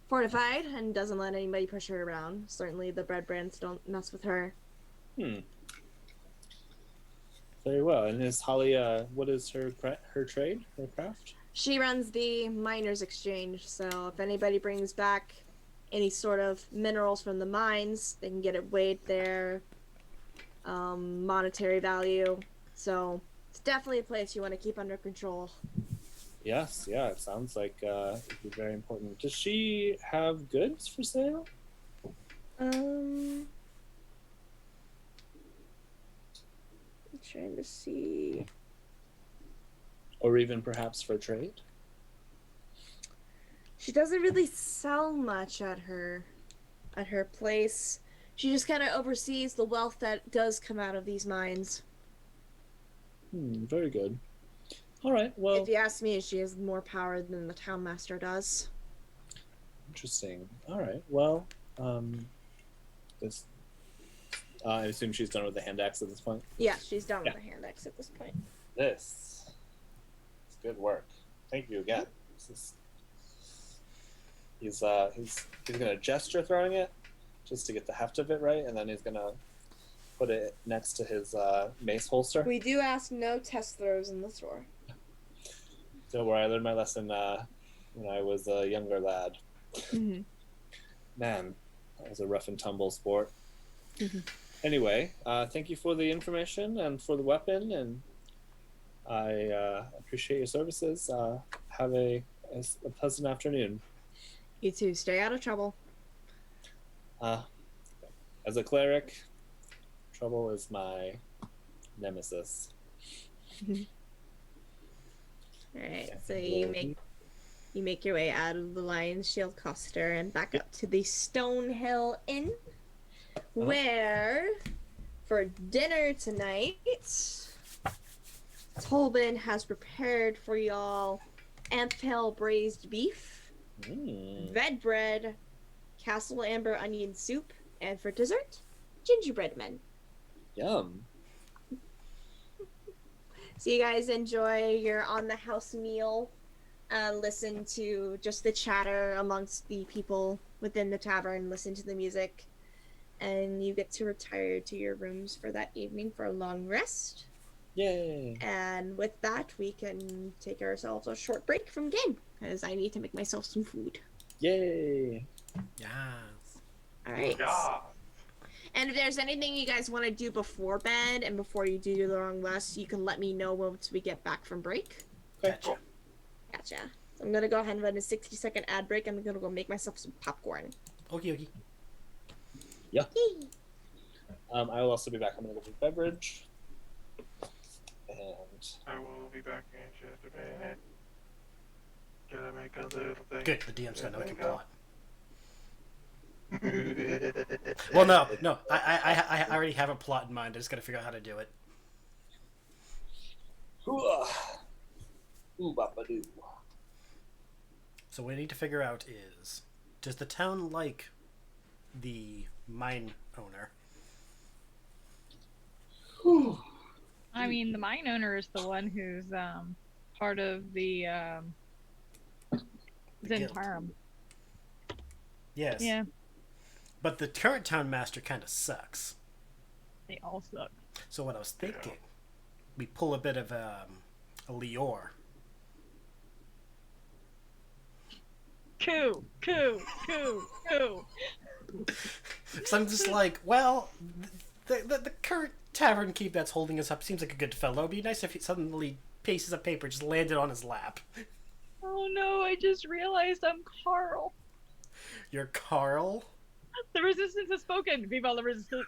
fortified and doesn't let anybody push her around. Certainly the bread brands don't mess with her. Very well. And is Holly, what is her trade, her craft? She runs the miners exchange, so if anybody brings back any sort of minerals from the mines, they can get it weighed their monetary value. So it's definitely a place you want to keep under control. Yes, yeah, it sounds like it'd be very important. Does she have goods for sale? I'm trying to see. Or even perhaps for trade? She doesn't really sell much at her place. She just kind of oversees the wealth that does come out of these mines. Very good. All right, well... If you ask me, she has more power than the townmaster does. Interesting. All right, well, I assume she's done with the hand axe at this point? Yeah, she's done with the hand axe at this point. This is good work. Thank you again. He's gonna gesture throwing it just to get the heft of it right, and then he's gonna put it next to his mace holster. We do ask no test throws in the store. Don't worry, I learned my lesson when I was a younger lad. Man, that was a rough and tumble sport. Anyway, thank you for the information and for the weapon, and I appreciate your services. Have a pleasant afternoon. You too. Stay out of trouble. As a cleric, trouble is my nemesis. Alright, so you make your way out of the Lion's Shield Cluster and back up to the Stonehill Inn, where for dinner tonight, Tolbin has prepared for y'all Amphel braised beef, red bread, castle amber onion soup, and for dessert, gingerbread men. Yum. So you guys enjoy your on-the-house meal, listen to just the chatter amongst the people within the tavern, listen to the music, and you get to retire to your rooms for that evening for a long rest. Yay! And with that, we can take ourselves a short break from game, because I need to make myself some food. Yay! Yes. Alright. Yeah. And if there's anything you guys want to do before bed and before you do the long rest, you can let me know once we get back from break. Gotcha. Gotcha. So I'm going to go ahead and run a 60-second ad break. I'm going to go make myself some popcorn. Okie dokie. Yeah. I will also be back. I'm gonna go get beverage. And I will be back in just a minute. Gotta make a little thing. Good, the DM's got no There you plot. go. Well, no. I already have a plot in mind. I just gotta figure out how to do it. ooh bapa doo. So what we need to figure out is, does the town like the mine owner? I mean, the mine owner is the one who's part of the guild. Zentarum. Yes. Yeah, But the current town master kind of sucks. they all suck. So what I was thinking, we pull a bit of a Lior. Coo. So I'm just like, well, the current tavern keep that's holding us up seems like a good fellow. It'd be nice if he suddenly pieces of paper just landed on his lap. Oh no, I just realized I'm Carl. You're Carl? The resistance has spoken. Vive la resistance.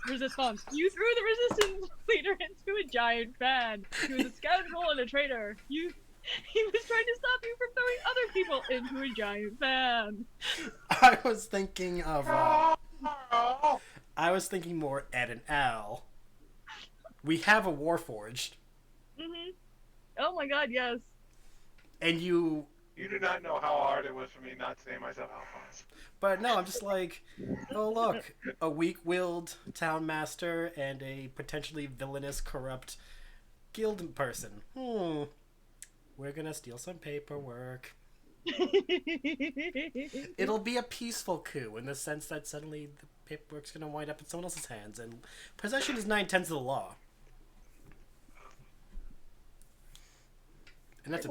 You threw the resistance leader into a giant fan. He was a scoundrel and a traitor. He was trying to stop you from throwing other people into a giant fan. I was thinking of I was thinking more Ed and Al. We have a Warforged. Mm-hmm. Oh my god, yes. And you... You do not know how hard it was for me not to name myself Alphonse. But no, I'm just like, oh look, a weak-willed town master and a potentially villainous, corrupt guild person. We're gonna steal some paperwork. It'll be a peaceful coup in the sense that suddenly the paperwork's gonna wind up in someone else's hands, and possession is 9/10 of the law. And that's I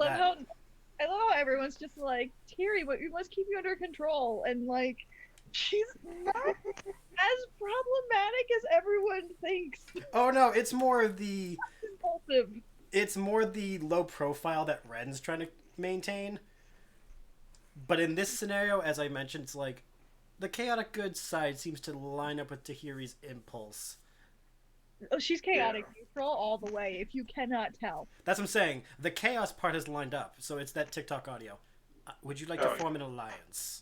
love how everyone's just like, Tahirih, but we must keep you under control. And like, she's not as problematic as everyone thinks. Oh no, it's more the... Impulsive. It's more the low profile that Ren's trying to maintain. But in this scenario, as I mentioned, it's like the chaotic good side seems to line up with Tahiri's impulse. Oh, she's chaotic neutral all the way, if you cannot tell. That's what I'm saying. The chaos part has lined up, so it's that TikTok audio. Would you like to form an alliance?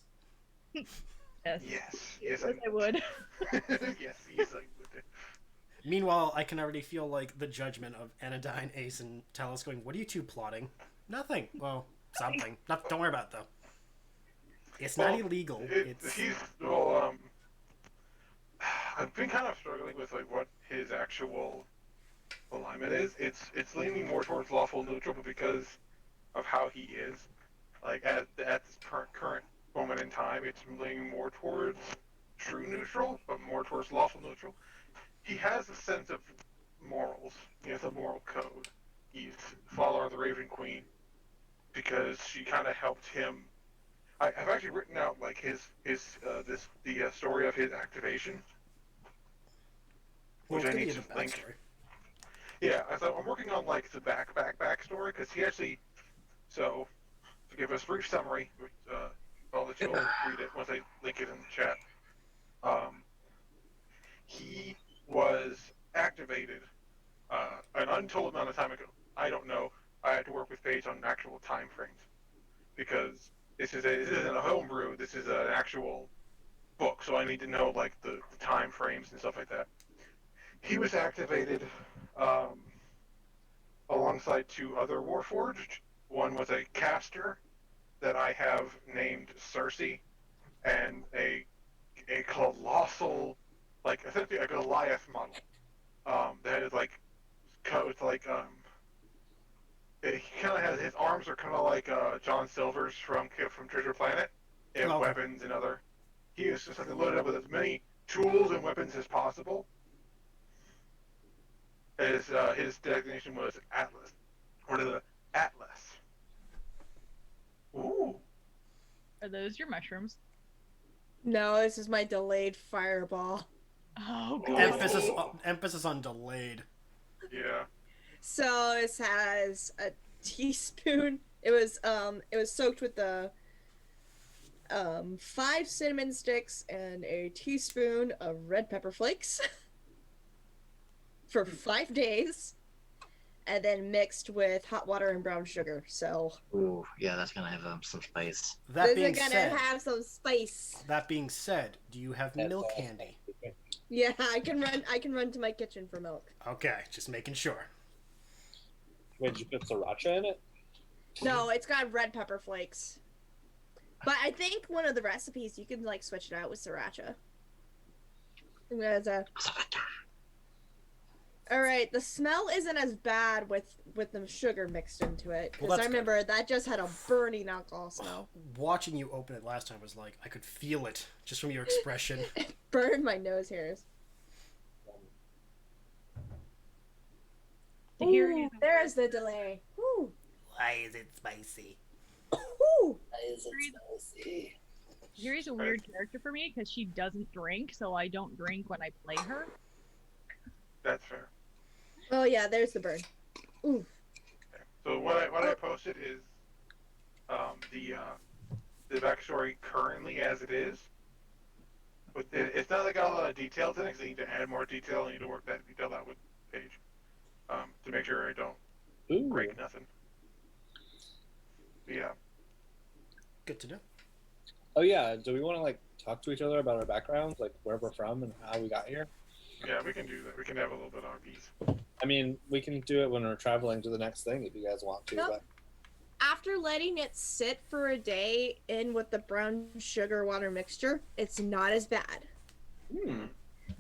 Yes. Yes, I would. yes, I would. Meanwhile, I can already feel like the judgment of Anodyne, Ace, and Talos going, "What are you two plotting?" Nothing. Well, something. Don't worry about it, though. It's not illegal. I've been kind of struggling with like what his actual alignment is. It's leaning more towards lawful neutral, but because of how he is, like at this current moment in time, it's leaning more towards true neutral, but more towards lawful neutral. He has a sense of morals. He has a moral code. He's follower of the Raven Queen because she kind of helped him. I've actually written out like the story of his activation, which I need to link. Yeah, so I'm working on like the back story because he actually. So, to give us a brief summary, I'll let you all read it once I link it in the chat. He was activated an untold amount of time ago. I don't know. I had to work with Paige on actual time frames because this isn't a homebrew. This is an actual book, so I need to know like the time frames and stuff like that. He was activated alongside two other Warforged. One was a caster that I have named Cersei, and a colossal, like essentially a Goliath model that is like it's like he kind of has his arms are kind of like John Silver's from Treasure Planet, and weapons and other. He is just loaded up with as many tools and weapons as possible. His designation was Atlas, or the Atlas. Ooh. Are those your mushrooms? No, this is my delayed fireball. Oh god. Emphasis on delayed. Yeah. So this has a teaspoon. It was soaked with the 5 cinnamon sticks and a teaspoon of red pepper flakes for 5 days, and then mixed with hot water and brown sugar. So Ooh, yeah, that's gonna have some spice. That this being is gonna said, have some spice. that being said, do you have That's milk awesome. handy? Yeah, I can run to my kitchen for milk. Okay, just making sure. Wait, did you put sriracha in it? No, it's got red pepper flakes. But I think one of the recipes you can like switch it out with sriracha. All right, the smell isn't as bad with the sugar mixed into it, because Well, I that's remember that just had a burning alcohol smell. Watching you open it last time was like, I could feel it just from your expression. Burned my nose hairs. Tahirih Ooh, there's the delay. Ooh. Why is it spicy? Ooh. Tahirih's a weird character for me because she doesn't drink, so I don't drink when I play her. That's fair. Oh yeah, there's the burn. Ooh. So what I posted is the backstory currently as it is. But it's not like got a lot of details in it. So I need to add more detail. I need to work that detail out with Paige to make sure I don't break nothing. But yeah. Good to know. Oh yeah, do we want to like talk to each other about our backgrounds, like where we're from and how we got here? Yeah, we can do that. We can have a little bit on piece. I mean, we can do it when we're traveling to the next thing if you guys want to. Nope. But After letting it sit for a day in with the brown sugar water mixture, it's not as bad.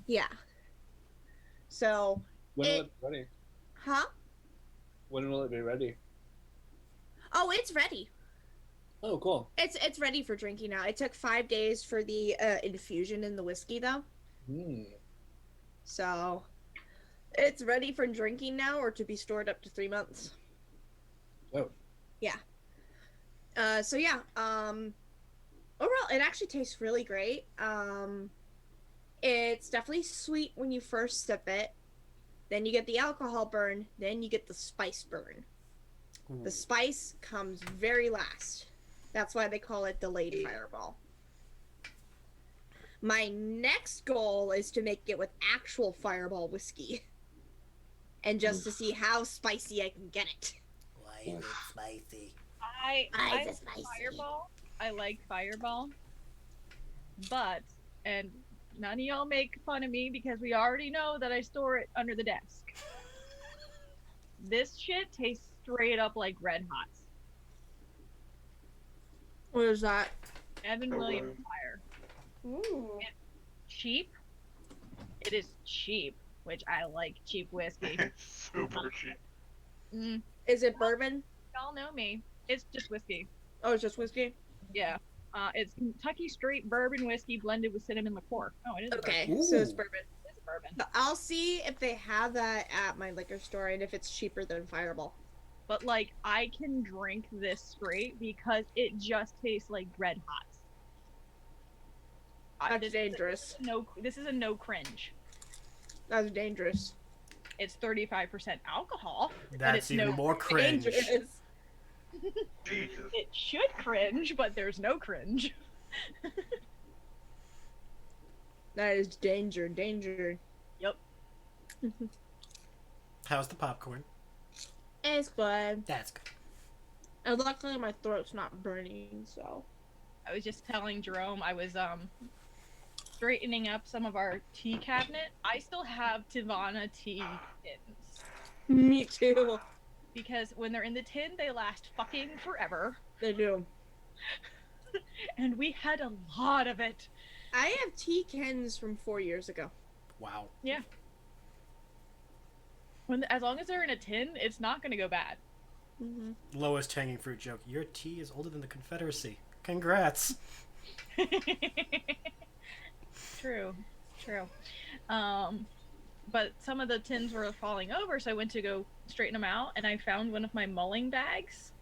Yeah. So. When will it be ready? Huh? When will it be ready? Oh, it's ready. Oh, cool. It's ready for drinking now. It took 5 days for the infusion in the whiskey, though. So, it's ready for drinking now, or to be stored up to 3 months. Oh. Yeah. So yeah. Overall, it actually tastes really great. It's definitely sweet when you first sip it. Then you get the alcohol burn. Then you get the spice burn. Ooh. The spice comes very last. That's why they call it delayed fireball. My next goal is to make it with actual fireball whiskey. And just to see how spicy I can get it. Why is it spicy? I Why is it like spicy? Fireball. I like Fireball. But, and none of y'all make fun of me because we already know that I store it under the desk. This shit tastes straight up like Red Hots. What is that? Evan Oh, Williams wow. Fire. Ooh. Cheap. It is cheap, which I like cheap whiskey. It's super cheap. Is it bourbon? Y'all know me. It's just whiskey. Oh, it's just whiskey? Yeah. It's Kentucky straight bourbon whiskey blended with cinnamon liqueur. Oh, it is Okay, bourbon. so it's Ooh. bourbon. It is bourbon. So I'll see if they have that at my liquor store and if it's cheaper than Fireball. But like, I can drink this straight because it just tastes like Red Hots. That's dangerous. This is a no cringe. That's dangerous. It's 35% alcohol. but That's it's even no more cringe. Dangerous. Jesus. It should cringe, but there's no cringe. That is danger. Yep. How's the popcorn? It's good. That's good. And luckily my throat's not burning, so. I was just telling Jerome I was straightening up some of our tea cabinet. I still have Tivana tea tins. Me too. Because when they're in the tin, they last fucking forever. They do. And we had a lot of it. I have tea cans from 4 years ago. Wow. Yeah. As long as they're in a tin, it's not going to go bad. Mm-hmm. Lowest hanging fruit joke. Your tea is older than the Confederacy. Congrats. True. But some of the tins were falling over, so I went to go straighten them out, and I found one of my mulling bags,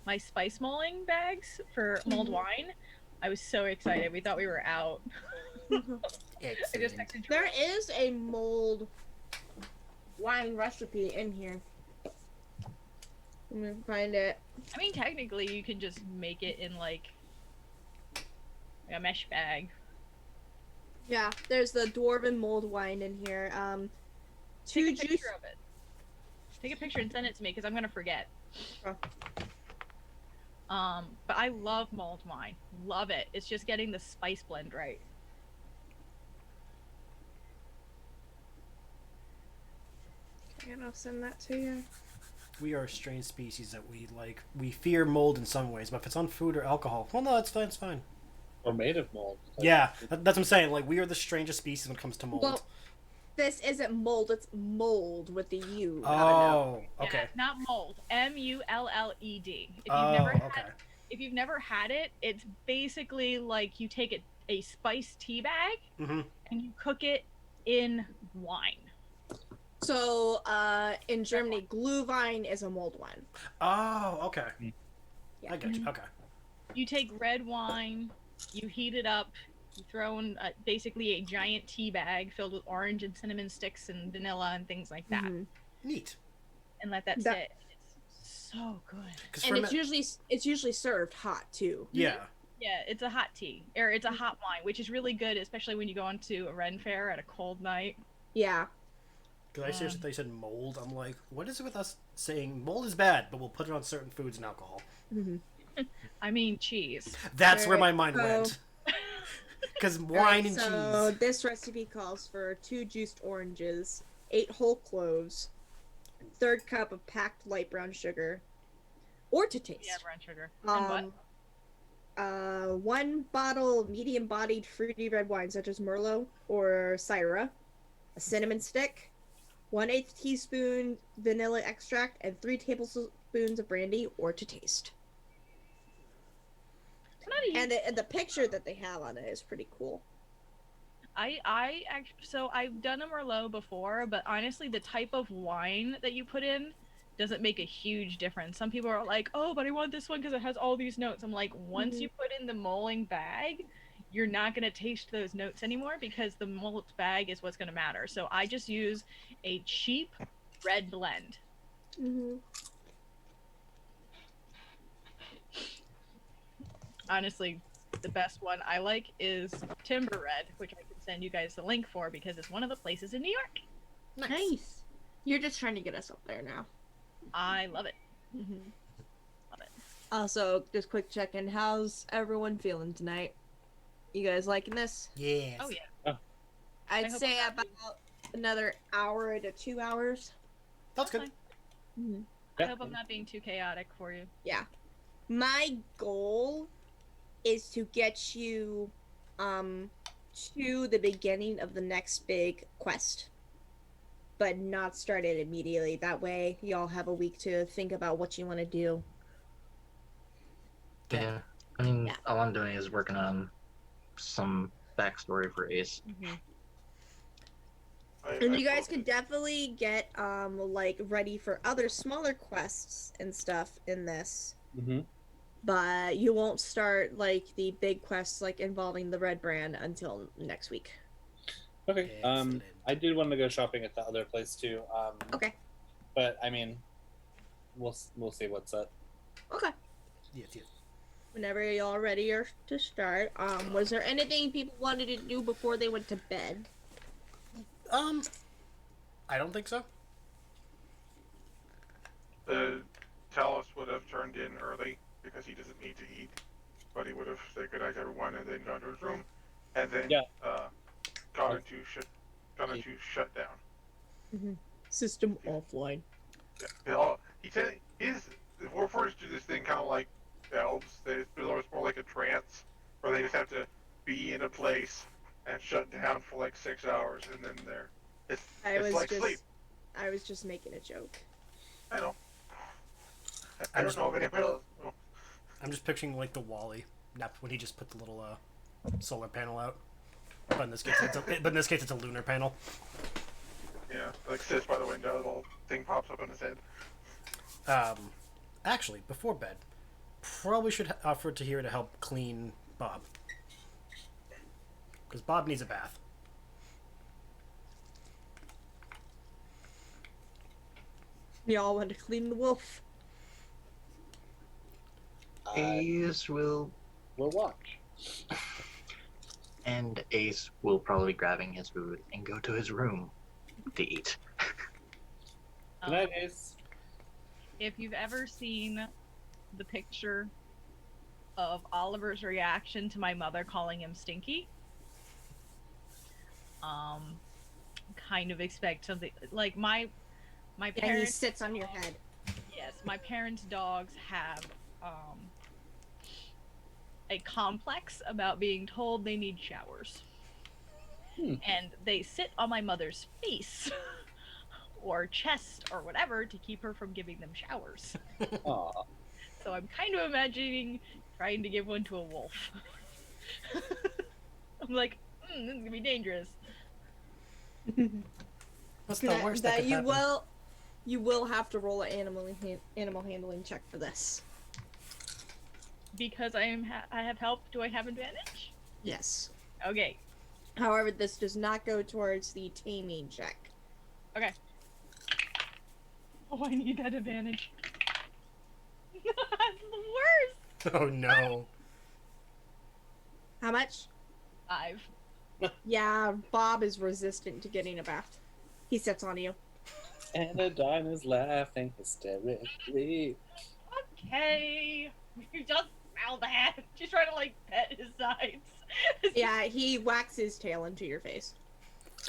my spice mulling bags for mulled wine. I was so excited. We thought we were out. I just Excellent. texted There is a mold wine recipe in here. I'm gonna find it. I mean, technically, you can just make it in, like, a mesh bag. Yeah, there's the dwarven mold wine in here. Take a picture of it. Take a picture and send it to me because I'm gonna forget. Okay. But I love mulled wine. Love it. It's just getting the spice blend right. And I'll send that to you. We are a strange species that we fear mold in some ways, but if it's on food or alcohol, well, no, it's fine. It's fine. Or made of mold. Yeah, that's what I'm saying. Like, we are the strangest species when it comes to mold. Well, this isn't mold, it's mold with the U. Oh, okay. Yeah, not mold. MULLED. If you've never had it, it's basically like you take a spiced tea bag and you cook it in wine. So, in Germany, Glühwein is a mulled wine. Oh, okay. Yeah. I get you. Okay. You take red wine, you heat it up, you throw in basically a giant tea bag filled with orange and cinnamon sticks and vanilla and things like that. Neat. And let that sit. It's so good. And it's usually served hot too. Yeah. Yeah, it's a hot tea, or it's a hot wine, which is really good, especially when you go onto a Ren fair at a cold night. Yeah. Because I seriously thought you said mold. I'm like, what is it with us saying mold is bad, but we'll put it on certain foods and alcohol? I mean, cheese. That's where my mind went. Because wine and cheese. So this recipe calls for 2 juiced oranges, 8 whole cloves, 1/3 cup of packed light brown sugar, or to taste. Yeah, brown sugar. And what? 1 bottle medium-bodied fruity red wine, such as Merlot or Syrah, a cinnamon stick, 1/8 teaspoon vanilla extract, and 3 tablespoons of brandy, or to taste. And the picture that they have on it is pretty cool. So I've done a Merlot before, but honestly, the type of wine that you put in doesn't make a huge difference. Some people are like, oh, but I want this one because it has all these notes. I'm like, once you put in the mulling bag, you're not going to taste those notes anymore because the malt bag is what's going to matter. So I just use a cheap red blend. Honestly, the best one I like is Timber Red, which I can send you guys the link for because it's one of the places in New York. Nice. You're just trying to get us up there now. I love it. Love it. Also, just quick check-in. How's everyone feeling tonight? You guys liking this? Yes. Oh, yeah. I'd say about another hour to 2 hours. That's good. I hope I'm not being too chaotic for you. Yeah. My goal is to get you to the beginning of the next big quest, but not start it immediately. That way y'all have a week to think about what you want to do. Yeah. I mean, all I'm doing is working on some backstory for Ace. And you guys can definitely get like ready for other smaller quests and stuff in this. But you won't start like the big quests like involving the Red Brand until next week. Okay. I did want to go shopping at the other place too. Okay. But I mean, we'll see what's up. Okay. Yes. Whenever y'all ready to start, was there anything people wanted to do before they went to bed? I don't think so. The Talos would have turned in early because he doesn't need to eat, but he would have said goodnight to everyone and then gone to his room, and then gone into shutdown. System offline. Yeah. He said the Warforged do this thing kind of like elves. It's more like a trance where they just have to be in a place and shut down for like 6 hours, and then it's like sleep. I was just making a joke. I know. I don't know if anybody else. I'm just picturing like the Wally when he just put the little solar panel out. But in this case, it's a lunar panel. Yeah, like sits by the window, the little thing pops up on his head. Actually, before bed, probably should offer Tahirih to help clean Bob. Because Bob needs a bath. Y'all want to clean the wolf? Ace will We'll watch. Ace will probably be grabbing his food and go to his room to eat. Good night, Ace. If you've ever seen the picture of Oliver's reaction to my mother calling him Stinky, kind of expect something like my And he parents. sits on your head. Yes, my parents' dogs have a complex about being told they need showers. And they sit on my mother's face or chest or whatever to keep her from giving them showers. Aw. So I'm kind of imagining trying to give one to a wolf. I'm like, this is gonna be dangerous. What's the worst that could happen? You will have to roll an animal handling check for this. Because I have help, do I have advantage? Yes. Okay. However, this does not go towards the taming check. Okay. Oh, I need that advantage. That's the worst! Oh no. How much? 5. Yeah, Bob is resistant to getting a bath. He sits on you. Anodyne is laughing hysterically. Okay. You just smell that. She's trying to, like, pet his sides. Yeah, he whacks his tail into your face.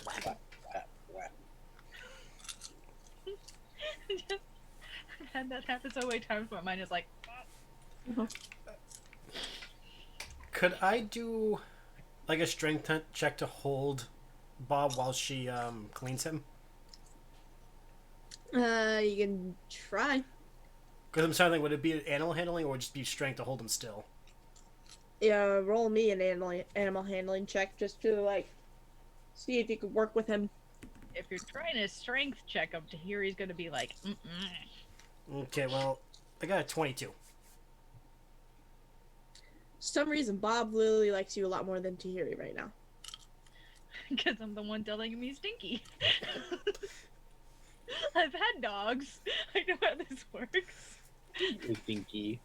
Whap, whap, whap. Just, and that happens so many times, my mind is like... Could I do like a strength check to hold Bob while she cleans him? You can try. Because I'm starting, would it be animal handling or would it just be strength to hold him still? Yeah, roll me an animal handling check just to, like, see if you could work with him. If you're trying to strength check him, Tahirih's gonna be like, Okay, well, I got a 22. For some reason, Bob literally likes you a lot more than Tahirih right now. Because I'm the one telling him he's stinky. I've had dogs. I know how this works. Stinky.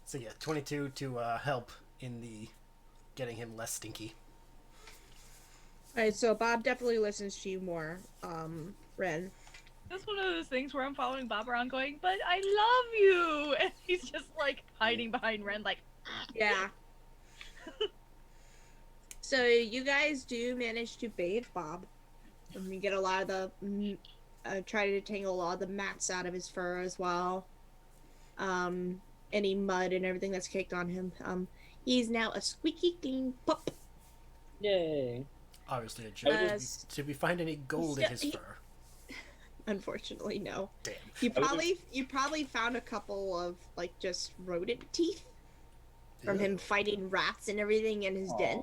So yeah, 22 to help in the getting him less stinky. Alright, so Bob definitely listens to you more, Ren. That's one of those things where I'm following Bob around going, but I love you! And he's just like hiding behind Ren like... Yeah. So you guys do manage to bathe Bob. And you get a lot of the... try to detangle a lot of the mats out of his fur as well. Any mud and everything that's caked on him. He's now a squeaky clean pup. Yay. Obviously a joke. Did we find any gold in his fur? Unfortunately, no. Damn. You probably found a couple of, like, just rodent teeth from him fighting rats and everything in his den.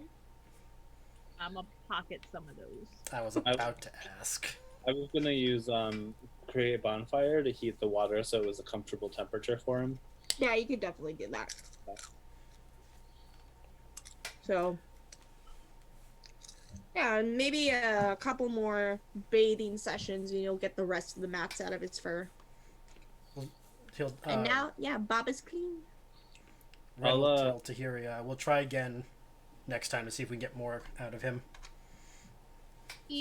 I'm gonna pocket some of those. I was about to ask. I was gonna use create a bonfire to heat the water so it was a comfortable temperature for him. Yeah, you could definitely do that. So, yeah, and maybe a couple more bathing sessions and you'll get the rest of the mats out of his fur. And now, yeah, Bob is clean. Ren will tell Tahirih, we'll try again next time to see if we can get more out of him.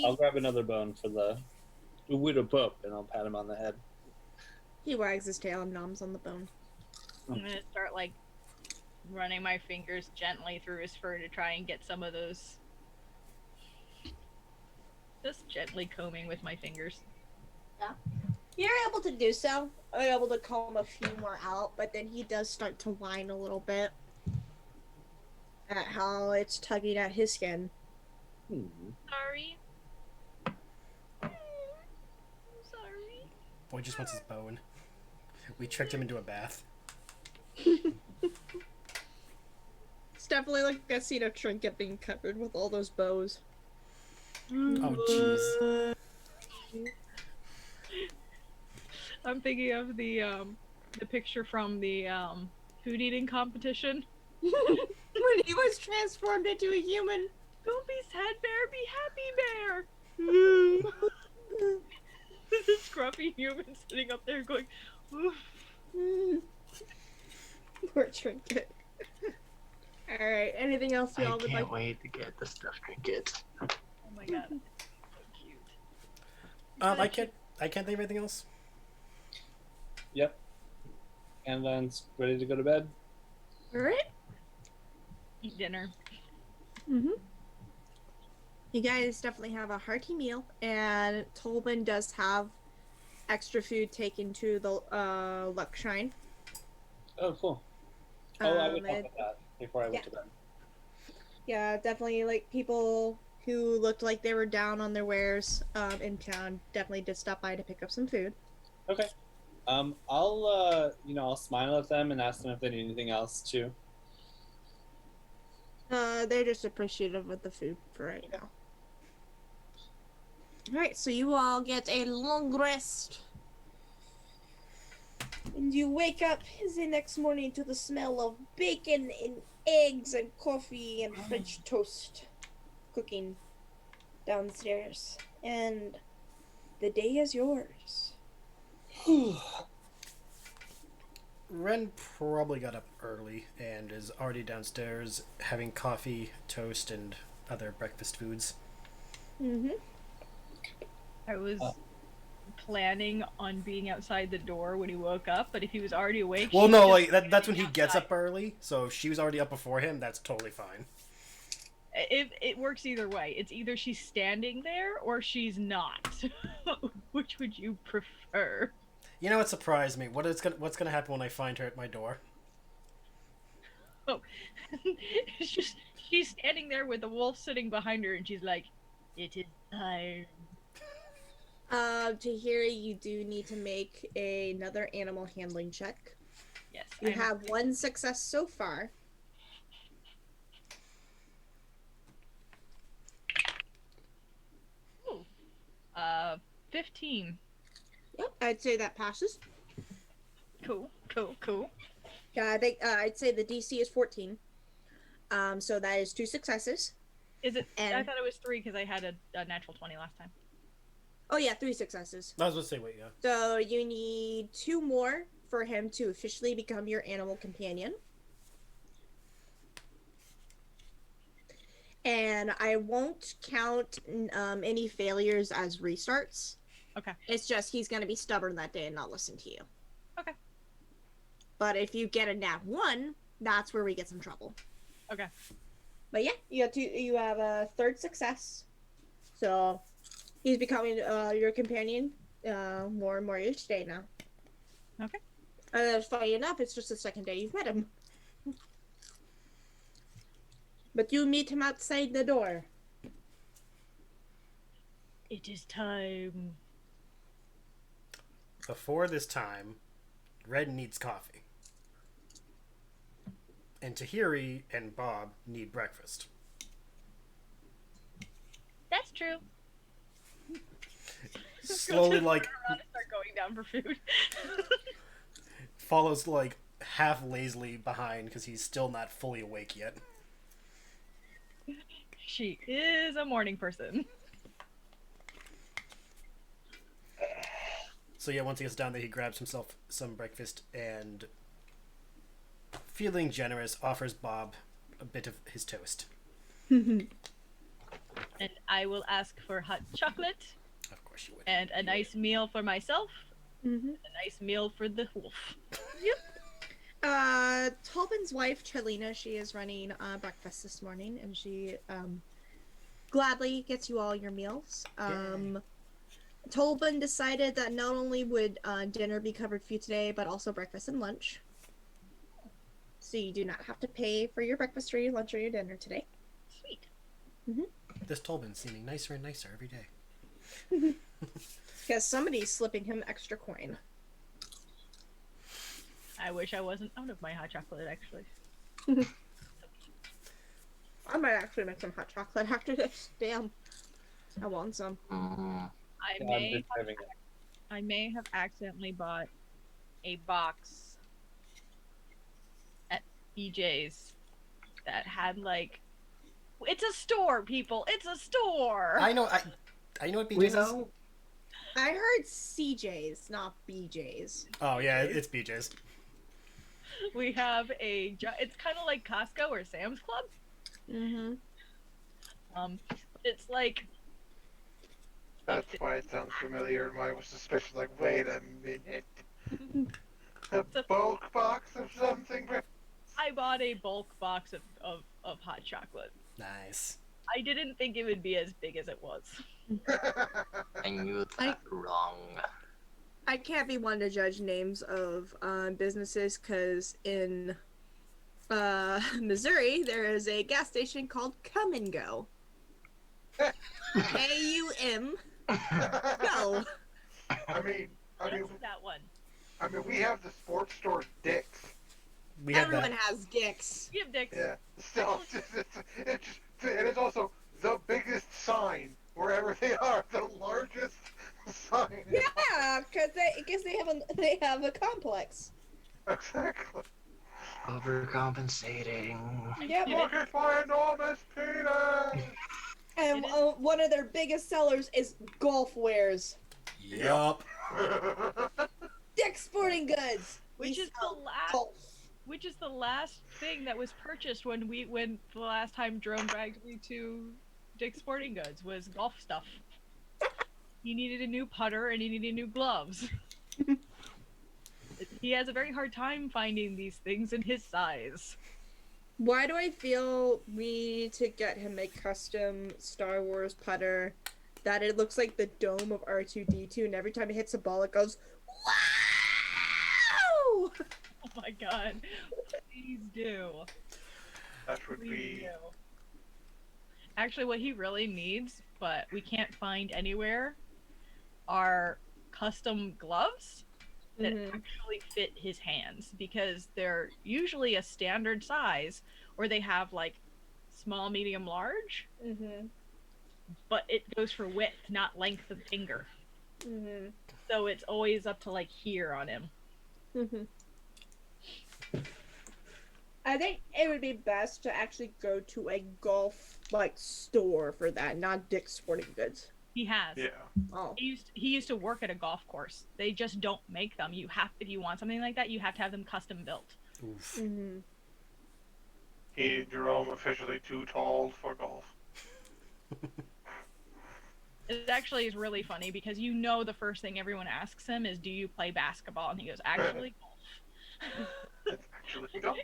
I'll grab another bone for the widow pup and I'll pat him on the head. He wags his tail and noms on the bone. I'm gonna start, like, running my fingers gently through his fur to try and get some of those. Just gently combing with my fingers. Yeah. You're able to do so. I'm able to comb a few more out, but then he does start to whine a little bit at how it's tugging at his skin. Sorry. Sorry. Boy just wants his bone. We tricked him into a bath. It's definitely like a scene of Trinket being covered with all those bows. Oh, jeez. I'm thinking of the picture from the food eating competition. When he was transformed into a human. Don't be sad bear, be happy bear. This scruffy human sitting up there going, oof. Poor Trinket. right. Anything else I y'all would can't like? wait to get the stuff trinket. Oh my god. So cute. I can't think of anything else. Yep. And then it's ready to go to bed. All right. Eat dinner. Mm-hmm. You guys definitely have a hearty meal, and Tolbin does have extra food taken to the Luck Shrine. Oh, cool. I would help with that before I went to bed. Yeah, definitely, like, people who looked like they were down on their wares in town definitely did stop by to pick up some food. Okay. I'll I'll smile at them and ask them if they need anything else too. They're just appreciative of the food for right now. Alright, so you all get a long rest. And you wake up the next morning to the smell of bacon and eggs and coffee and French toast cooking downstairs. And the day is yours. Ren probably got up early and is already downstairs having coffee, toast, and other breakfast foods. Mm-hmm. I was planning on being outside the door when he woke up, but if he was already awake... Well, no, like, that's when he gets up early, so if she was already up before him, that's totally fine. It works either way. It's either she's standing there or she's not. Which would you prefer? You know what surprised me? What's gonna happen when I find her at my door? Oh, it's just she's standing there with the wolf sitting behind her, and she's like, "It is time." Tahirih, you do need to make another animal handling check. Yes, You have one success so far. Ooh. 15. Yep, I'd say that passes. Cool. Yeah, I think I'd say the DC is 14. So that is 2 successes. Is it? And... I thought it was 3 because I had a natural 20 last time. Oh yeah, 3 successes. I was going to say, wait, yeah. So you need 2 more for him to officially become your animal companion. And I won't count any failures as restarts. Okay. It's just he's going to be stubborn that day and not listen to you. Okay. But if you get a nat 1, that's where we get some trouble. Okay. But yeah, you have a 3rd success. So he's becoming your companion more and more each day now. Okay. And funny enough, it's just the 2nd day you've met him. But you meet him outside the door. It is time. Before this time, Red needs coffee. And Tahirih and Bob need breakfast. That's true. Slowly, like, start going down for food. follows, like, half lazily behind because he's still not fully awake yet. She is a morning person. So yeah, once he gets down there, he grabs himself some breakfast and, feeling generous, offers Bob a bit of his toast. And I will ask for hot chocolate. Of course you would. And a nice meal for myself. Mm-hmm. A nice meal for the wolf. Yep. Tolbin's wife, Chelina, she is running breakfast this morning, and she gladly gets you all your meals. Tolbin decided that not only would dinner be covered for you today, but also breakfast and lunch. So you do not have to pay for your breakfast or your lunch or your dinner today. Sweet. Mm-hmm. This Tolbin's seeming nicer and nicer every day. Because somebody's slipping him extra coin. I wish I wasn't out of my hot chocolate, actually. I might actually make some hot chocolate after this. Damn. I want some. I may have accidentally bought a box at BJ's that had, like... It's a store, people! It's a store! I know what BJ's is. I heard CJ's, not BJ's. Oh yeah, it's BJ's. We have it's kind of like Costco or Sam's Club. Mm-hmm. It's like That's why it sounds familiar. Mine was suspicious. Like, wait a minute. A bulk box of something? I bought a bulk box of hot chocolate. Nice. I didn't think it would be as big as it was. And you that wrong. I can't be one to judge names of businesses because in Missouri there is a gas station called Come and Go. AUM. Go. I mean, What's that one? we have the sports store Dick's. We had Everyone that. has dicks. We have Dick's. Yeah. Still, it is also the biggest sign wherever they are. The largest sign. Yeah, because they have a complex. Exactly. Overcompensating. Yep. Look at my enormous penis. And one of their biggest sellers is golf wares. Yup. Dick Sporting Goods. Which is the last thing that was purchased when the last time Jerome dragged me to Dick's Sporting Goods was golf stuff. He needed a new putter and he needed new gloves. He has a very hard time finding these things in his size. Why do I feel we need to get him a custom Star Wars putter that it looks like the dome of R2-D2 and every time it hits a ball it goes, wow! Oh my god. Please do. That would Please be. do. Actually, what he really needs, but we can't find anywhere, are custom gloves that actually fit his hands, because they're usually a standard size, or they have like small, medium, large, but it goes for width, not length of finger. So it's always up to like here on him. I think it would be best to actually go to a golf like store for that, not Dick's Sporting Goods. He has. Yeah. Oh. He used to work at a golf course. They just don't make them. If you want something like that, you have to have them custom built. Oof. Jerome officially too tall for golf. It actually is really funny because the first thing everyone asks him is, "Do you play basketball?" And he goes, "Actually, golf." It's actually golf.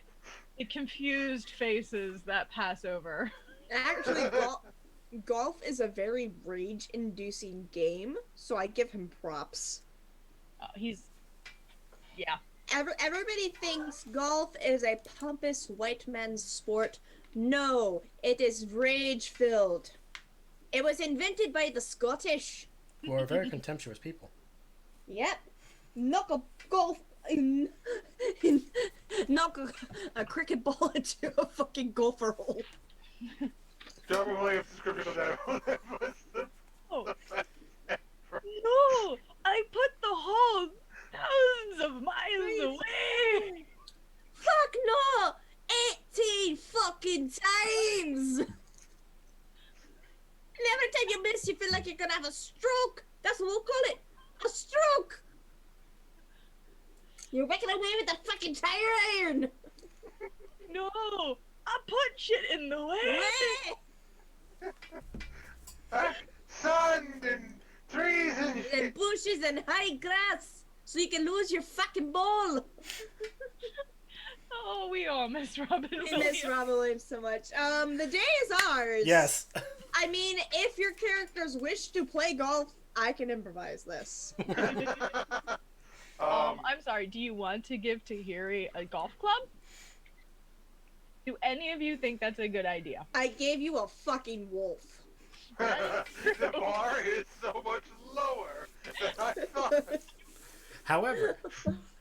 The confused faces that pass over. Actually, golf is a very rage-inducing game, so I give him props. Yeah. Everybody thinks golf is a pompous white man's sport. No, it is rage-filled. It was invented by the Scottish. Who are very contemptuous people. Yep. Knock a cricket ball into a fucking golfer hole. Tell me why you have description of that. Oh. No! I put the hole thousands of miles away! Fuck no! 18 fucking times! And every time you miss, you feel like you're gonna have a stroke. That's what we'll call it. A stroke! You're waking away with the fucking tire iron! No! I put shit in the way! Sand and trees and And bushes and high grass, so you can lose your fucking ball. Oh, we all miss Robin We Williams. miss Robin Williams so much. The day is ours. Yes. I mean, if your characters wish to play golf, I can improvise this. I'm sorry, do you want to give Tahirih a golf club? Do any of you think that's a good idea? I gave you a fucking wolf. the bar is so much lower than I thought. However,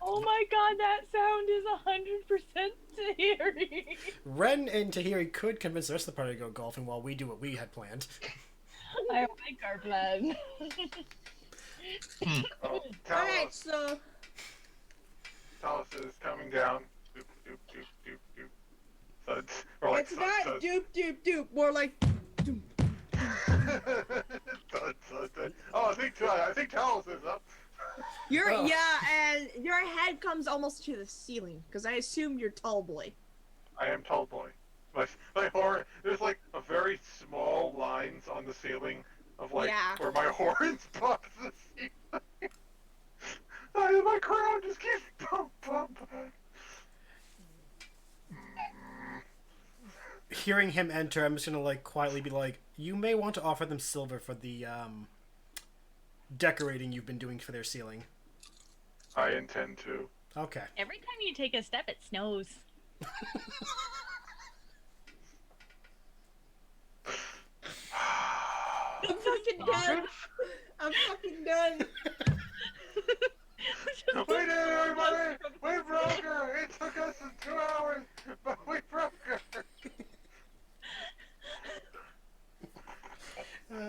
Oh my god, that sound is 100% Tahirih. Ren and Tahirih could convince the rest of the party to go golfing while we do what we had planned. I like our plan. Oh, Alright, so... Talos is coming down. Doop, doop, doop, doop, doop. Thuds. Or like It's not thuds. doop doop doop, more like... Doop. Thud, thud, thud. Oh, I think Talos is up. Oh. Yeah, and your head comes almost to the ceiling because I assume you're tall boy. I am tall boy. My horn. There's like a very small lines on the ceiling of like Yeah. where my horns bump the ceiling. My crown just keeps bump. Hearing him enter, I'm just gonna like quietly be like, "You may want to offer them silver for the decorating you've been doing for their ceiling." I intend to. Okay. Every time you take a step, it snows. I'm fucking done. I'm fucking done. Wait, everybody! We broke her! It took us 2 hours, but we broke her!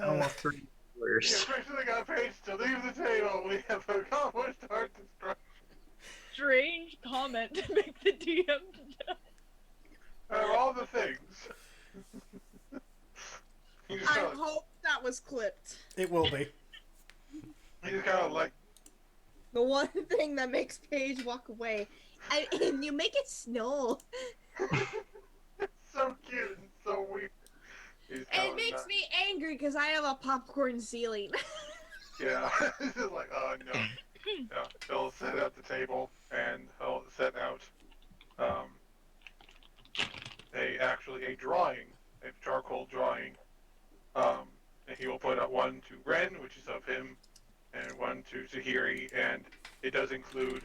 Almost 3 hours. We officially got Paige to leave the table. We have accomplished our destruction. Strange comment to make the DM Out of all the things. I hope that was clipped. It will be. He just kind of like. The one thing that makes Paige walk away. And you make it snow. It's so cute and so weird. It makes me angry because I have a popcorn ceiling. Yeah, it's just like, oh no. Yeah, he'll set at the table and he'll set out a drawing, a charcoal drawing. And he will put up one to Ren, which is of him, and one to Tahirih, and it does include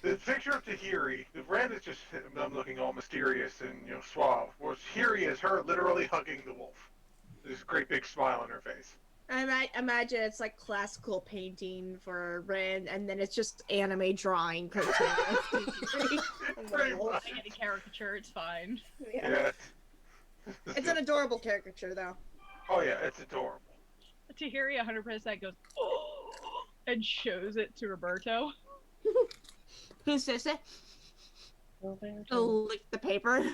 the picture of Tahirih. The Ren is just them looking all mysterious and suave, whereas Tahirih is her literally hugging the wolf. There's a great big smile on her face. I imagine it's like classical painting for Ren, and then it's just anime drawing cartoon. Pretty much. I get a caricature, it's fine. Yeah. It's an adorable caricature, though. Oh yeah, it's adorable. Tahirih 100% goes, oh, and shows it to Roberto. Who's this? Oh, lick the paper. Isn't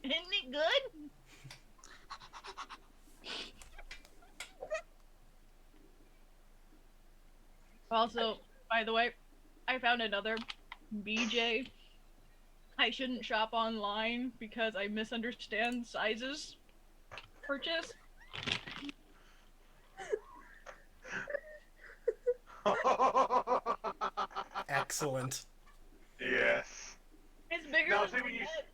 it good? Also, by the way, I found another BJ. I shouldn't shop online because I misunderstand sizes purchase. Excellent. Yes. It's bigger Now, than see, my when you head.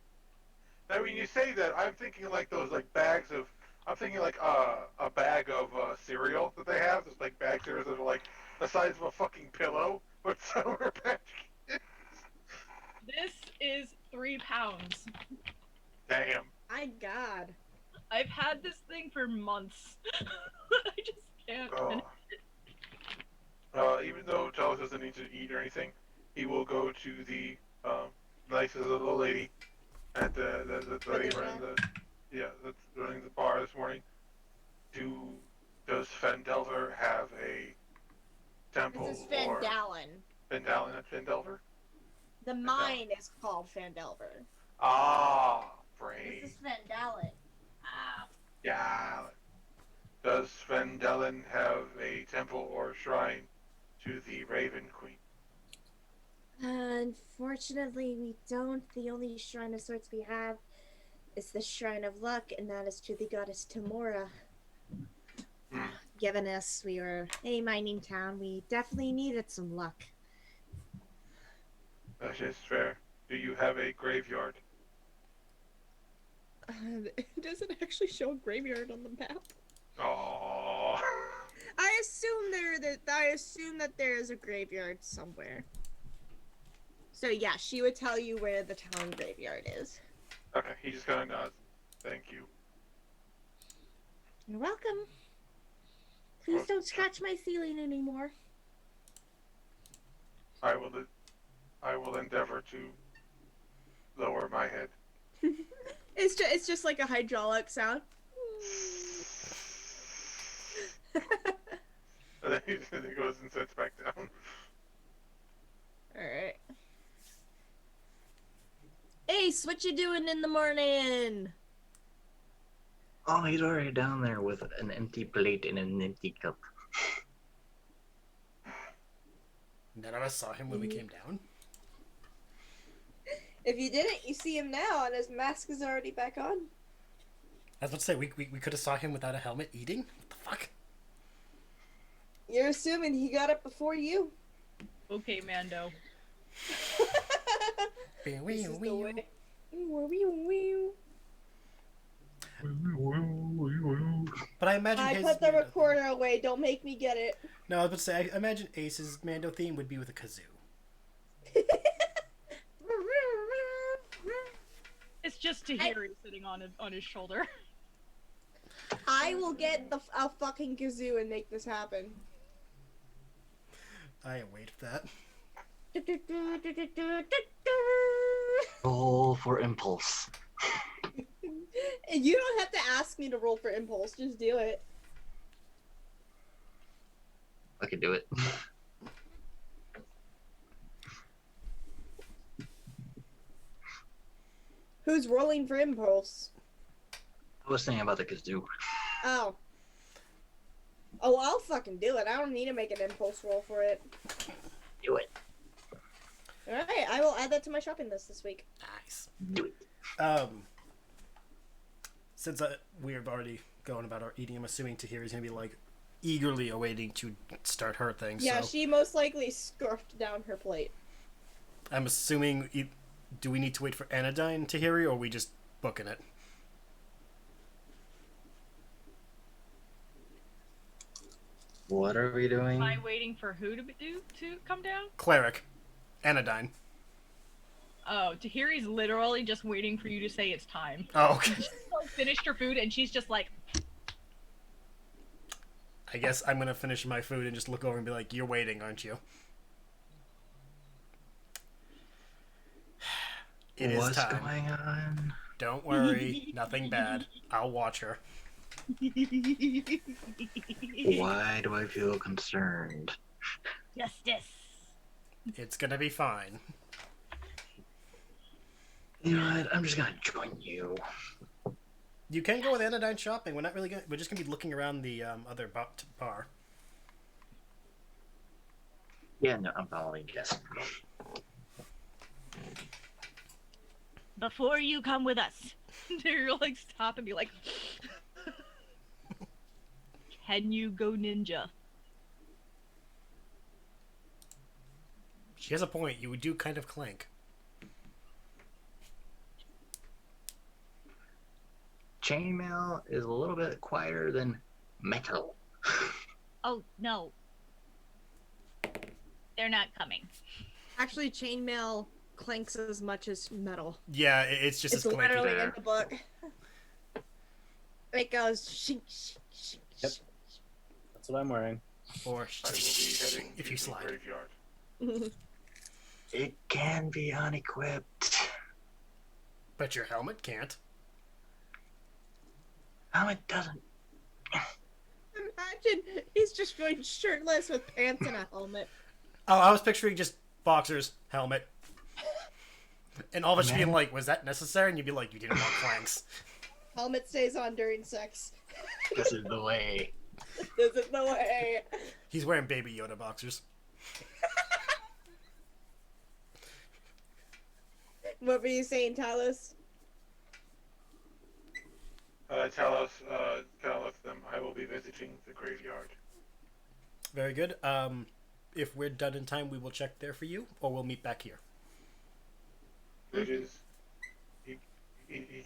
Now, when you say that, I'm thinking like those like bags of. I'm thinking like a bag of cereal that they have. Those like bag cereals that are like the size of a fucking pillow, but Sour Patch Kids. This is 3 pounds. Damn. My God. I've had this thing for months. I just can't. Even though Talos doesn't need to eat or anything, he will go to the nicest little lady at the lady that's running the bar this morning. Does Phandelver have a temple? This is Phandalin. Phandalin at Phandelver? The mine is called Phandelver. Ah, brain. This is Phandalin. Yeah. Does Phandalin have a temple or shrine to the Raven Queen? Unfortunately, we don't. The only shrine of sorts we have is the Shrine of Luck, and that is to the goddess Tamora. Given us, we were a mining town, we definitely needed some luck. That is fair. Do you have a graveyard? It doesn't actually show a graveyard on the map. Oh. I assume that there is a graveyard somewhere. So yeah, she would tell you where the town graveyard is. Okay, he just kind of nods. Thank you. You're welcome. Please don't scratch my ceiling anymore. I will endeavor to lower my head. It's just like a hydraulic sound. And then he goes and sits back down. Alright. Ace, what you doing in the morning? Oh, he's already down there with an empty plate and an empty cup. None of us saw him when we came down. If you didn't, you see him now, and his mask is already back on. I was about to say, we could have saw him without a helmet eating? What the fuck? You're assuming he got up before you. Okay, Mando. This is the way. But I imagine I his put the Mando recorder away. Don't make me get it. No, I was about to say, I imagine Ace's Mando theme would be with a kazoo. It's just Tahirih sitting on his shoulder. I will get a fucking kazoo and make this happen. I await that. Roll for impulse. You don't have to ask me to roll for impulse. Just do it. I can do it. Who's rolling for impulse? I was thinking about the kazoo. Oh. Oh, I'll fucking do it. I don't need to make an impulse roll for it. Do it. Alright, I will add that to my shopping list this week. Nice. Do it. Since we're already going about our eating, I'm assuming Tahiri's gonna be like eagerly awaiting to start her thing. Yeah, so she most likely scarfed down her plate. I'm assuming. Do we need to wait for Anodyne, Tahiri, or are we just booking it? What are we doing? Am I waiting for who to come down? Cleric, Anodyne. Oh, Tahiri's literally just waiting for you to say it's time. Oh, okay. She's like finished her food and she's just like. I guess I'm gonna finish my food and just look over and be like, "You're waiting, aren't you?" What's time. going on? Don't worry, nothing bad. I'll watch her. Why do I feel concerned? Justice. It's gonna be fine. You know what? I'm just gonna join you. You can go with Anodyne shopping. We're not really gonna. We're just gonna be looking around the other bar. Yeah, no, I'm following. Yes. Before you come with us, you'll like stop and be like, "Can you go ninja?" She has a point. You do kind of clank. Chainmail is a little bit quieter than metal. Oh no, they're not coming. Actually, chainmail clanks as much as metal. Yeah, it's just It's as clanky. literally in the book. It goes shink, shink, shink, Yep. That's what I'm wearing. Or I will be heading if to you the slide. graveyard. shink. It can be unequipped. But your helmet can't. Oh, it doesn't. Imagine he's just going shirtless with pants and a helmet. Oh, I was picturing just boxers, helmet. And all of us being like, was that necessary? And you'd be like, you didn't want clanks. Helmet stays on during sex. This is the way. This is the way. He's wearing Baby Yoda boxers. What were you saying, Talos? Talos, tell them I will be visiting the graveyard. Very good. If we're done in time, we will check there for you, or we'll meet back here. It is. He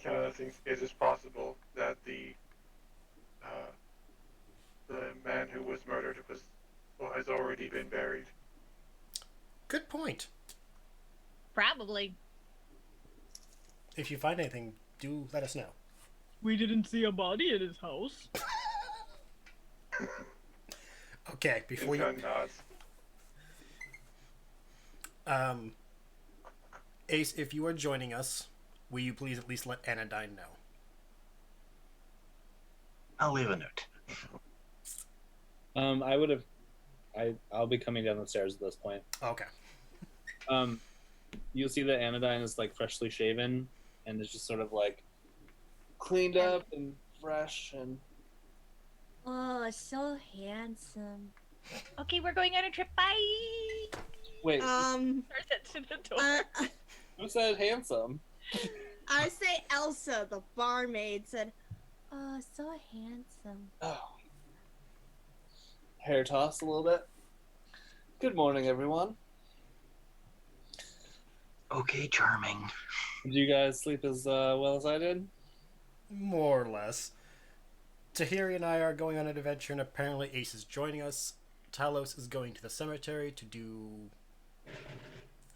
kind of thinks, is it possible that the man who was murdered has already been buried? Good point. Probably. If you find anything, do let us know. We didn't see a body in his house. Okay, before you... Nods. Ace, if you are joining us, will you please at least let Anodyne know? I'll leave a note. I would have. I'll be coming down the stairs at this point. Okay. You'll see that Anodyne is like freshly shaven and is just sort of like cleaned up and fresh and. Oh, so handsome. Okay, we're going on a trip. Bye. Wait, Turn it to the door. who said handsome? I say Elsa, the barmaid, said, "Oh, so handsome." Oh. Hair toss a little bit. Good morning, everyone. Okay, charming. Did you guys sleep as well as I did? More or less. Tahirih and I are going on an adventure, and apparently Ace is joining us. Talos is going to the cemetery to do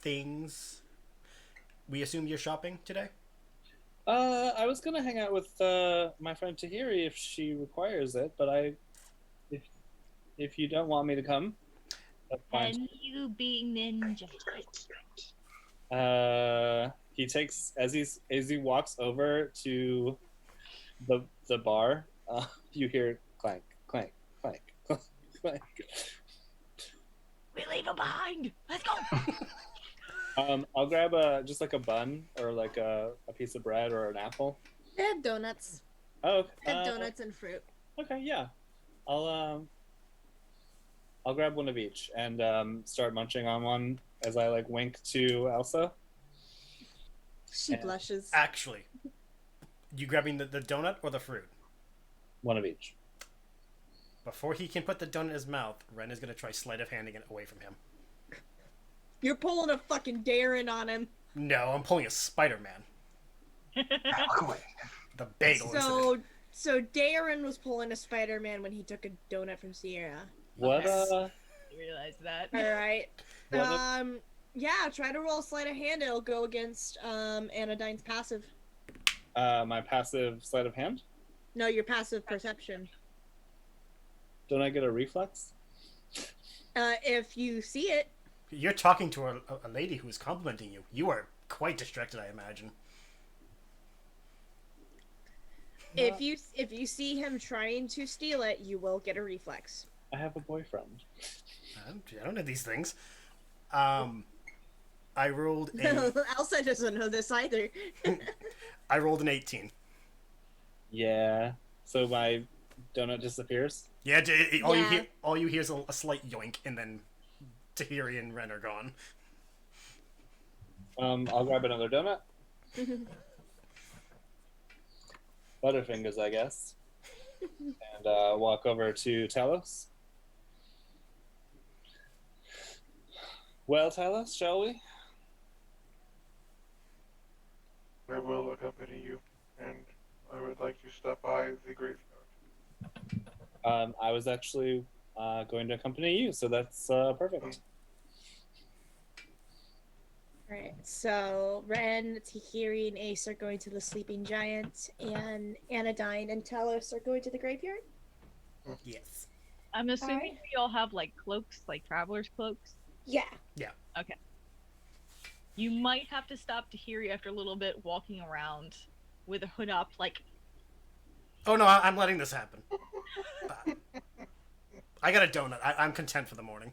things. We assume you're shopping today? I was gonna hang out with my friend Tahiri if she requires it, but if you don't want me to come, that's fine. And you being ninja. He takes as he walks over to the bar. You hear clank, clank, clank, clank, clank. We leave him behind. Let's go. I'll grab just like a bun or like a piece of bread or an apple. They have donuts. Oh, They have donuts and fruit. okay, yeah. I'll grab one of each and start munching on one as I like wink to Elsa. She blushes. Actually, you grabbing the donut or the fruit? One of each. Before he can put the donut in his mouth, Ren is going to try sleight of handing it away from him. You're pulling a fucking Darren on him. No, I'm pulling a Spider-Man. Walk away. The bagel incident. So Darren was pulling a Spider-Man when he took a donut from Sierra. What Yes. Realize that. All right. What Yeah, try to roll sleight of hand. It'll go against Anodyne's passive. my passive sleight of hand? No, your passive perception. Don't I get a reflex? If you see it. You're talking to a lady who is complimenting you. You are quite distracted, I imagine. If you see him trying to steal it, you will get a reflex. I have a boyfriend. I don't know these things. I rolled a... Elsa doesn't know this either. I rolled an 18. Yeah. So my donut disappears? Yeah, Yeah. all you hear is a slight yoink, and then Tahiri and Ren are gone. I'll grab another donut. Butterfingers, I guess. And walk over to Talos. Well, Talos, shall we? I will accompany you, and I would like to stop by the graveyard. I was actually going to accompany you, so that's perfect. Right. So Ren, Tahiri, and Ace are going to the Sleeping Giant, and Anodyne and Talos are going to the graveyard. Yes. I'm assuming Alright. we all have like cloaks, like traveler's cloaks. Yeah. Okay. You might have to stop Tahiri after a little bit walking around with a hood up, like. Oh no, I'm letting this happen. I got a donut. I'm content for the morning.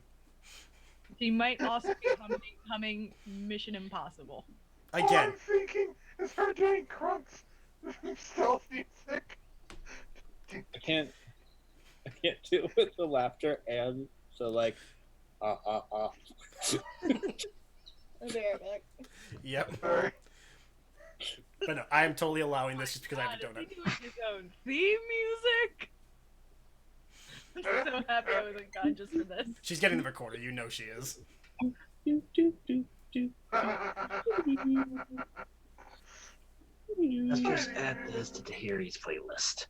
You might also be humming Mission Impossible. All Again. I'm thinking is her doing Crunk's stealth music. I can't deal with the laughter and so like I'll be right back. Yep. Sorry. But no, I am totally allowing this just because I have a God, donut. is he doing his own theme music? I'm so happy I was unconscious for this. She's getting the recorder. You know she is. Let's just add this to Tahiri's playlist.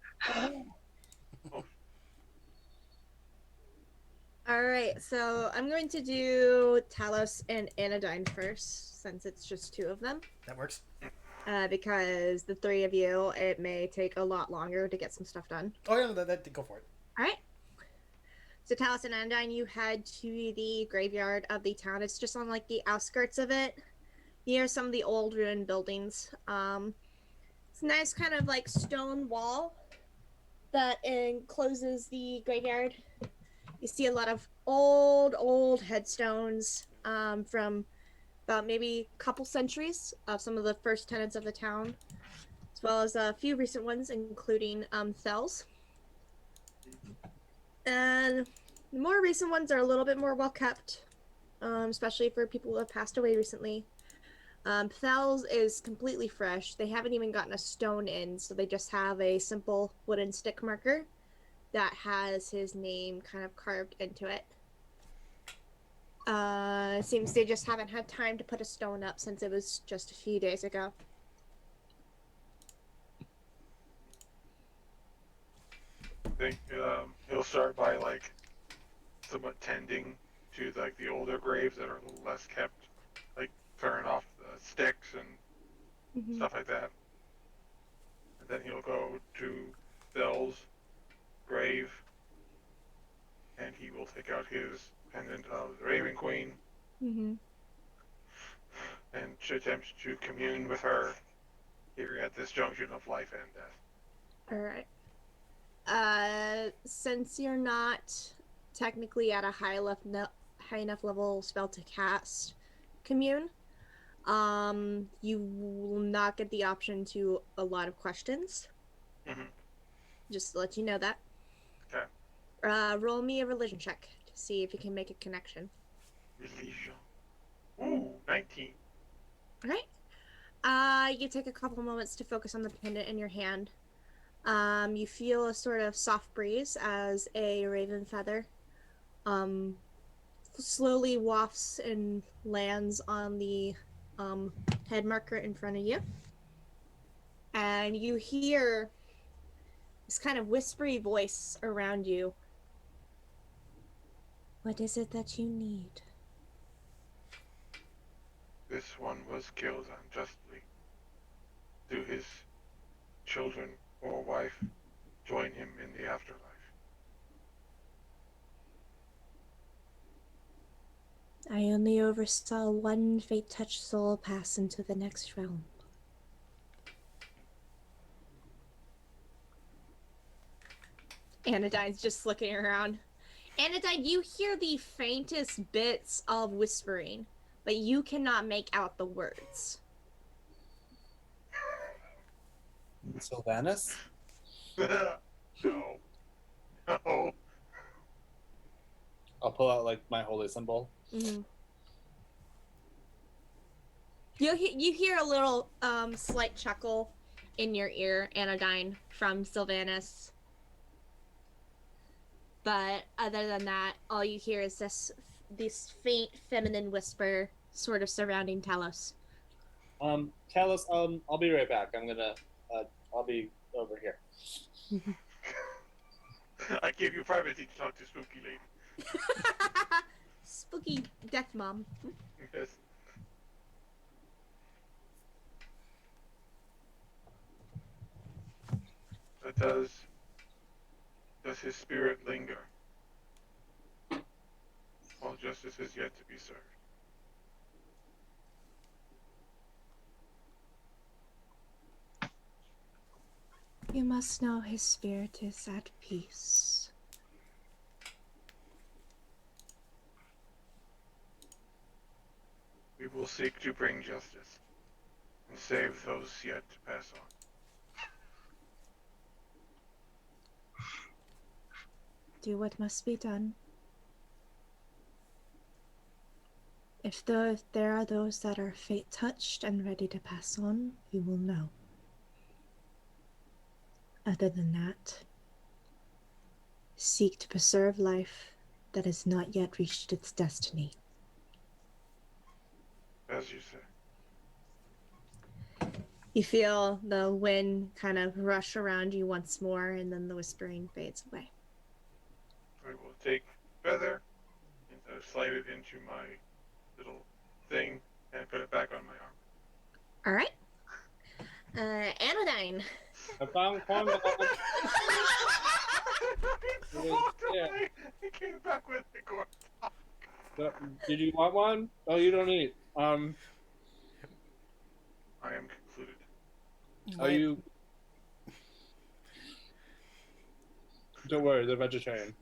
Alright, so I'm going to do Talos and Anodyne first, since it's just two of them. That works. Because the three of you, it may take a lot longer to get some stuff done. Oh yeah, that go for it. Alright. So Talos and Anodyne, you head to the graveyard of the town. It's just on like the outskirts of it, near some of the old ruined buildings. It's a nice kind of like stone wall that encloses the graveyard. You see a lot of old headstones from about maybe a couple centuries of some of the first tenants of the town, as well as a few recent ones, including Thels. And the more recent ones are a little bit more well kept. especially for people who have passed away recently. Phthal's is completely fresh. They haven't even gotten a stone in, so they just have a simple wooden stick marker that has his name kind of carved into it. It seems they just haven't had time to put a stone up since it was just a few days ago. I think he'll start by like somewhat tending to like the older graves that are a little less kept, like turning off the sticks and stuff like that. And then he'll go to Bell's grave, and he will take out his pendant of the Raven Queen, and attempt to commune with her here at this junction of life and death. All right. Since you're not technically at a high enough level spell to cast commune, you will not get the option to a lot of questions. Just to let you know that. Okay. Roll me a religion check to see if you can make a connection. Religion. Ooh, 19. All right. You take a couple moments to focus on the pendant in your hand. You feel a sort of soft breeze as a raven feather slowly wafts and lands on the head marker in front of you. And you hear this kind of whispery voice around you. What is it that you need? This one was killed unjustly. Do his children or wife join him in the afterlife? I only oversaw one fate-touched soul pass into the next realm. Anodyne's just looking around. Anodyne, you hear the faintest bits of whispering, but you cannot make out the words. Sylvanas? No. No. I'll pull out like my holy symbol. Mm-hmm. You hear a little slight chuckle in your ear, Anodyne, from Sylvanas. But other than that, all you hear is this faint feminine whisper sort of surrounding Talos. Talos, I'll be right back. I'll be over here. I gave you privacy to talk to Spooky Lady. Spooky Death Mom. Yes. But does his spirit linger? While justice is yet to be served. You must know his spirit is at peace. We will seek to bring justice and save those yet to pass on. Do what must be done. If there are those that are fate-touched and ready to pass on, you will know. Other than that, seek to preserve life that has not yet reached its destiny. As you say. You feel the wind kind of rush around you once more, and then the whispering fades away. I will take Feather and slide it into my little thing and put it back on my arm. All right. Anodyne. I found corn dogs. Yeah. He came back with the corn dog. Did you want one? Oh, you don't eat. I am concluded. Are you? Don't worry, they're vegetarian.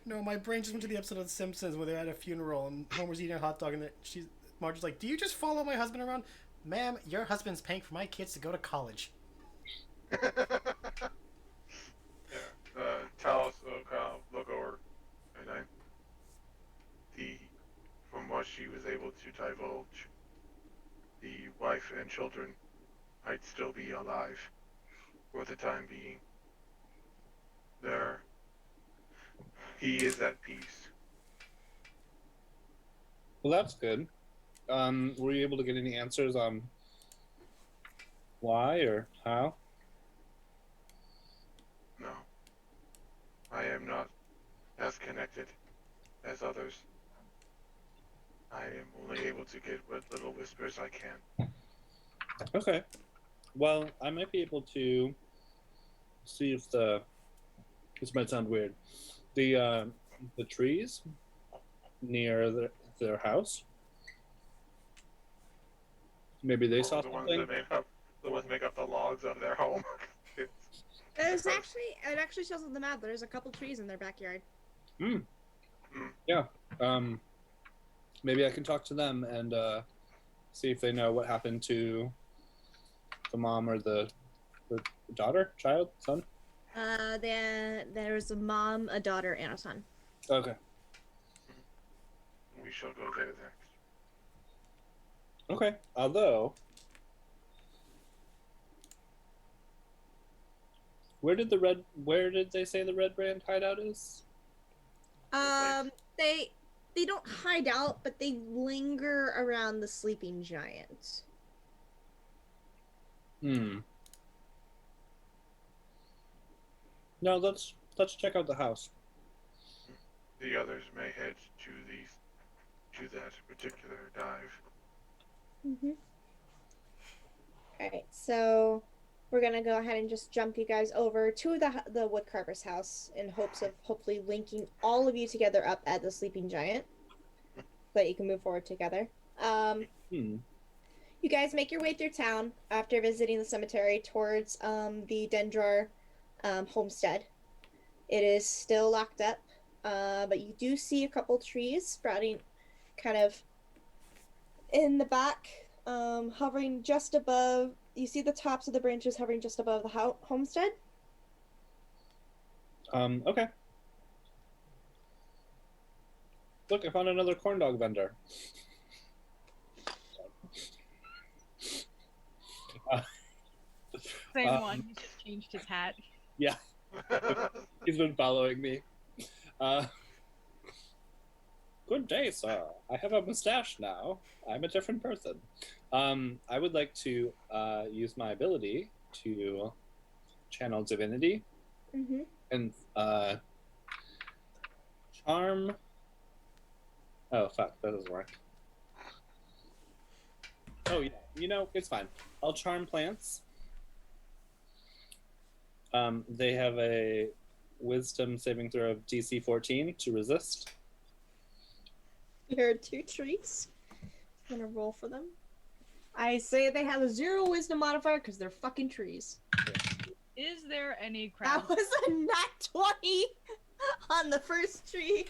No, my brain just went to the episode of The Simpsons where they're at a funeral and Homer's eating a hot dog and Marge's like, "Do you just follow my husband around?" "Ma'am, your husband's paying for my kids to go to college." Yeah, Talos will look over and she was able to divulge, the wife and children might still be alive for the time being. He is at peace. Well, that's good. Were you able to get any answers on why or how? No. I am not as connected as others. I am only able to get what little whispers I can. Okay. Well, I might be able to see if this might sound weird. The trees near their house. Maybe they saw the ones something. that make up the logs of their home. It actually shows on the map. There's a couple trees in their backyard. Yeah. Maybe I can talk to them and see if they know what happened to the mom or the daughter, child, son. There's a mom, a daughter, and a son. Okay. We shall go there next. Okay. Although, where did they say the Red Brand hideout is? They don't hide out, but they linger around the sleeping giant. No, let's check out the house. The others may head to that particular dive. Alright, so we're gonna go ahead and just jump you guys over to the woodcarver's house in hopes of hopefully linking all of you together up at the sleeping giant so that you can move forward together. You guys make your way through town after visiting the cemetery towards the Dendrar homestead. It is still locked up, but you do see a couple trees sprouting kind of in the back, hovering just above. You see the tops of the branches hovering just above the homestead? Okay. Look, I found another corn dog vendor. Same one. He just changed his hat. Yeah. He's been following me. Good day, sir. I have a mustache now. I'm a different person. I would like to use my ability to channel divinity and charm. Oh, fuck. That doesn't work. Oh, yeah. It's fine. I'll charm plants. They have a wisdom saving throw of DC 14 to resist. There are 2 trees. I'm gonna roll for them. I say they have a 0 wisdom modifier because they're fucking trees. Is there any crab? That was a nat 20 on the first tree.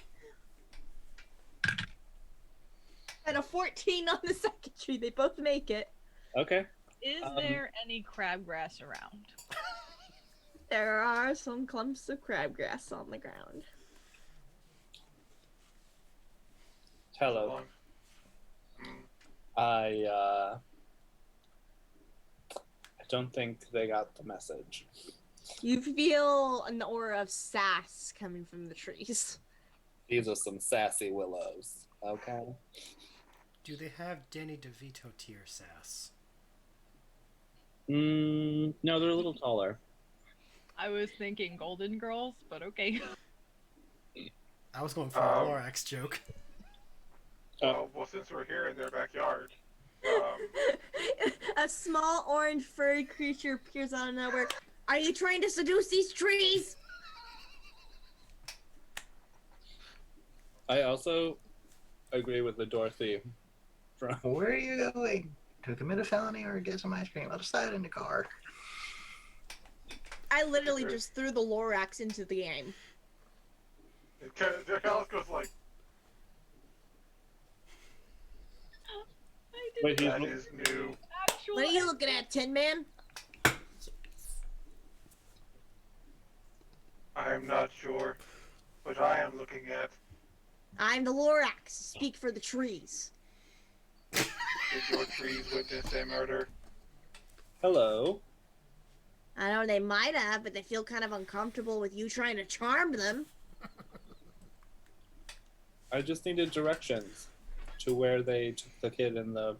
And a 14 on the second tree. They both make it. Okay. Is there any crabgrass around? There are some clumps of crabgrass on the ground. Hello. I don't think they got the message. You feel an aura of sass coming from the trees. These are some sassy willows. Okay. Do they have Danny DeVito tier sass? No, they're a little taller. I was thinking Golden Girls, but okay. I was going for a Lorax joke. Well, since we're here in their backyard, a small orange furry creature appears out of nowhere. Are you trying to seduce these trees? I also agree with the Dorothy. Where are you going? To commit a felony or get some ice cream? I'll decide in the car. I literally just threw the Lorax into the game. Talos goes like, Wait, that is new. What are you looking at, Tin Man? I am not sure, but I am looking at. I'm the Lorax. Speak for the trees. Did your trees witness a murder? Hello. I don't know, they might have, but they feel kind of uncomfortable with you trying to charm them. I just needed directions to where they took the kid and the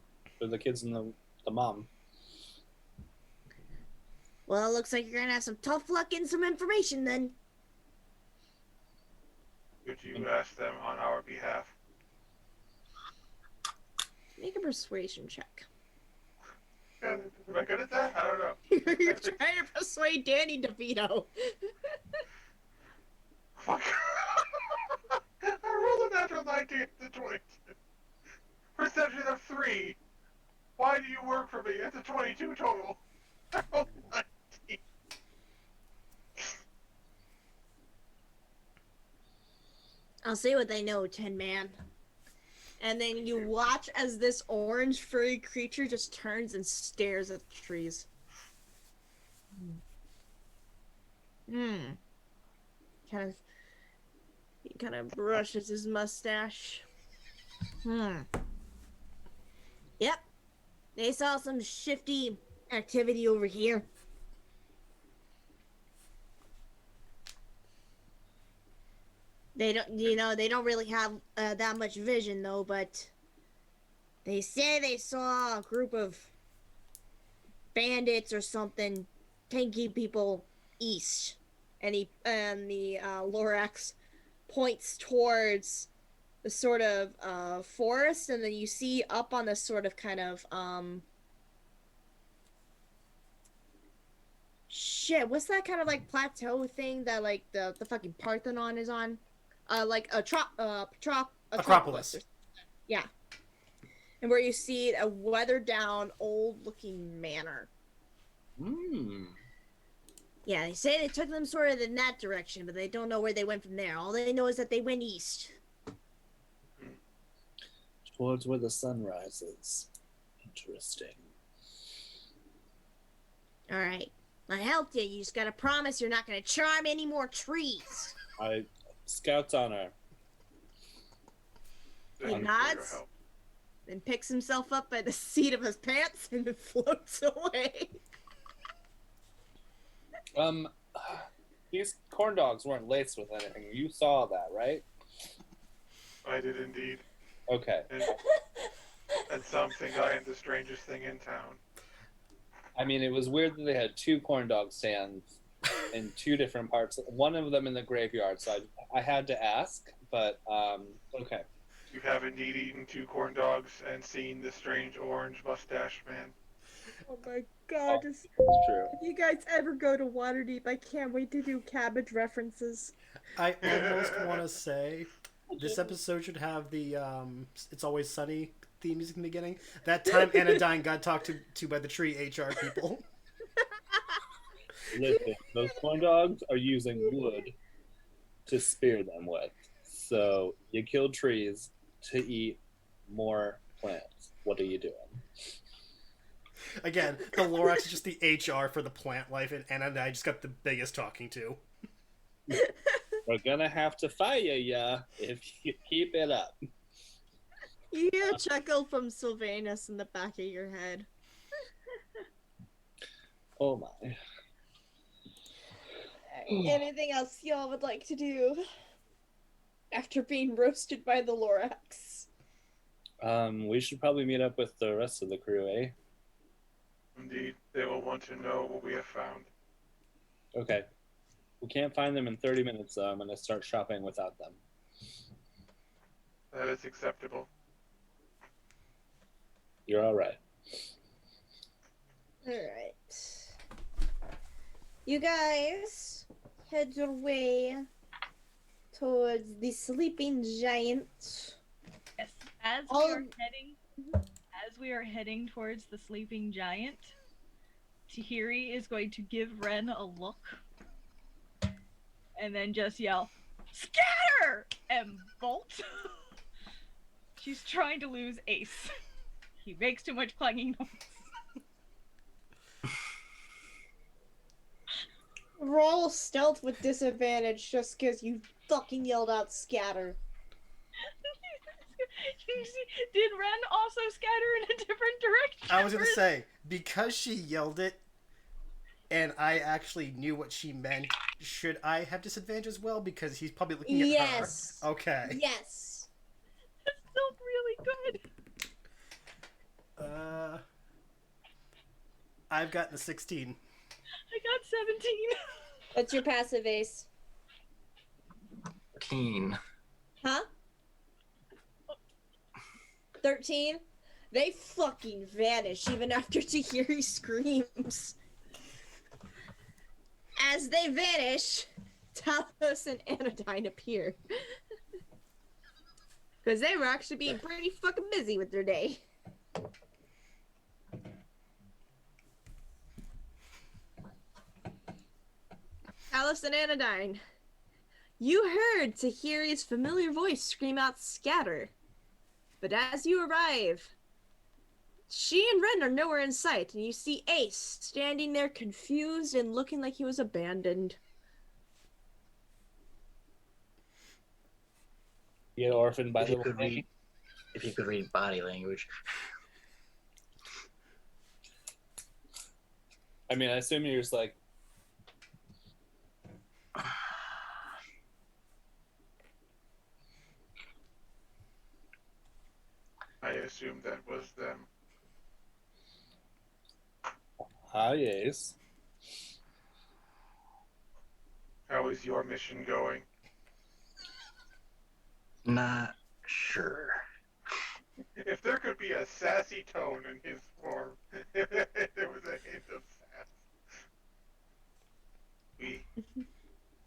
kids and the mom. Well, it looks like you're gonna have some tough luck getting some information then. Could you ask them on our behalf? Make a persuasion check. Am I good at that? I don't know. You're trying to persuade Danny DeVito. Fuck. I rolled a natural 19 to 22. Perception of 3. Why do you work for me? It's a 22 total. I rolled 19. I'll see what they know, Tin Man. And then you watch as this orange furry creature just turns and stares at the trees. He kind of brushes his mustache. Yep. They saw some shifty activity over here. They don't really have that much vision though, but they say they saw a group of bandits or something taking people east. And the Lorax points towards the sort of forest, and then you see up on this sort of kind of shit, what's that kind of like plateau thing that like the fucking Parthenon is on? Like a Acropolis. Yeah. And where you see a weathered down, old looking manor. Yeah, they say they took them sort of in that direction, but they don't know where they went from there. All they know is that they went east. Towards where the sun rises. Interesting. Alright. I helped you. You just gotta promise you're not gonna charm any more trees. Scout's honor. He nods, then picks himself up by the seat of his pants and then floats away. These corn dogs weren't laced with anything. You saw that, right? I did indeed. Okay. And some think I am the strangest thing in town. I mean, it was weird that they had 2 corn dog stands in 2 different parts. One of them in the graveyard, so I had to ask, but okay. You have indeed eaten 2 corn dogs and seen the strange orange mustache man. Oh my god. It's true. If you guys ever go to Waterdeep, I can't wait to do cabbage references. I almost want to say this episode should have the It's Always Sunny theme music in the beginning. That time Anodyne got talked to by the tree HR people. Listen, those corn dogs are using wood to spear them with. So you kill trees to eat more plants. What are you doing? Again, the Lorax is just the HR for the plant life, and Anodyne just got the biggest talking to. We're gonna have to fire ya if you keep it up. You hear a chuckle from Sylvanus in the back of your head. Oh my. Anything else y'all would like to do after being roasted by the Lorax? We should probably meet up with the rest of the crew, eh? Indeed, they will want to know what we have found. Okay. We can't find them in 30 minutes, so I'm going to start shopping without them. That is acceptable. You're all right. Alright. You guys head your way towards the sleeping giant. Yes, as we are heading towards the sleeping giant, Tahirih is going to give Ren a look and then just yell, "Scatter!" and bolt. She's trying to lose Ace. He makes too much clanging noise. Roll stealth with disadvantage just because you fucking yelled out scatter. Did Ren also scatter in a different direction? I was gonna say, because she yelled it, and I actually knew what she meant, should I have disadvantage as well? Because he's probably looking at Yes. her. Okay. Yes. That's still really good. I've gotten a 16. I got 17. What's your passive, Ace? 13. Huh? 13? They fucking vanish even after Tahirih screams. As they vanish, Talos and Anodyne appear. Because they were actually being pretty fucking busy with their day. Talos and Anodyne, you heard Tahirih's familiar voice scream out scatter. But as you arrive, she and Ren are nowhere in sight, and you see Ace standing there confused and looking like he was abandoned. You get orphaned by If you the could read, if you could read body language. I mean, I assume you're just like, I assume that was them. ah, yes. How is your mission going? Not sure. If there could be a sassy tone in his form, there was a hint of sass.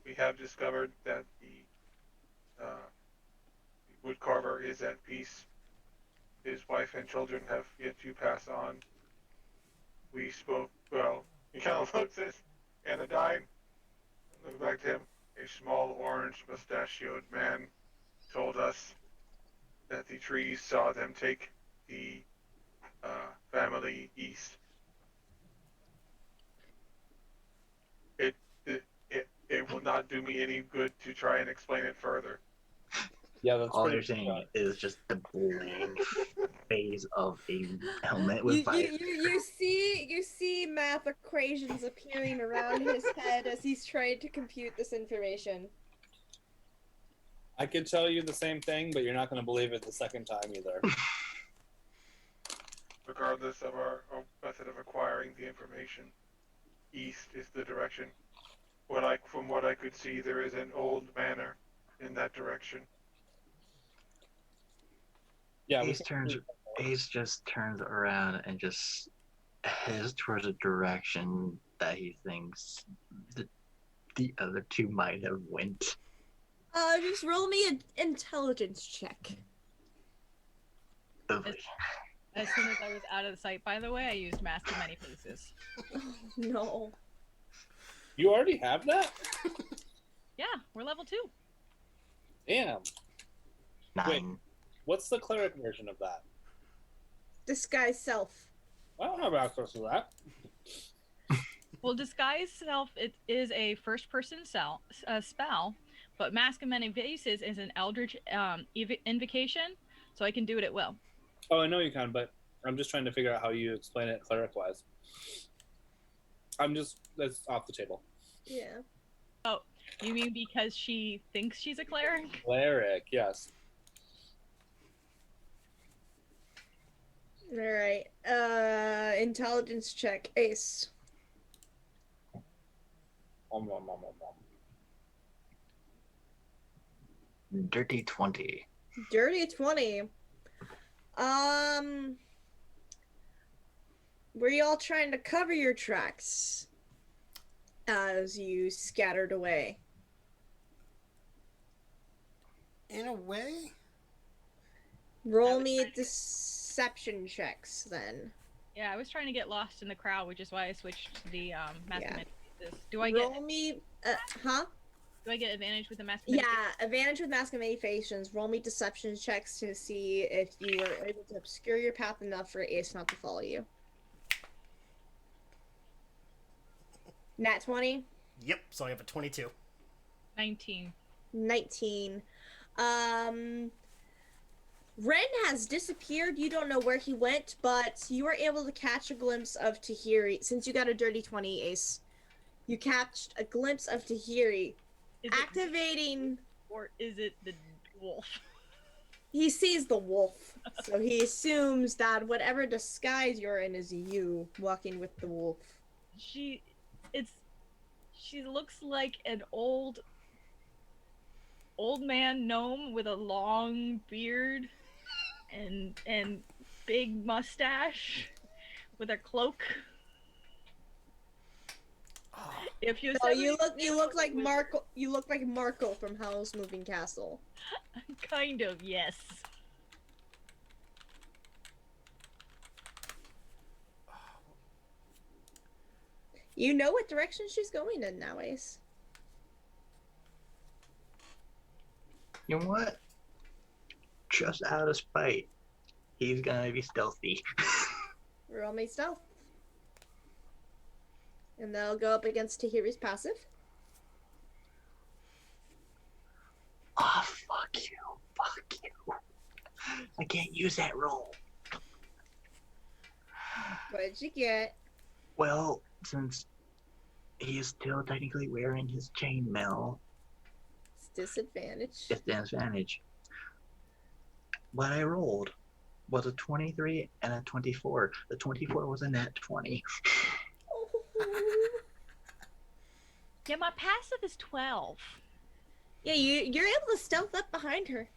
We have discovered that the woodcarver is at peace. His wife and children have yet to pass on. We spoke, well, he kind of looks at Anodyne, look back to him. A small orange mustachioed man told us that the trees saw them take the family east. It will not do me any good to try and explain it further. Yeah, that's All pretty you're saying is just the blank phase of a helmet with visor. You see math equations appearing around his head as he's trying to compute this information. I could tell you the same thing, but you're not going to believe it the second time either. Regardless of our method of acquiring the information, east is the direction. From what I could see, there is an old manor in that direction. Yeah, Ace just turns around and just heads towards a direction that he thinks the other two might have went. Just roll me an intelligence check. Lovely. As soon as I was out of sight, by the way, I used Mask of Many Faces. Oh, no. You already have that? Yeah, we're level 2. Damn. 9. Wait. What's the cleric version of that? Disguise self. I don't have access to that. Well, Disguise Self, it is a first-person spell, but Mask of Many Faces is an Eldritch invocation, so I can do it at will. Oh, I know you can, but I'm just trying to figure out how you explain it cleric-wise. That's off the table. Yeah. Oh, you mean because she thinks she's a cleric? Cleric, yes. Alright. Intelligence check. Ace. Dirty 20. Dirty 20. Were you all trying to cover your tracks as you scattered away? In a way? Roll me deception checks then. Yeah, I was trying to get lost in the crowd, which is why I switched to the Mask of Yeah. Many Faces. Do I Roll me, Do I get advantage with the Mask of Many Yeah, advantage with Mask of Many Faces. Roll me deception checks to see if you were able to obscure your path enough for Ace not to follow you. Nat 20? Yep, so I have a 22. 19. 19. Ren has disappeared. You don't know where he went, but you were able to catch a glimpse of Tahirih. Since you got a dirty 20, Ace, you catched a glimpse of Tahirih activating. Or is it the wolf? He sees the wolf, so he assumes that whatever disguise you're in is you walking with the wolf. She looks like an old man gnome with a long beard and big mustache with a cloak. If you so you look like Marco. You look like Marco from Howl's Moving Castle. Kind of, yes. You know what direction she's going in now, Ace. You know what? Just out of spite, he's gonna be stealthy. Roll me stealth. And they'll go up against Tahiri's passive. Oh, fuck you. Fuck you. I can't use that roll. What did you get? Well, since he is still technically wearing his chainmail, It's disadvantage. it's disadvantage. What I rolled was a 23 and a 24. The 24 was a nat 20. Yeah, my passive is 12. Yeah, you're able to stealth up behind her.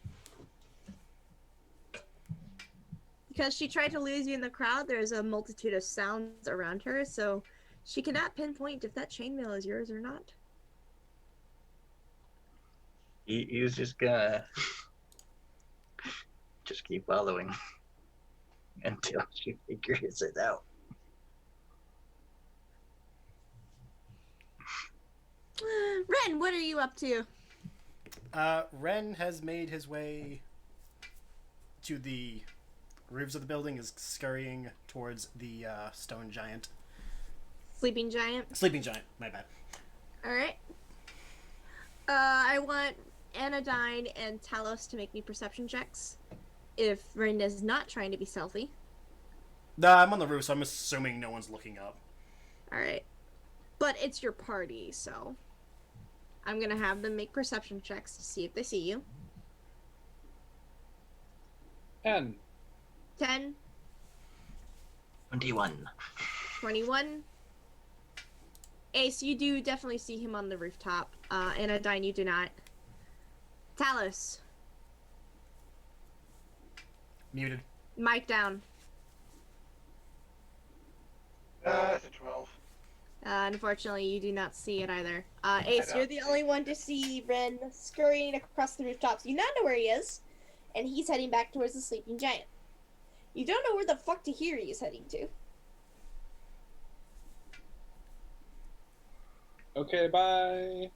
Because she tried to lose you in the crowd, there's a multitude of sounds around her, so she cannot pinpoint if that chainmail is yours or not. He was just gonna just keep following until she figures it out. Ren, what are you up to? Ren has made his way to the roofs of the building, is scurrying towards the stone giant. Sleeping giant? Sleeping giant, my bad. Alright. I want Anodyne and Talos to make me perception checks. If Ren is not trying to be stealthy. No, I'm on the roof, so I'm assuming no one's looking up. Alright. But it's your party, so I'm gonna have them make perception checks to see if they see you. 10. 10, 21. 21. Ace, you do definitely see him on the rooftop. Anodyne, you do not. Talos, Muted. mic down. It's a 12. Unfortunately, you do not see it either. Ace, you're the only one to see Ren scurrying across the rooftops. You not know where he is, and he's heading back towards the sleeping giant. You don't know where the fuck Tahirih is heading to. Okay, bye.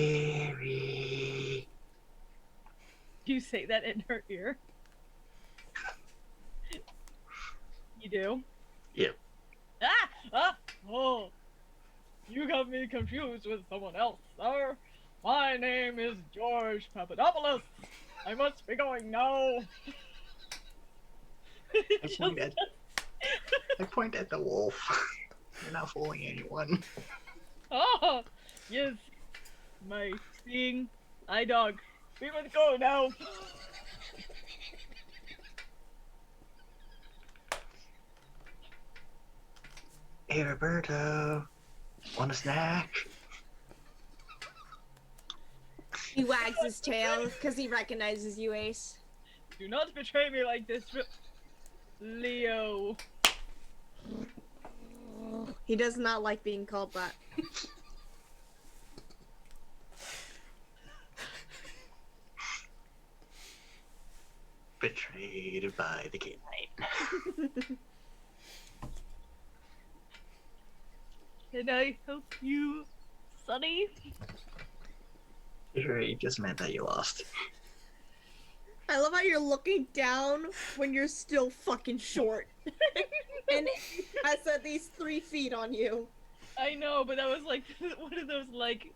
Tahirih. You say that in her ear? You do? Yep. Oh, you got me confused with someone else, sir. My name is George Papadopoulos. I must be going now. I point at the wolf. You're not fooling anyone. Ah, yes, my seeing eye dog. We must go now. Hey, Roberto. Want a snack? He wags his tail because he recognizes you, Ace. Do not betray me like this, Leo. He does not like being called that. Betrayed by the canine. Can I help you, Sonny? Sure, you just meant that you lost. I love how you're looking down when you're still fucking short. And has at least 3 feet on you. I know, but that was like one of those like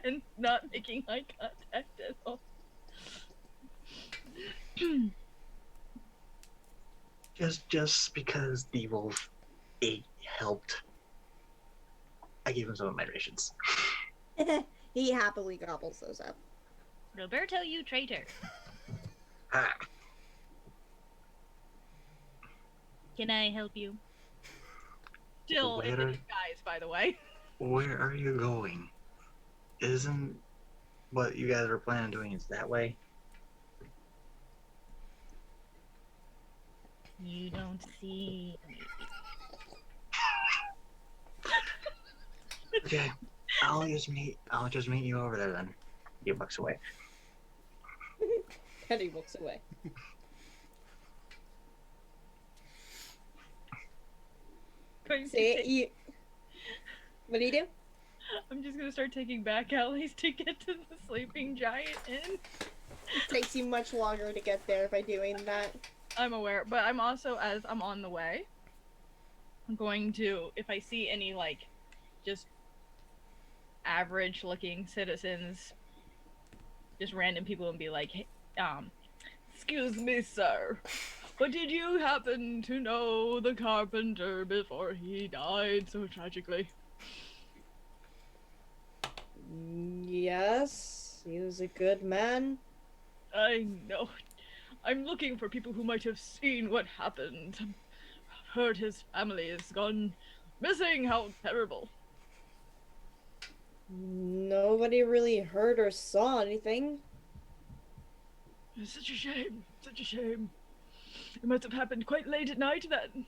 and not making eye contact at all. Just because the wolf ate helped, I gave him some of my rations. He happily gobbles those up. Roberto, you traitor. Ah, Can I help you? Still in the disguise, by the way. where are you going? Isn't what you guys were planning on doing is that way? You don't see me. Okay, I'll just meet you over there then. He walks away. Teddy walks away. See, what do you do? I'm just gonna start taking back alleys to get to the sleeping giant inn. It takes you much longer to get there by doing that. I'm aware, but I'm also, as I'm on the way, I'm going to, if I see any, like, just average-looking citizens, just random people, and be like, hey, excuse me, sir, but did you happen to know the carpenter before he died so tragically? Yes, he was a good man. I know. I'm looking for people who might have seen what happened. I've heard his family has gone missing. How terrible. Nobody really heard or saw anything. It's such a shame. Such a shame. It must have happened quite late at night then.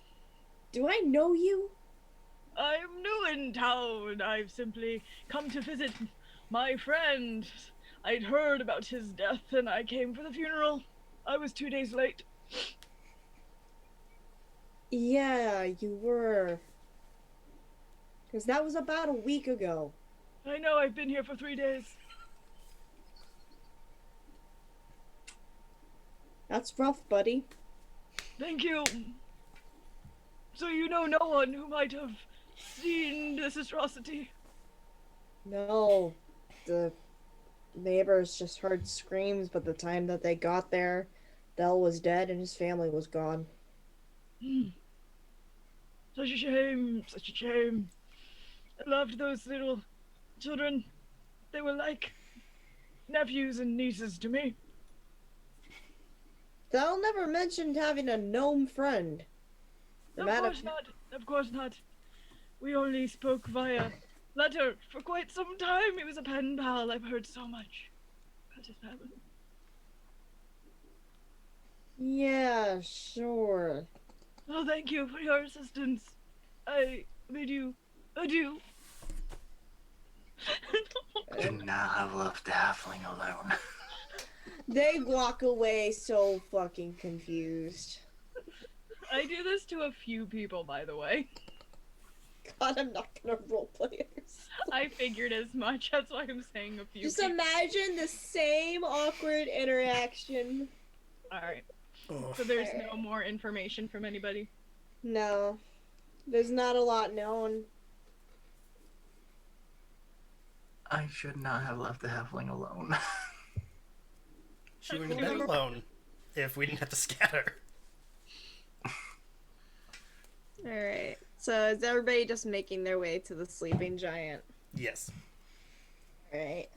Do I know you? I'm new in town. I've simply come to visit my friend. I'd heard about his death and I came for the funeral. I was 2 days late. Yeah, you were. Because that was about a week ago. I know, I've been here for 3 days. That's rough, buddy. Thank you. So you know no one who might have seen this atrocity? No. The neighbors just heard screams, but the time that they got there, Dell was dead and his family was gone. Such a shame, such a shame. I loved those little children. They were like nephews and nieces to me. Dell never mentioned having a gnome friend. Of course not, of course not. We only spoke via letter for quite some time. He was a pen pal. I've heard so much about his family. Yeah, sure. Oh, thank you for your assistance. I bid you adieu. Do not have left the halfling alone. They walk away so fucking confused. I do this to a few people, by the way. God, I'm not gonna roleplay this. I figured as much. That's why I'm saying a few. Just people. imagine the same awkward interaction. Alright. So there's no more information from anybody? No. There's not a lot known. I should not have left the halfling alone. She wouldn't have been alone if we didn't have to scatter. Alright. So is everybody just making their way to the sleeping giant? Yes. Alright.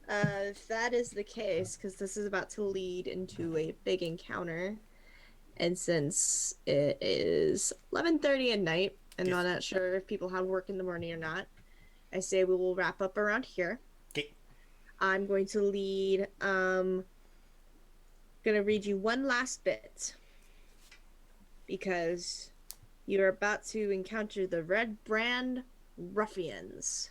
If that is the case, because this is about to lead into a big encounter, and since it is 11:30 at night, and I'm not sure if people have work in the morning or not, I say we will wrap up around here. Okay. I'm going to lead, gonna read you one last bit, because you're about to encounter the Red Brand Ruffians.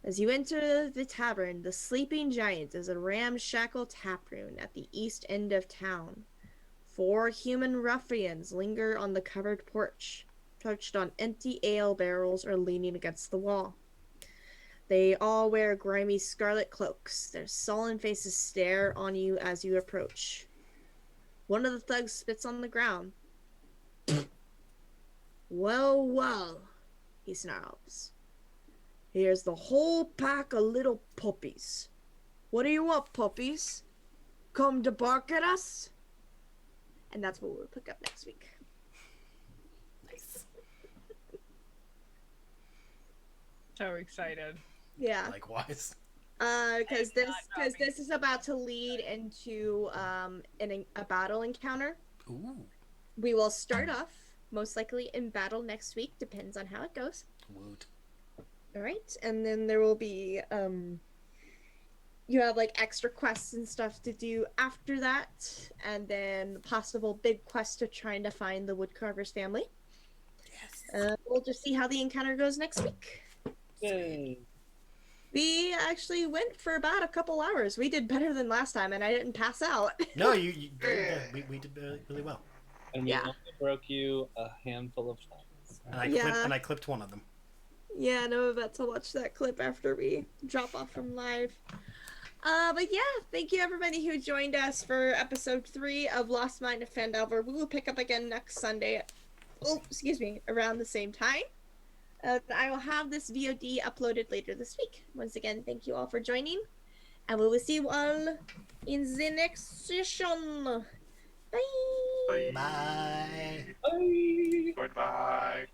As you enter the tavern, the Sleeping Giant is a ramshackle taproom at the east end of town. 4 human ruffians linger on the covered porch, perched on empty ale barrels or leaning against the wall. They all wear grimy scarlet cloaks. Their sullen faces stare on you as you approach. One of the thugs spits on the ground. Well, well, he snarls. Here's the whole pack of little puppies. What do you want, puppies? Come to bark at us? And that's what we'll pick up next week. Nice. So excited. Yeah. Likewise. Because this is about to lead into a battle encounter. Ooh. We will start off most likely in battle next week, depends on how it goes. Woot. All right, and then there will be you have like extra quests and stuff to do after that, and then possible big quest of trying to find the woodcarver's family. Yes. We'll just see how the encounter goes next week. Yay. We actually went for about a couple hours. We did better than last time, and I didn't pass out. No, you we did really well. And we Yeah. only broke you a handful of times. And I clipped one of them. Yeah, and I'm about to watch that clip after we drop off from live. But yeah, thank you everybody who joined us for episode 3 of Lost Mines of Phandelver. We will pick up again next Sunday, around the same time. I will have this VOD uploaded later this week. Once again, thank you all for joining, and we will see you all in the next session. Bye! Bye. Bye. Goodbye.